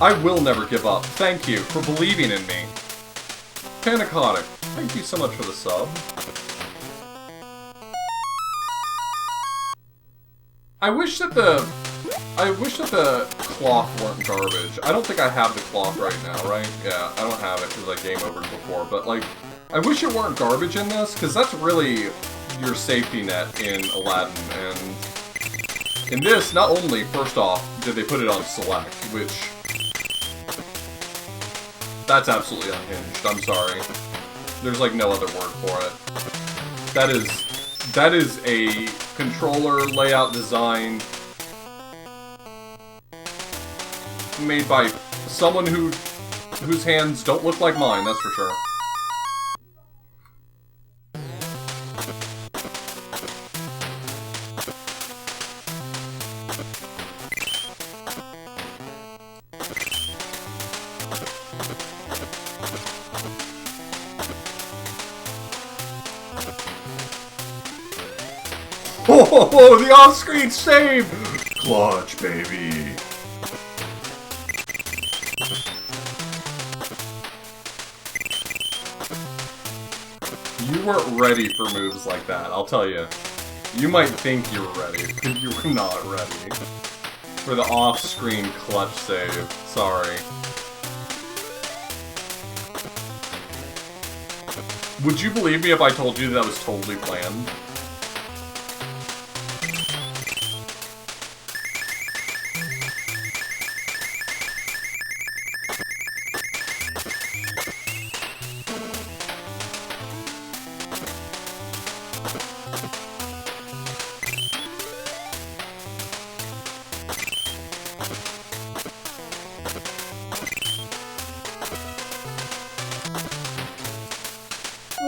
I will never give up. Thank you for believing in me. Panicotic, thank you so much for the sub. I wish that the cloth weren't garbage. I don't think I have the cloth right now, right? Yeah, I don't have it because I game overed before, but like, I wish it weren't garbage in this, because that's really your safety net in Aladdin, and in this, not only, first off, did they put it on select, which that's absolutely unhinged, I'm sorry. There's like no other word for it. That is a controller layout design made by someone whose hands don't look like mine, that's for sure. Oh, the off-screen save! Clutch, baby. You weren't ready for moves like that, I'll tell you. You might think you were ready, but you were not ready. For the off-screen clutch save. Sorry. Would you believe me if I told you that was totally planned?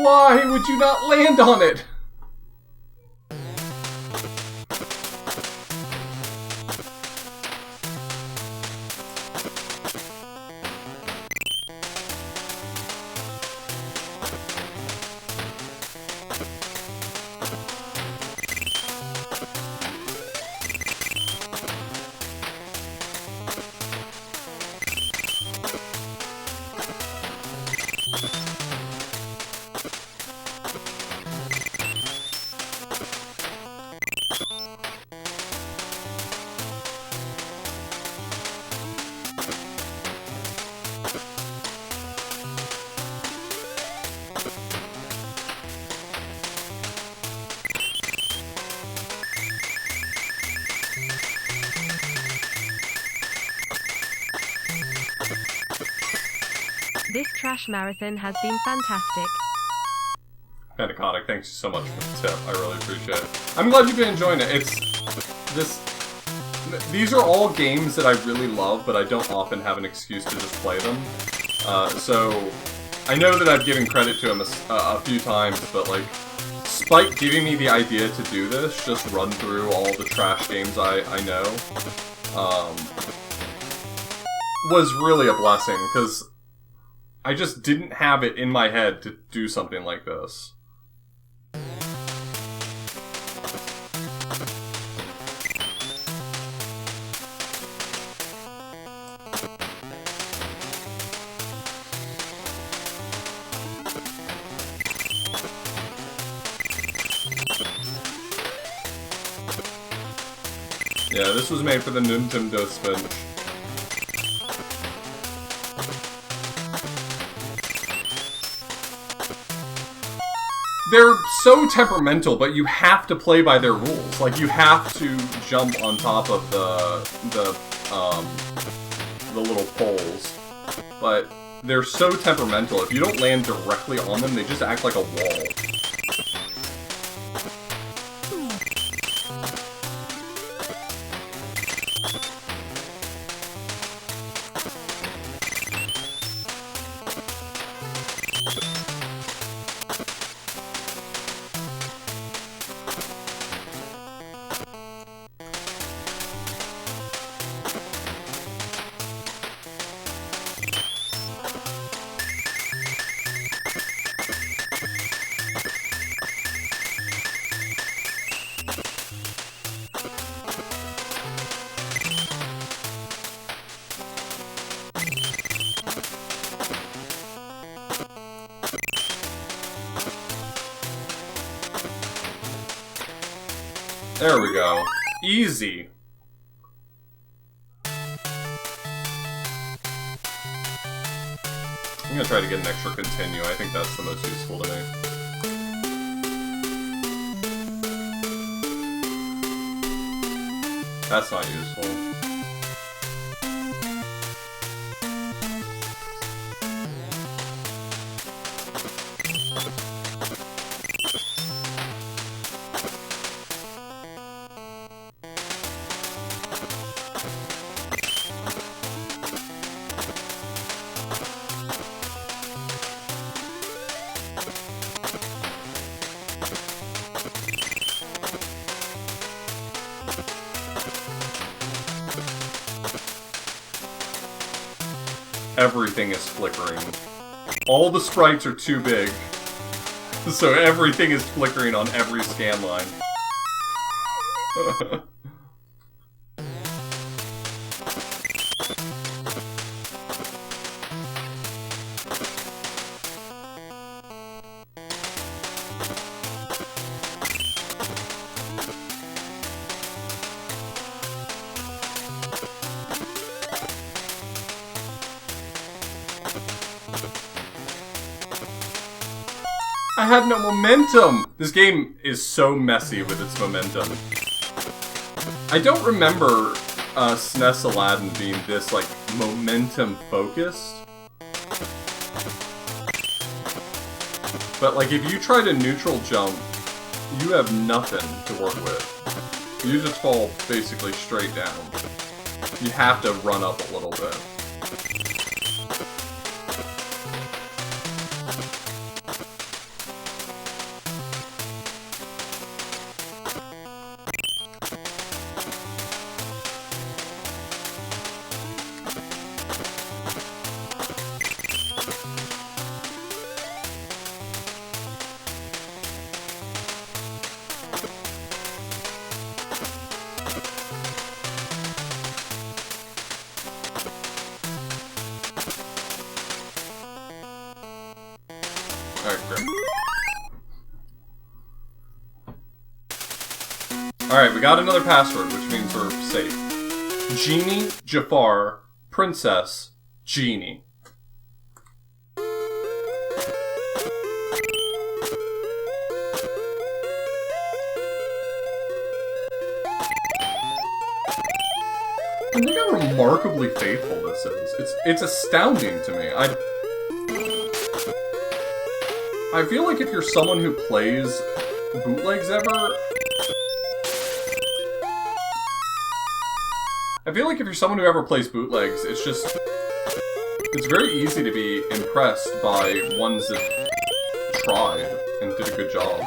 Why would you not land on it? This trash marathon has been fantastic. Panicotic, thanks so much for the tip. I really appreciate it. I'm glad you've been enjoying it. It's this these are all games that I really love, but I don't often have an excuse to just play them. So, I know that I've given credit to him a few times, but like, Spike giving me the idea to do this, just run through all the trash games I know, was really a blessing, because I just didn't have it in my head to do something like this. Yeah, this was made for the Nintendo Switch. They're so temperamental, but you have to play by their rules. Like, you have to jump on top of the little poles. But they're so temperamental. If you don't land directly on them, they just act like a wall. There we go. Easy. I'm gonna try to get an extra continue. I think that's the most useful to me. That's not useful. Everything is flickering. All the sprites are too big, so everything is flickering on every scan line. I had no momentum! This game is so messy with its momentum. I don't remember SNES Aladdin being this, like, momentum-focused. But, like, if you try to neutral jump, you have nothing to work with. You just fall basically straight down. You have to run up a little bit. Alright, we got another password, which means we're safe. Genie, Jafar, Princess, Genie. I think how remarkably faithful this is. It's astounding to me. I feel like if you're someone who plays bootlegs ever, I feel like if you're someone who ever plays bootlegs, it's just... It's very easy to be impressed by ones that tried and did a good job.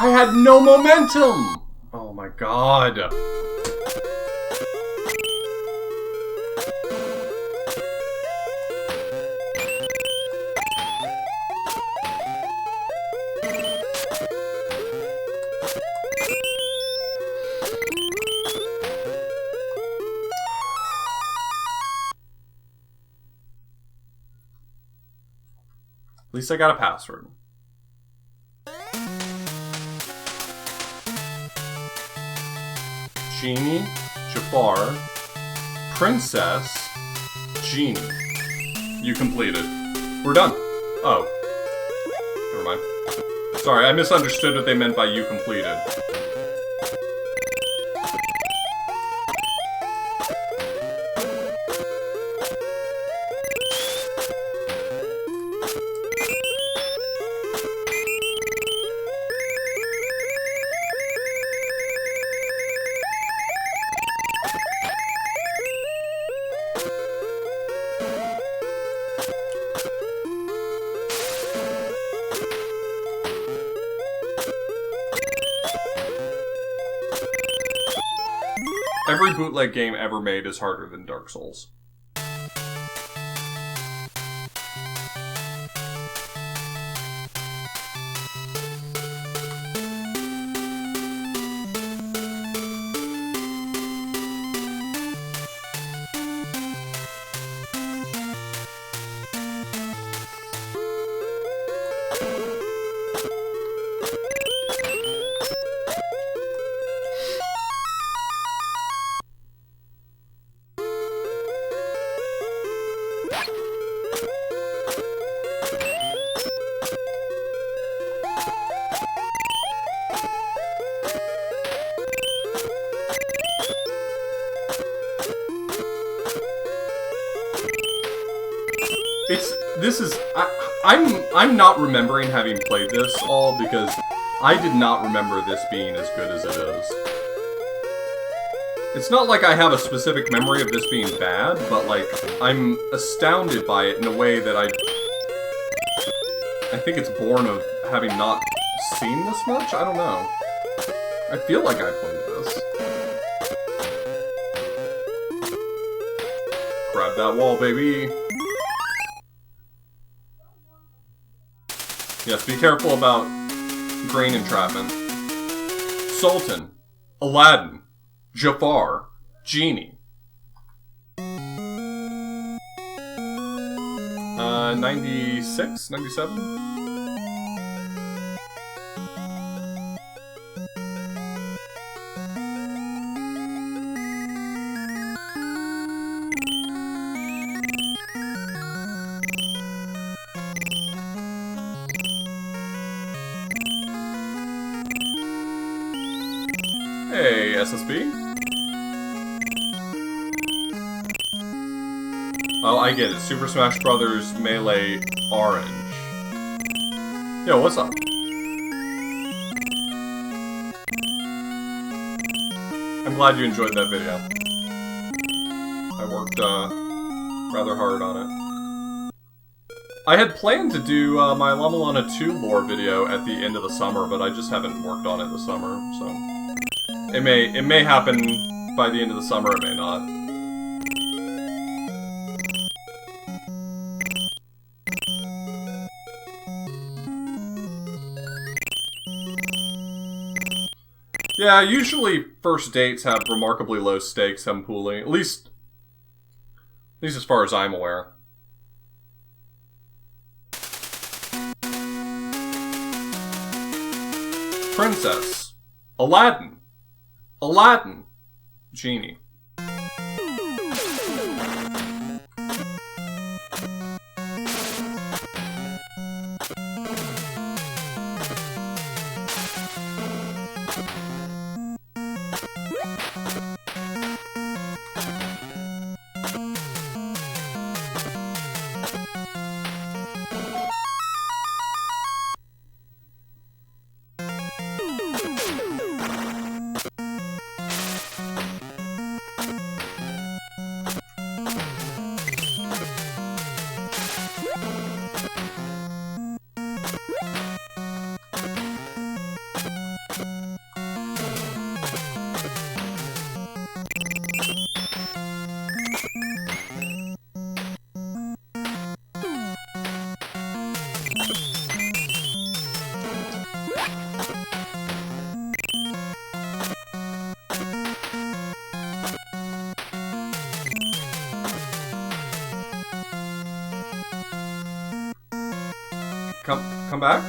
I had no momentum! Oh my god. At least I got a password. Genie, Jafar, Princess, Genie. You completed. We're done. Oh. Never mind. Sorry, I misunderstood what they meant by you completed. Every bootleg game ever made is harder than Dark Souls. I'm not remembering having played this all because I did not remember this being as good as it is. It's not like I have a specific memory of this being bad, but like, I'm astounded by it in a way that I think it's born of having not seen this much? I don't know. I feel like I played this. Grab that wall, baby! Yes, be careful about grain entrapment. Sultan, Aladdin, Jafar, Genie. 96? 97? Hey, SSB. Oh, I get it. Super Smash Brothers Melee Orange. Yo, what's up? I'm glad you enjoyed that video. I worked, rather hard on it. I had planned to do, my La Mulana 2 lore video at the end of the summer, but I just haven't worked on it this summer, so... It may happen by the end of the summer, it may not. Yeah, usually first dates have remarkably low stakes, Hempooly. At least as far as I'm aware. Princess. Aladdin. Aladdin. Genie. Come back?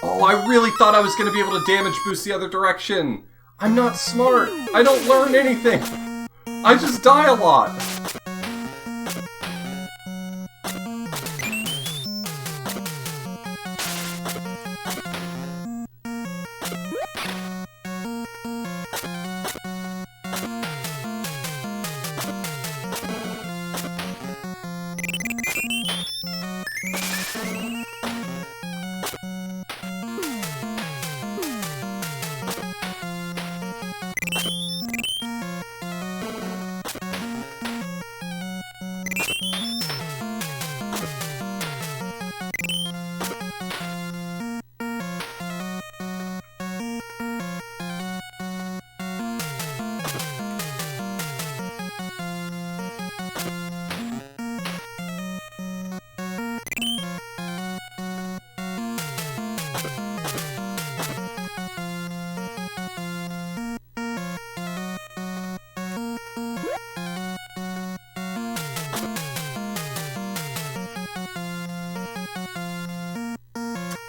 Oh, I really thought I was going to be able to damage boost the other direction. I'm not smart. I don't learn anything. I just die a lot.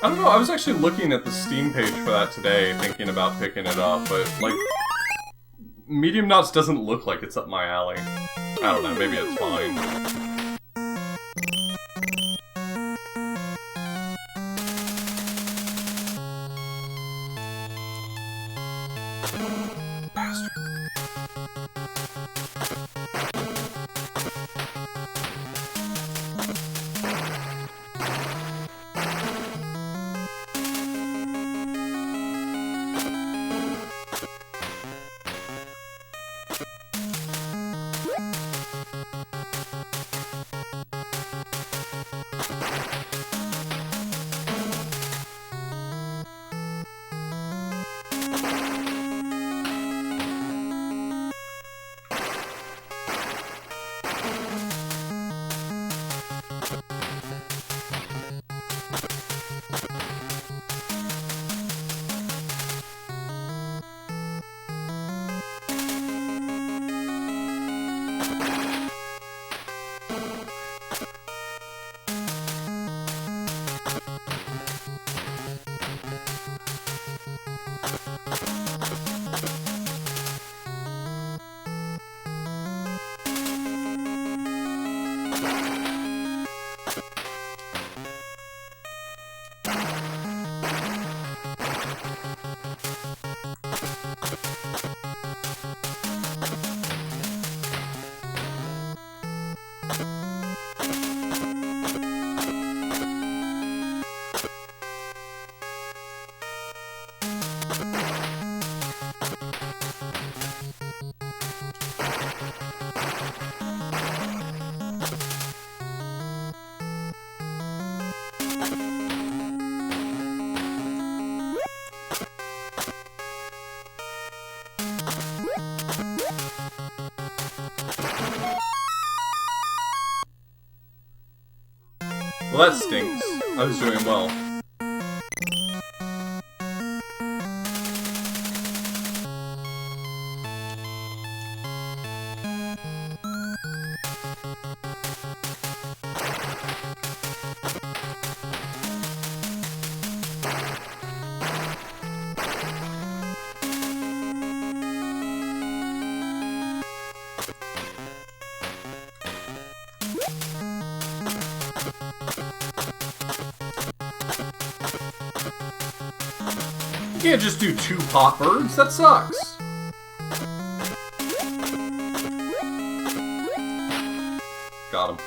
I don't know, I was actually looking at the Steam page for that today, thinking about picking it up, but, like, Medium Knots doesn't look like it's up my alley. I don't know, maybe it's fine. Well, that stinks. I was doing well. You can't just do 2 pot birds, that sucks. Got him.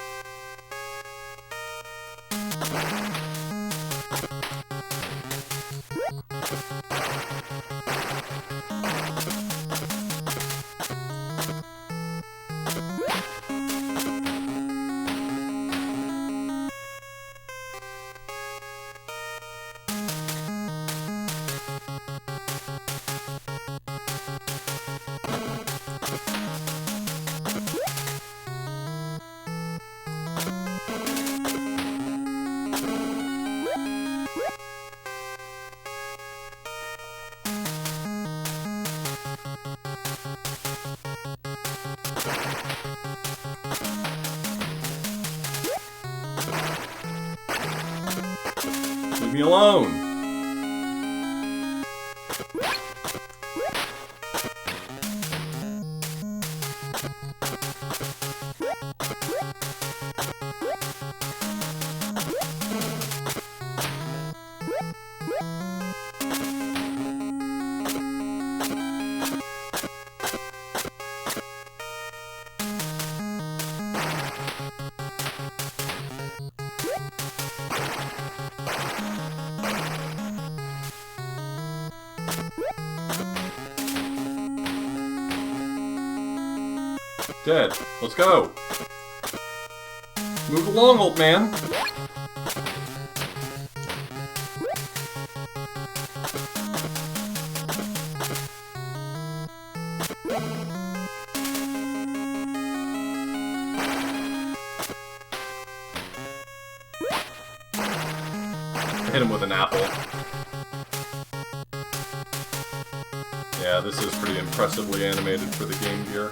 Leave me alone! Dead. Let's go. Move along, old man. Hit him with an apple. Yeah, this is pretty impressively animated for the Game Gear.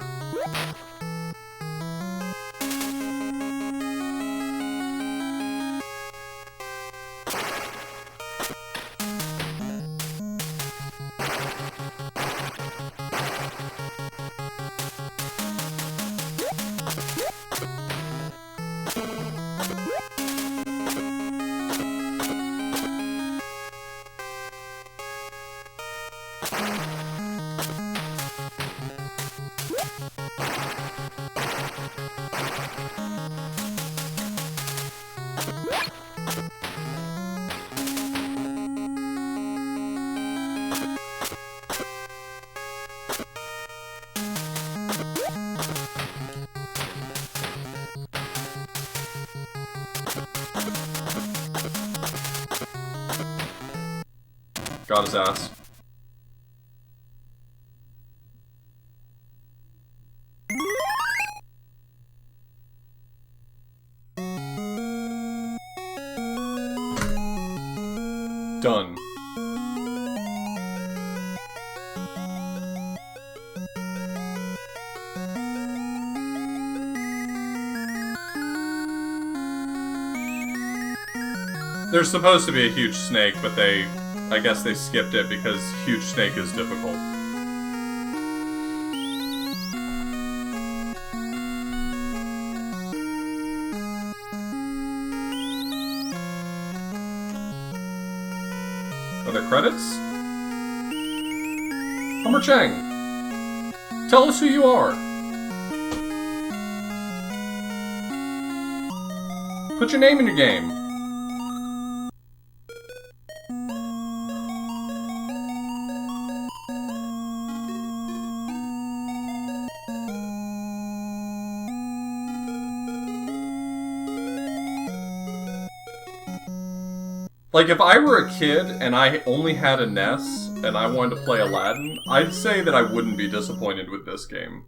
Got his ass. Done. There's supposed to be a huge snake, but I guess they skipped it because huge snake is difficult. Are there credits? Hummer Chang, tell us who you are. Put your name in your game. Like, if I were a kid and I only had a NES and I wanted to play Aladdin, I'd say that I wouldn't be disappointed with this game.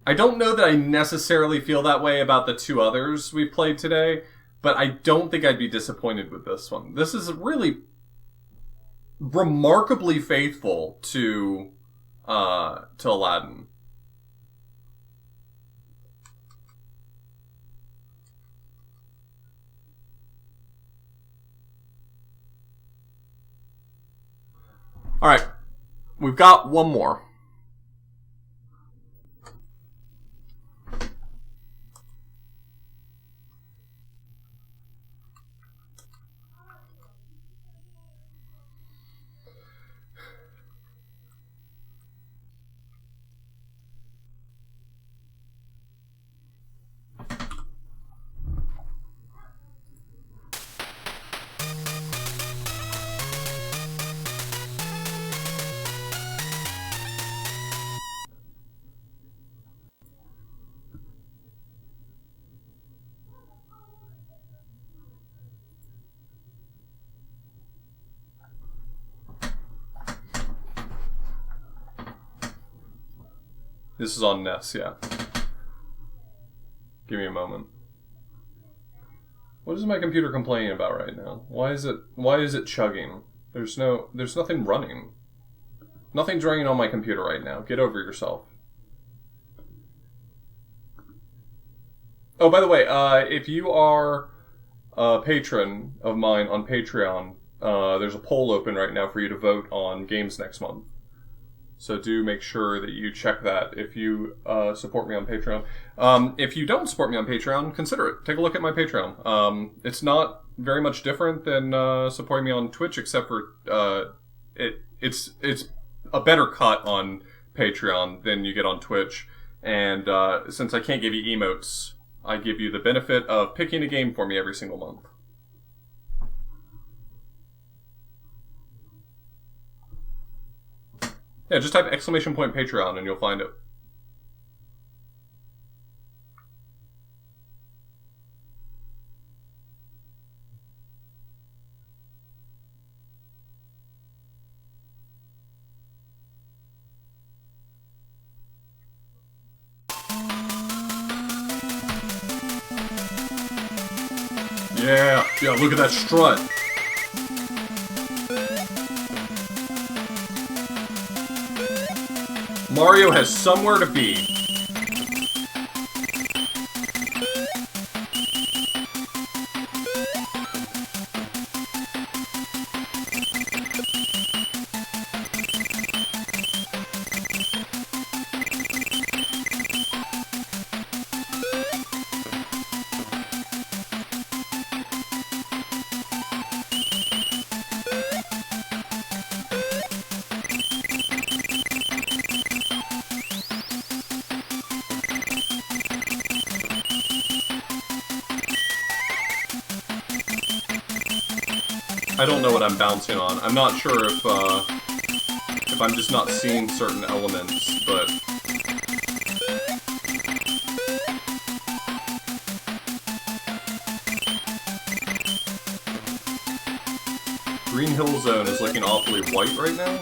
I don't know that I necessarily feel that way about the 2 others we've played today, but I don't think I'd be disappointed with this one. This is really remarkably faithful to Aladdin. All right, we've got one more. This is on NES, yeah. Give me a moment. What is my computer complaining about right now? Why is it chugging? There's nothing running. Nothing's running on my computer right now. Get over yourself. Oh, by the way, if you are a patron of mine on Patreon, there's a poll open right now for you to vote on games next month. So do make sure that you check that if you support me on Patreon. If you don't support me on Patreon, consider it. Take a look at my Patreon. It's not very much different than supporting me on Twitch, except for it's a better cut on Patreon than you get on Twitch. And since I can't give you emotes, I give you the benefit of picking a game for me every single month. Yeah, just type !Patreon and you'll find it. Yeah, look at that strut. Mario has somewhere to be. I don't know what I'm bouncing on. I'm not sure if I'm just not seeing certain elements, but... Green Hill Zone is looking awfully white right now.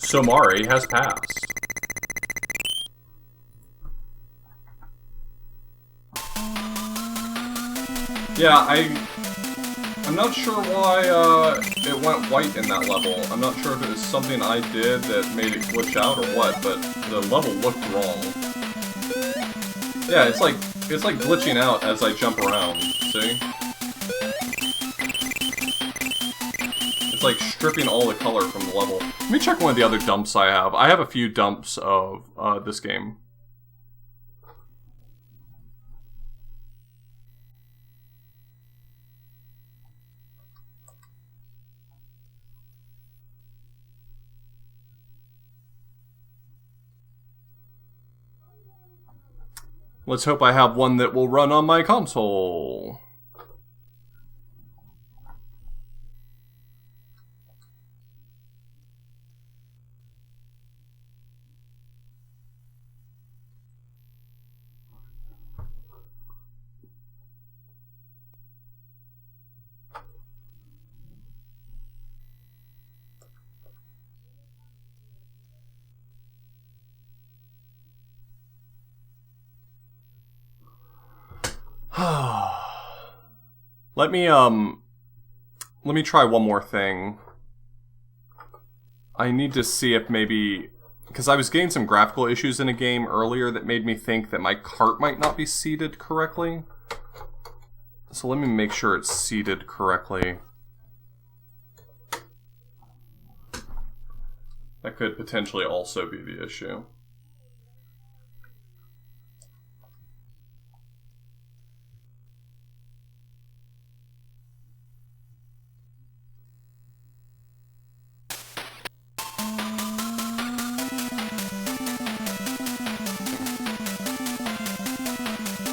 Somari has passed. Yeah, I'm not sure why it went white in that level. I'm not sure if it was something I did that made it glitch out or what, but the level looked wrong. Yeah, it's like glitching out as I jump around, see? It's like stripping all the color from the level. Let me check one of the other dumps I have. I have a few dumps of this game. Let's hope I have one that will run on my console. Let me try one more thing. I need to see if maybe... Because I was getting some graphical issues in a game earlier that made me think that my cart might not be seated correctly. So let me make sure it's seated correctly. That could potentially also be the issue.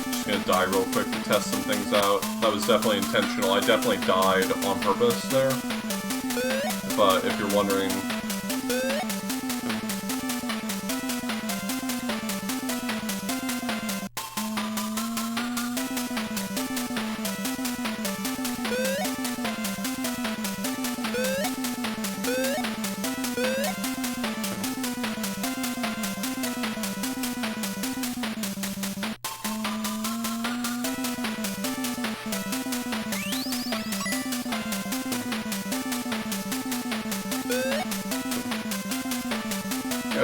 Just gonna die real quick to test some things out. That was definitely intentional. I definitely died on purpose there. But if you're wondering...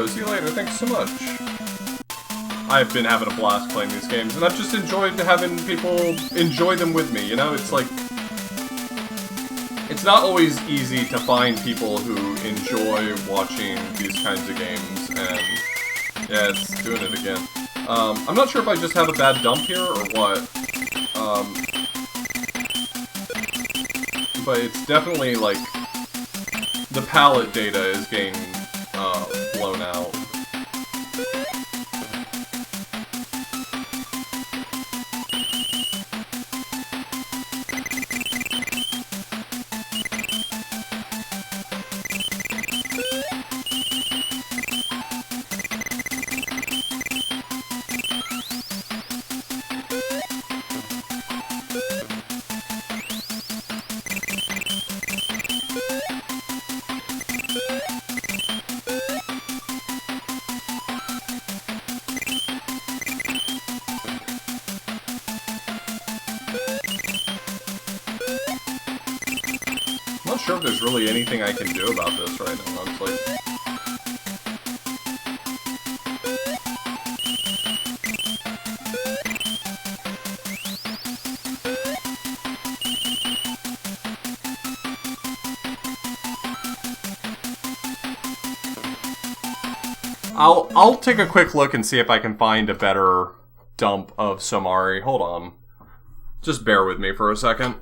See you later, thanks so much. I've been having a blast playing these games, and I've just enjoyed having people enjoy them with me, you know? It's like... It's not always easy to find people who enjoy watching these kinds of games, and... Yeah, it's doing it again. I'm not sure if I just have a bad dump here, or what. But it's definitely, like... The palette data is getting... blown out. I'm not sure if there's really anything I can do about this right now. It's like... I'll take a quick look and see if I can find a better dump of Somari. Hold on. Just bear with me for a second.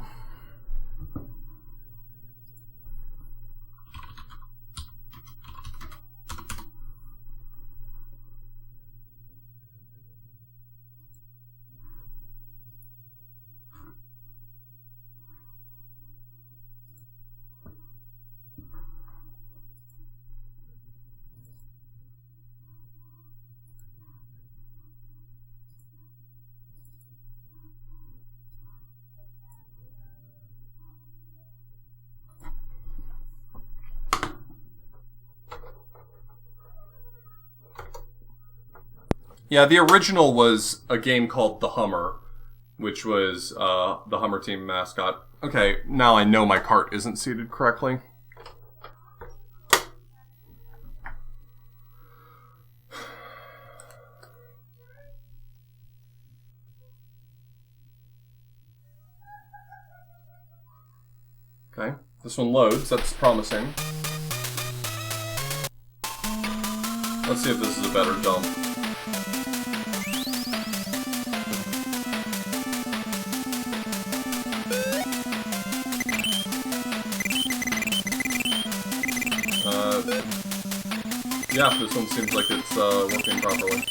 Yeah, the original was a game called The Hummer, which was the Hummer team mascot. Okay, now I know my cart isn't seated correctly. Okay, this one loads, that's promising. Let's see if this is a better dump. Yeah, this one seems like it's working properly.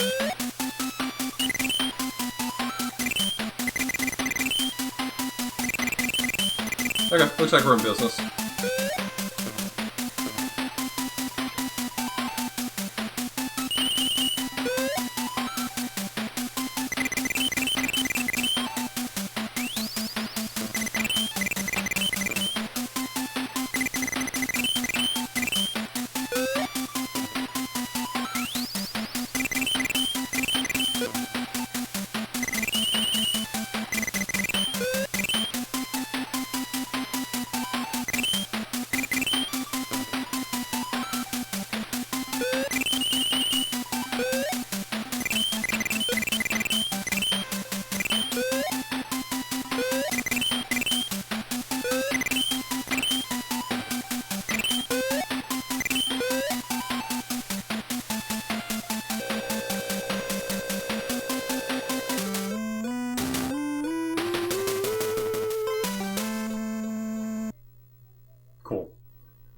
Okay, looks like we're in business.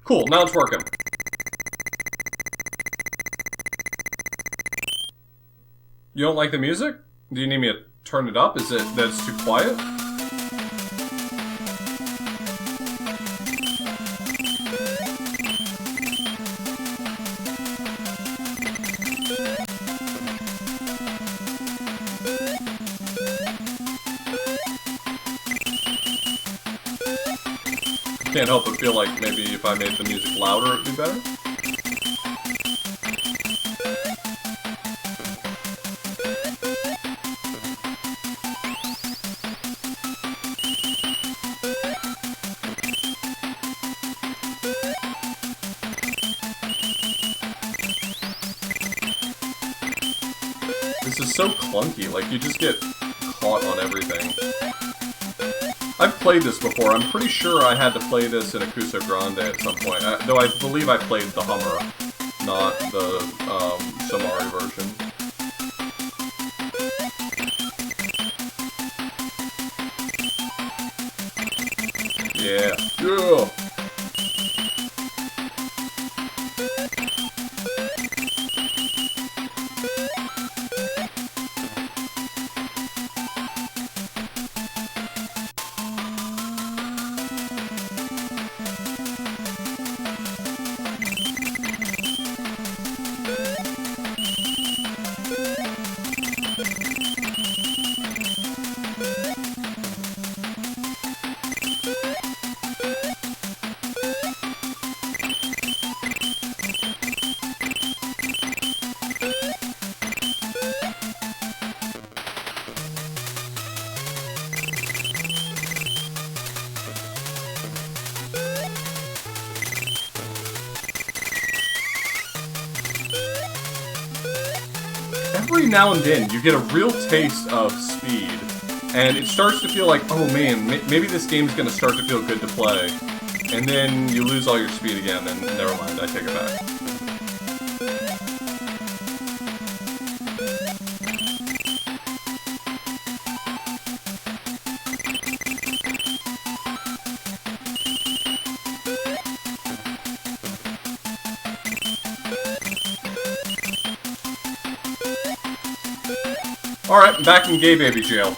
Cool, now it's working. You don't like the music? Do you need me to turn it up? Is it that it's too quiet? Can't help but feel like maybe if I made the music louder it'd be better. This is so clunky, like you just get caught on everything. I've played this before. I'm pretty sure I had to play this in Akuso Grande at some point. Though I believe I played the Hummer, not the Somari version. Yeah. Yeah. Every now and then, you get a real taste of speed, and it starts to feel like, oh man, maybe this game's gonna start to feel good to play. And then you lose all your speed again, and never mind, I take it back. Alright, back in gay baby jail.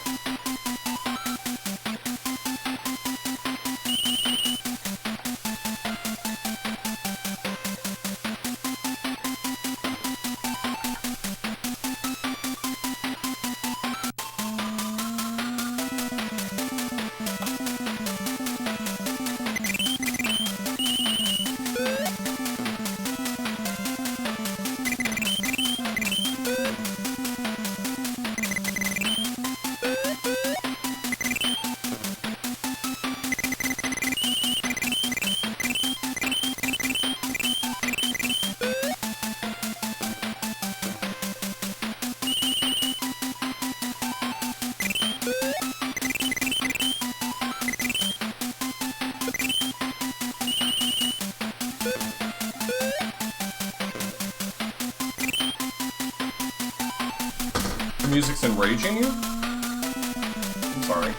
The music's enraging you? I'm sorry.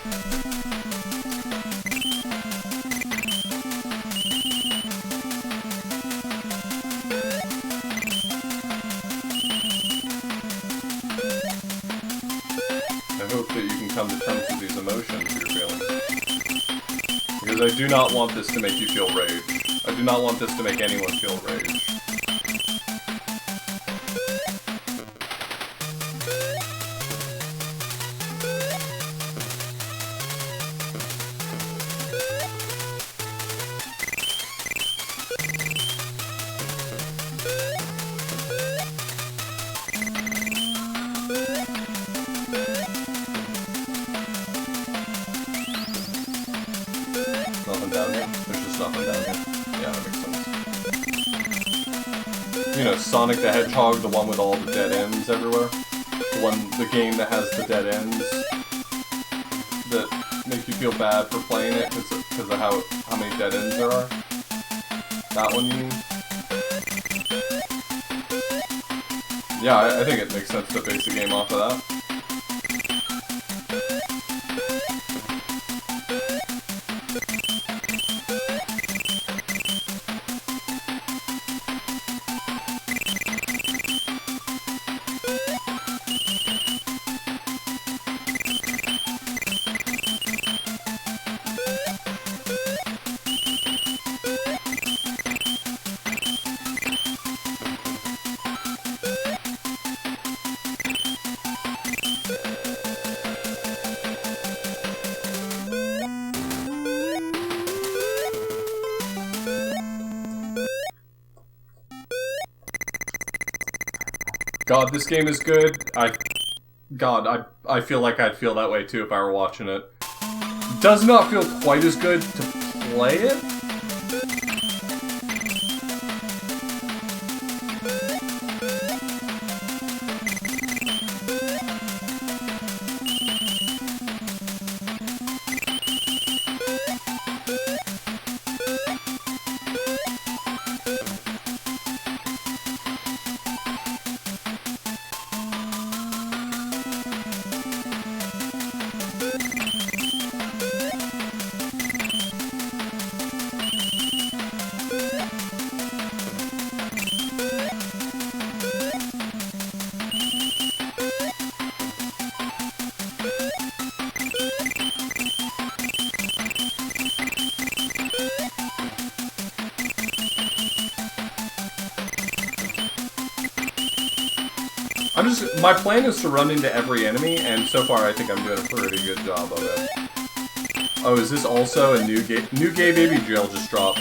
I hope that you can come to terms with these emotions you're feeling. Because I do not want this to make you feel rage. I do not want this to make anyone feel rage. Nothing down here? There's just nothing down here. Yeah, that makes sense. You know, Sonic the Hedgehog, the one with all the dead ends everywhere? The game that has the dead ends that make you feel bad for playing it because of how many dead ends there are? That one, you mean? Yeah, I think it makes sense to base the game off of that. God, this game is good. I feel like I'd feel that way too if I were watching it. Does not feel quite as good to play it. My plan is to run into every enemy, and so far I think I'm doing a pretty good job of it. Oh, is this also a new gay baby jail just dropped?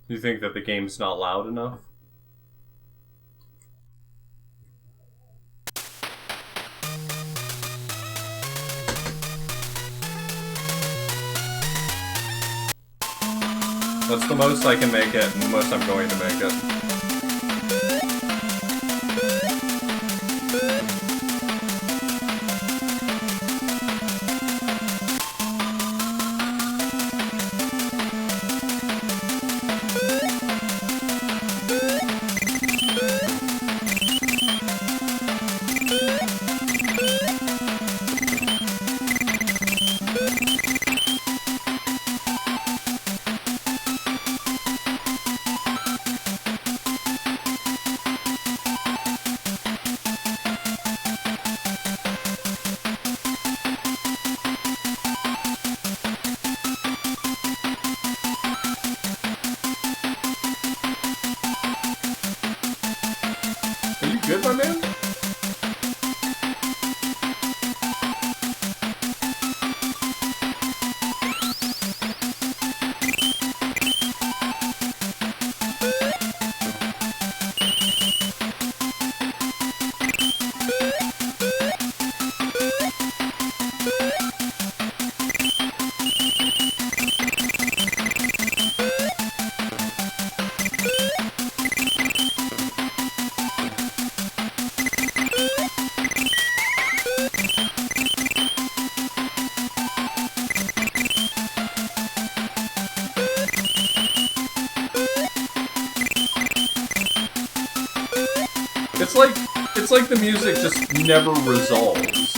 Do you think that the game's not loud enough? That's the most I can make it, and the most I'm going to make it. Good, my man? It's like the music just never resolves.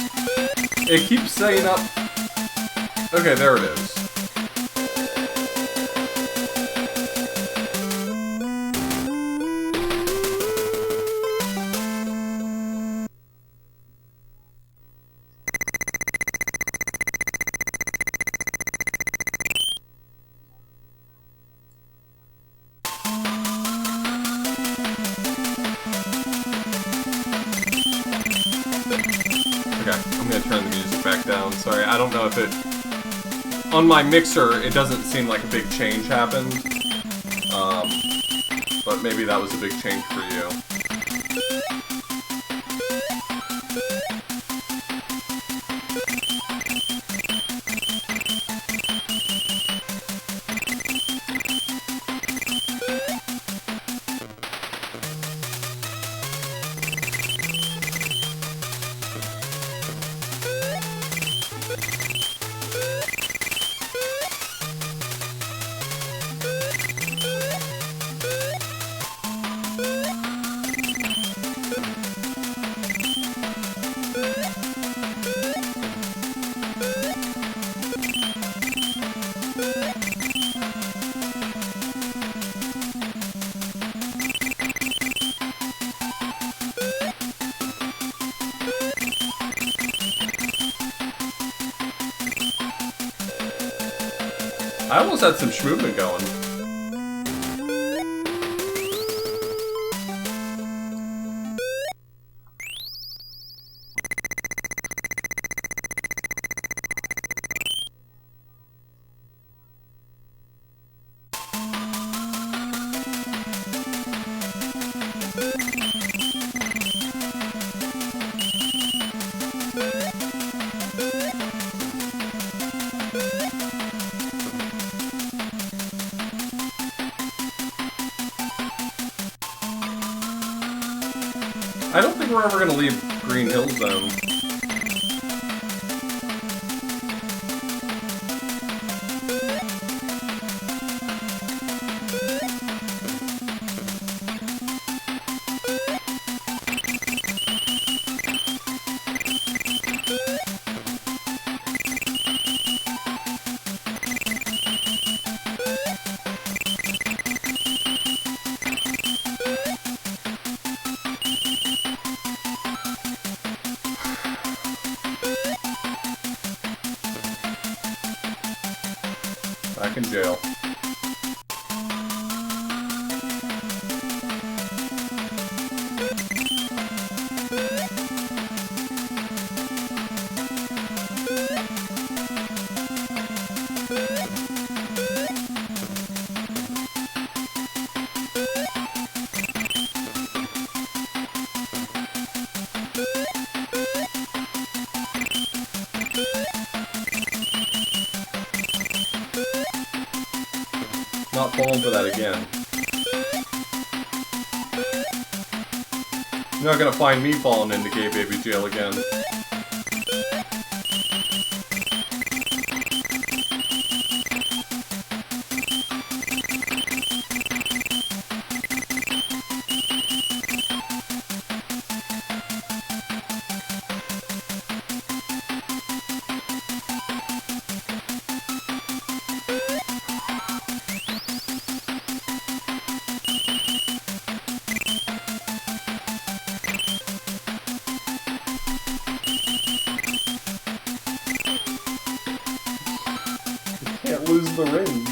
It keeps saying up... Okay, there it is. Sorry, I don't know if it... On my mixer, it doesn't seem like a big change happened. But maybe that was a big change for you. I almost had some movement going. I don't think we're ever gonna leave Green Hill Zone. Back in jail. Not falling for that again. You're not gonna find me falling into gay baby jail again. Can't lose the rings.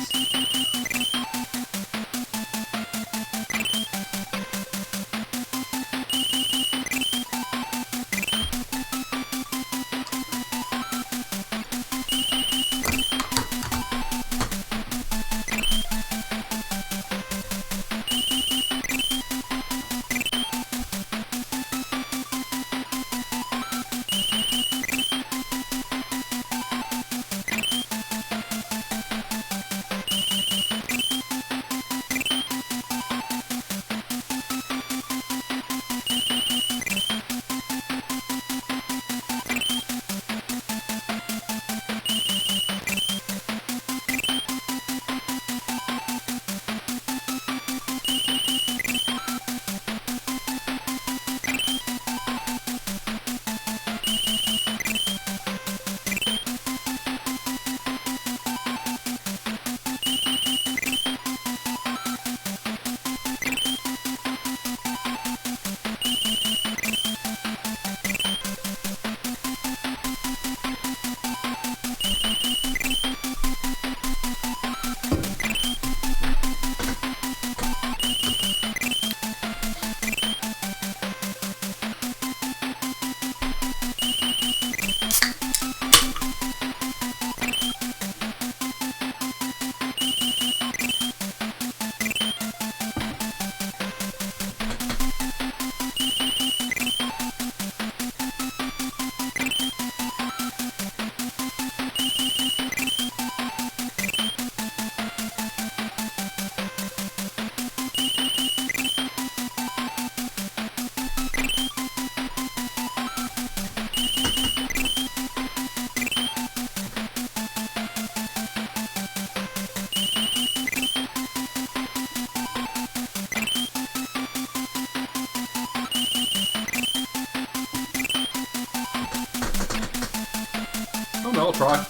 Oh no, I'll try.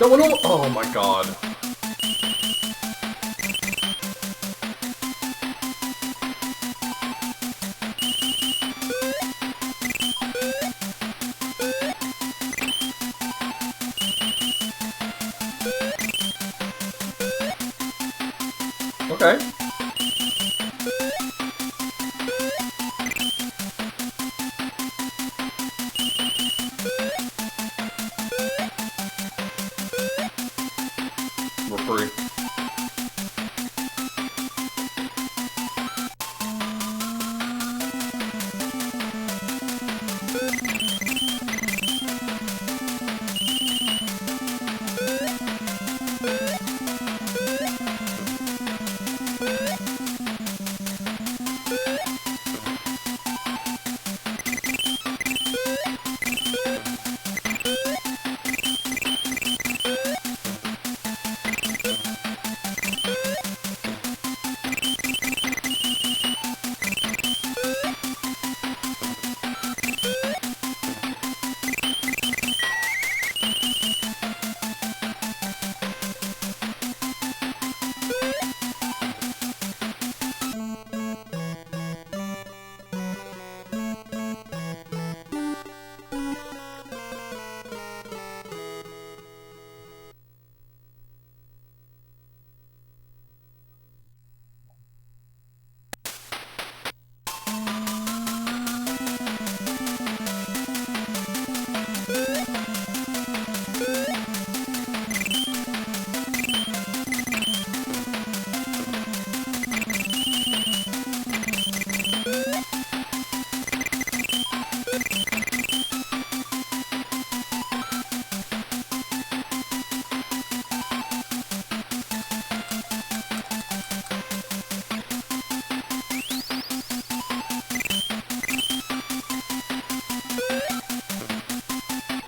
That one, oh my god. Okay. We're free.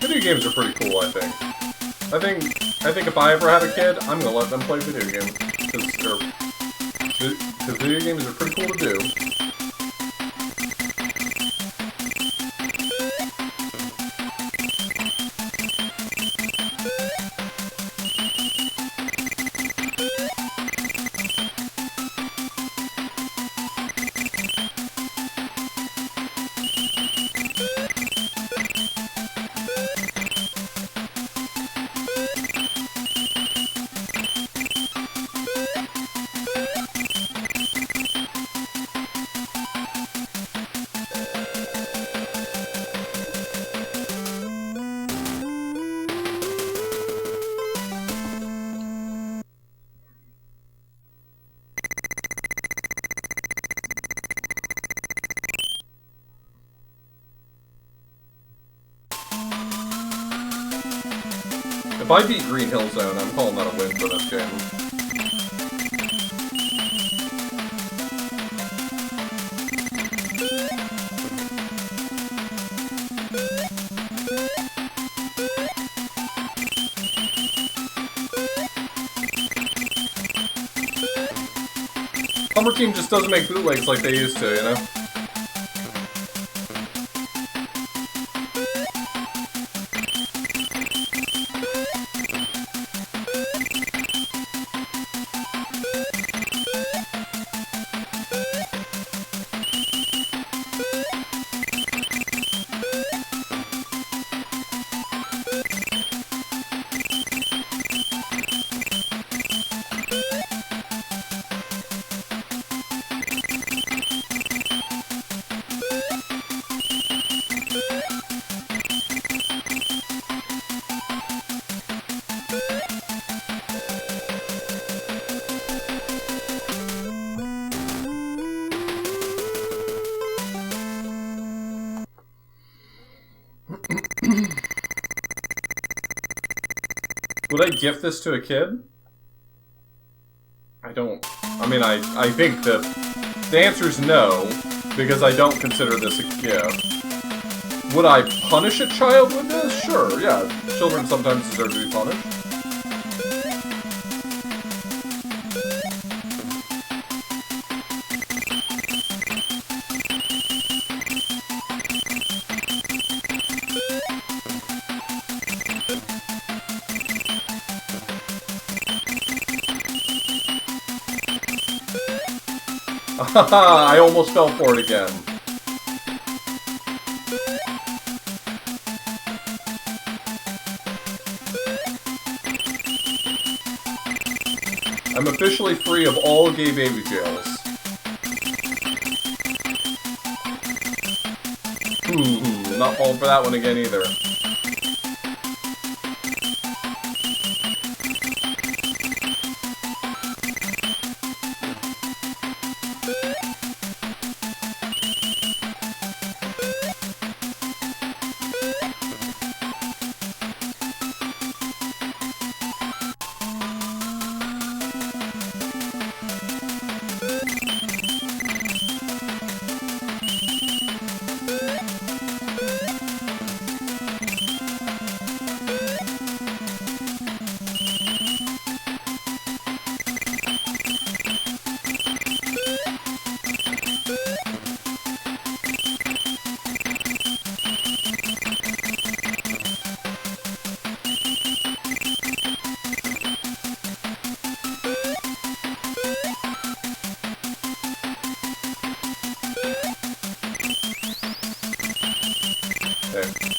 Video games are pretty cool, I think. I think if I ever have a kid, I'm gonna let them play video games. Because video games are pretty cool to do. If I beat Green Hill Zone, I'm calling that a win for this game. Humber Team just doesn't make bootlegs like they used to, you know? Would I gift this to a kid? I don't... I mean, I think that the answer is no, because I don't consider this a gift. Would I punish a child with this? Sure, yeah. Children sometimes deserve to be punished. Haha, I almost fell for it again. I'm officially free of all gay baby jails. Not falling for that one again either. Okay.